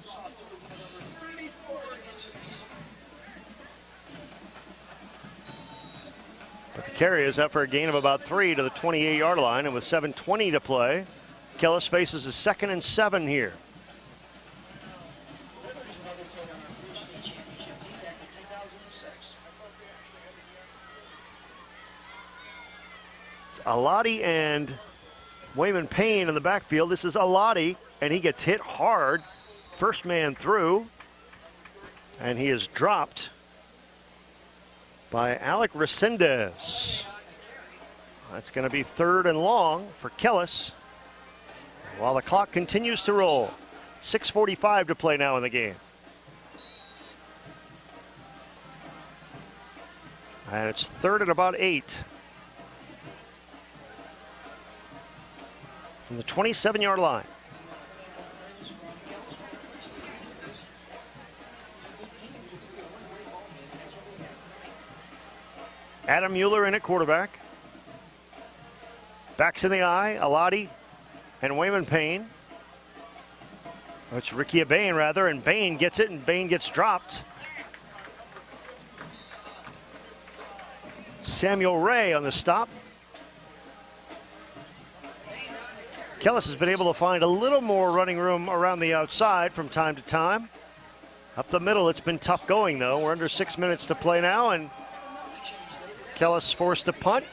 But the carry is up for a gain of about 3 to the 28-yard line, and with 7:20 to play, Kellis faces a 2nd and 7 here. Alati and Wayman Payne in the backfield. This is Alati, and he gets hit hard. First man through, and he is dropped by Alec Resendez. That's going to be 3rd and long for Kellis while the clock continues to roll. 6:45 to play now in the game. And it's 3rd and about 8. From the 27-yard line. Adam Mueller in at quarterback. Backs in the eye, Alati and Wayman Payne. It's Ricky Bain rather, and Bain gets it, and Bain gets dropped. Samuel Ray on the stop. Kellis has been able to find a little more running room around the outside from time to time. Up the middle, it's been tough going, though. We're under 6 minutes to play now, and Kellis forced to punt.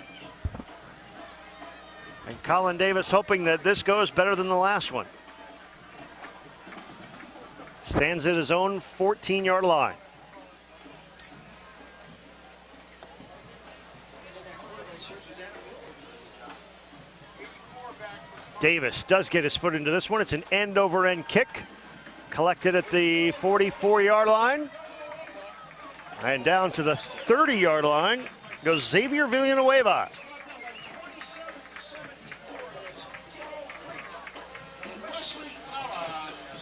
And Colin Davis hoping that this goes better than the last one. Stands at his own 14-yard line. Davis does get his foot into this one. It's an end-over-end kick. Collected at the 44-yard line. And down to the 30-yard line goes Xavier Villanueva.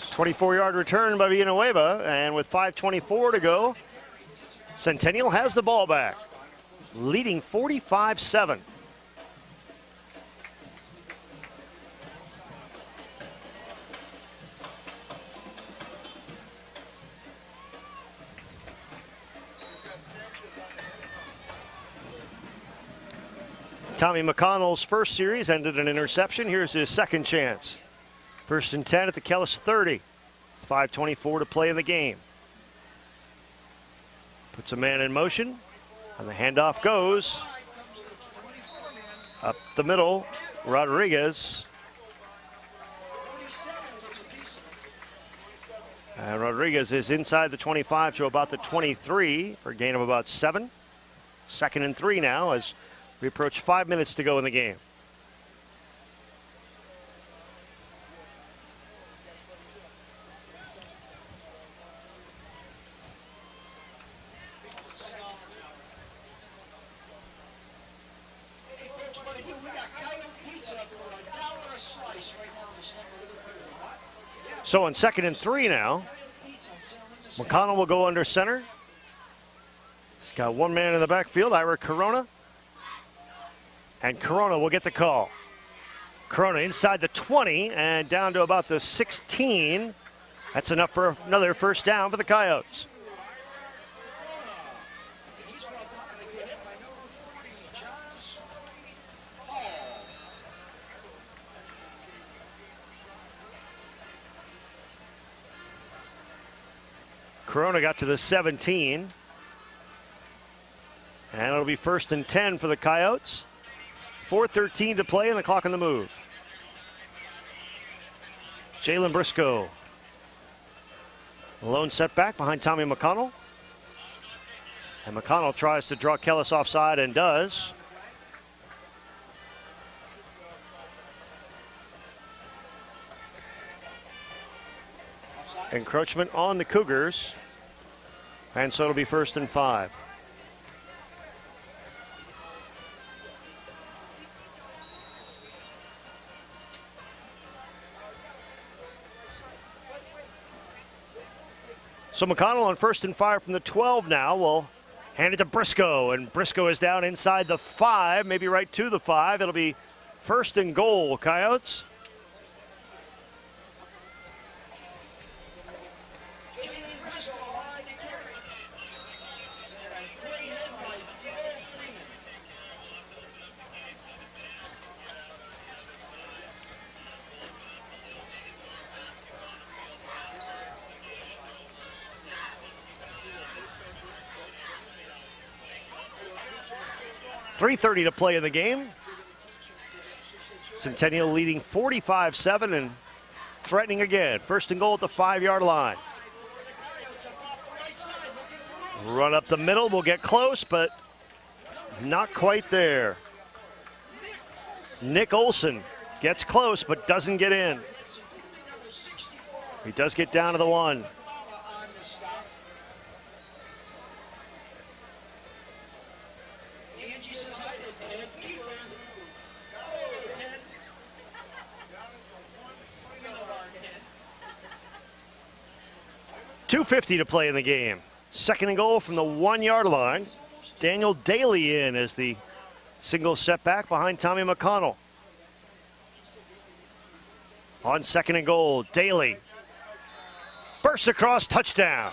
.24-yard return by Villanueva, and with 5:24 to go, Centennial has the ball back, leading 45-7. Tommy McConnell's first series ended in an interception. Here's his second chance. 1st and 10 at the Kellis 30. 5:24 to play in the game. Puts a man in motion, and the handoff goes up the middle. Rodriguez. And Rodriguez is inside the 25 to about the 23 for a gain of about 7. 2nd and 3 now as we approach 5 minutes to go in the game. So on 2nd and 3 now, McConnell will go under center. He's got one man in the backfield, Ira Corona. And Corona will get the call. Corona inside the 20 and down to about the 16. That's enough for another first down for the Coyotes. Corona got to the 17. And it'll be 1st and 10 for the Coyotes. 4:13 to play and the clock on the move. Jalen Briscoe. Lone setback behind Tommy McConnell. And McConnell tries to draw Kellis offside and does. Encroachment on the Cougars. And so it'll be 1st and 5. So McConnell on 1st and 5 from the 12 now will hand it to Briscoe, and Briscoe is down inside the 5, maybe right to the 5. It'll be 1st and goal, Coyotes. .330 to play in the game. Centennial leading 45-7 and threatening again. 1st and goal at the 5-yard line. Run up the middle, will get close, but not quite there. Nick Olson gets close, but doesn't get in. He does get down to the 1. .250 to play in the game. 2nd and goal from the 1-yard line. Daniel Daly in as the single setback behind Tommy McConnell. On 2nd and goal, Daly bursts across, touchdown.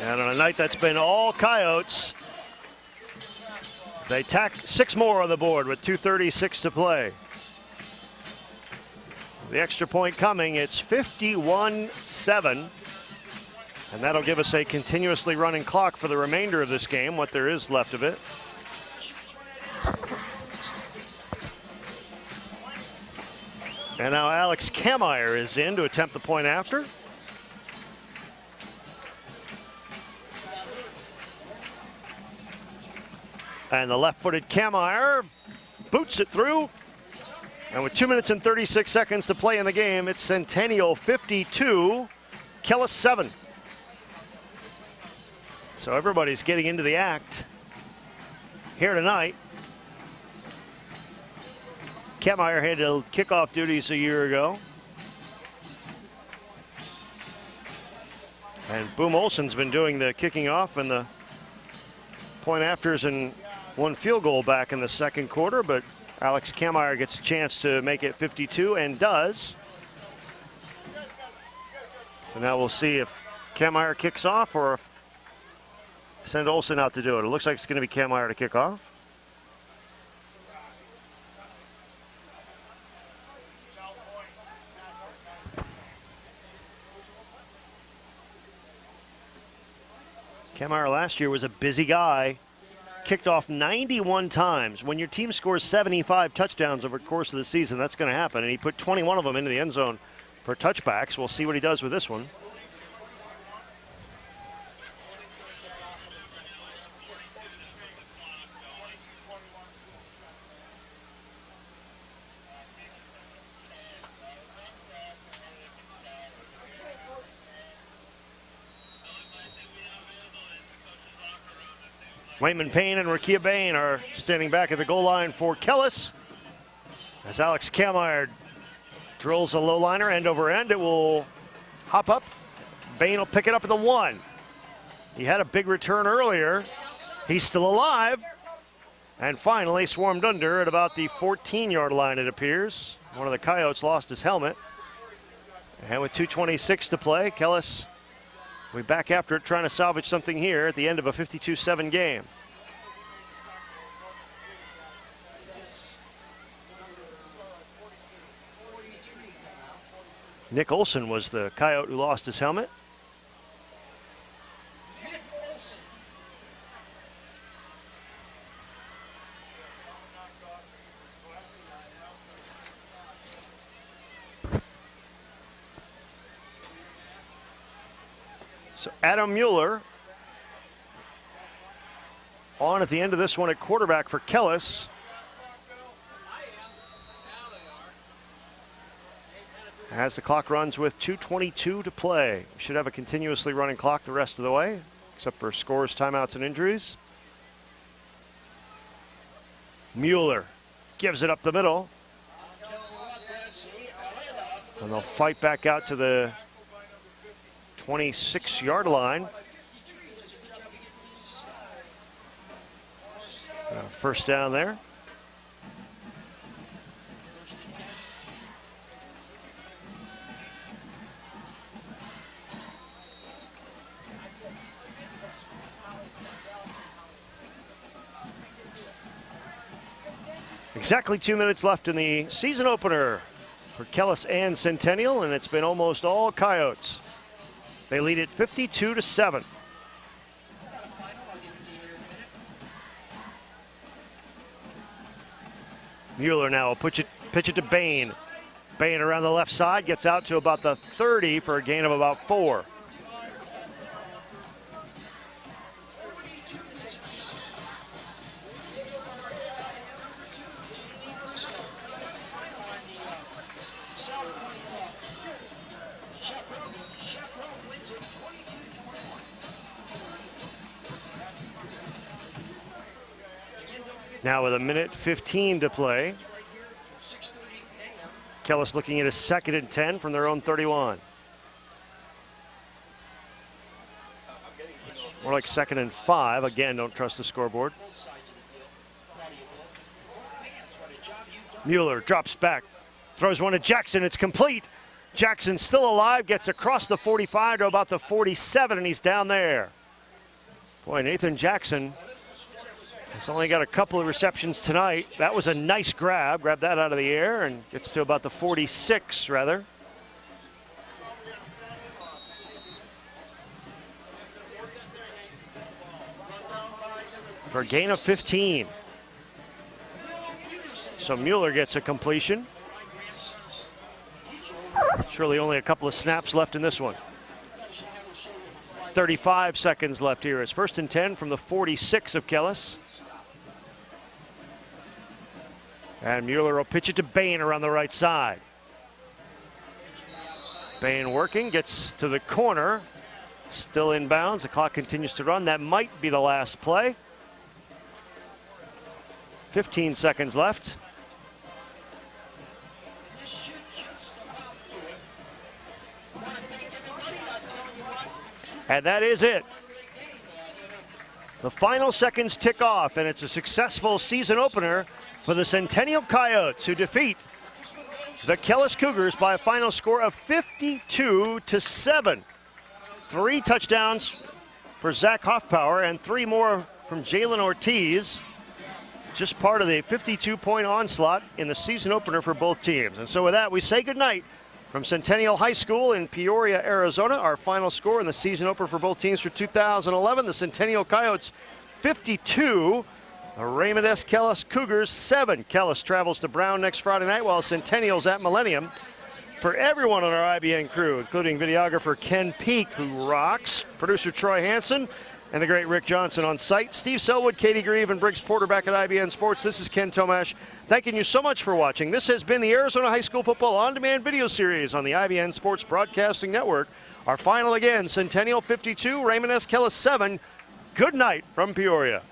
And on a night that's been all Coyotes, they tack 6 more on the board with 2:36 to play. The extra point coming, it's 51-7. And that'll give us a continuously running clock for the remainder of this game, what there is left of it. And now Alex Kameyer is in to attempt the point after. And the left-footed Kameyer boots it through. And with 2 minutes and 36 seconds to play in the game, it's Centennial 52, Kellis 7. So everybody's getting into the act here tonight. Kameyer handled kickoff duties a year ago. And Boom Olsen's been doing the kicking off and the point afters and 1 field goal back in the 2nd quarter, but Alex Kameyer gets a chance to make it 52 and does. So now we'll see if Kameyer kicks off or if send Olsen out to do it. It looks like it's going to be Kameyer to kick off. Kameyer last year was a busy guy. Kicked off 91 times. When your team scores 75 touchdowns over the course of the season, that's going to happen. And he put 21 of them into the end zone for touchbacks. We'll see what he does with this one. Wayman Payne and Rakia Bain are standing back at the goal line for Kellis. As Alex Kameyer drills a low liner end over end, it will hop up. Bain will pick it up at the 1. He had a big return earlier. He's still alive. And finally swarmed under at about the 14-yard line, it appears. One of the Coyotes lost his helmet. And with 2:26 to play, Kellis will be back after it, trying to salvage something here at the end of a 52-7 game. Nick Olson was the Coyote who lost his helmet. So Adam Mueller on at the end of this one at quarterback for Kellis. As the clock runs with 2:22 to play. We should have a continuously running clock the rest of the way, except for scores, timeouts, and injuries. Mueller gives it up the middle. And they'll fight back out to the 26-yard line. First down there. Exactly 2 minutes left in the season opener for Kellis and Centennial, and it's been almost all Coyotes. They lead it 52-7. Mueller now will pitch it to Bain. Bain around the left side, gets out to about the 30 for a gain of about 4. Now with 1:15 to play. Kellis looking at a 2nd and 10 from their own 31. More like 2nd and 5. Again, don't trust the scoreboard. Mueller drops back, throws one to Jackson. It's complete. Jackson still alive, gets across the 45 to about the 47, and he's down there. Boy, Nathan Jackson has only got a couple of receptions tonight. That was a nice grab. Grab that out of the air and gets to about the 46, rather. For a gain of 15. So Mueller gets a completion. Surely only a couple of snaps left in this one. 35 seconds left here. It's 1st and 10 from the 46 of Kellis. And Mueller will pitch it to Bain around the right side. Bain working, gets to the corner. Still inbounds. The clock continues to run. That might be the last play. 15 seconds left. And that is it. The final seconds tick off, and it's a successful season opener for the Centennial Coyotes, who defeat the Kellis Cougars by a final score of 52-7. 3 touchdowns for Zach Hoffpower and 3 more from Jalen Ortiz. Just part of the 52-point onslaught in the season opener for both teams. And so with that, we say goodnight from Centennial High School in Peoria, Arizona. Our final score in the season opener for both teams for 2011, the Centennial Coyotes 52, the Raymond S. Kellis Cougars 7. Kellis travels to Brown next Friday night, while Centennial's at Millennium. For everyone on our IBN crew, including videographer Ken Peak, who rocks, producer Troy Hansen, and the great Rick Johnson on site, Steve Selwood, Katie Grieve, and Briggs Porter back at IBN Sports. This is Ken Tomash. Thanking you so much for watching. This has been the Arizona High School Football On-Demand video series on the IBN Sports Broadcasting Network. Our final again, Centennial 52, Raymond S. Kellis 7. Good night from Peoria.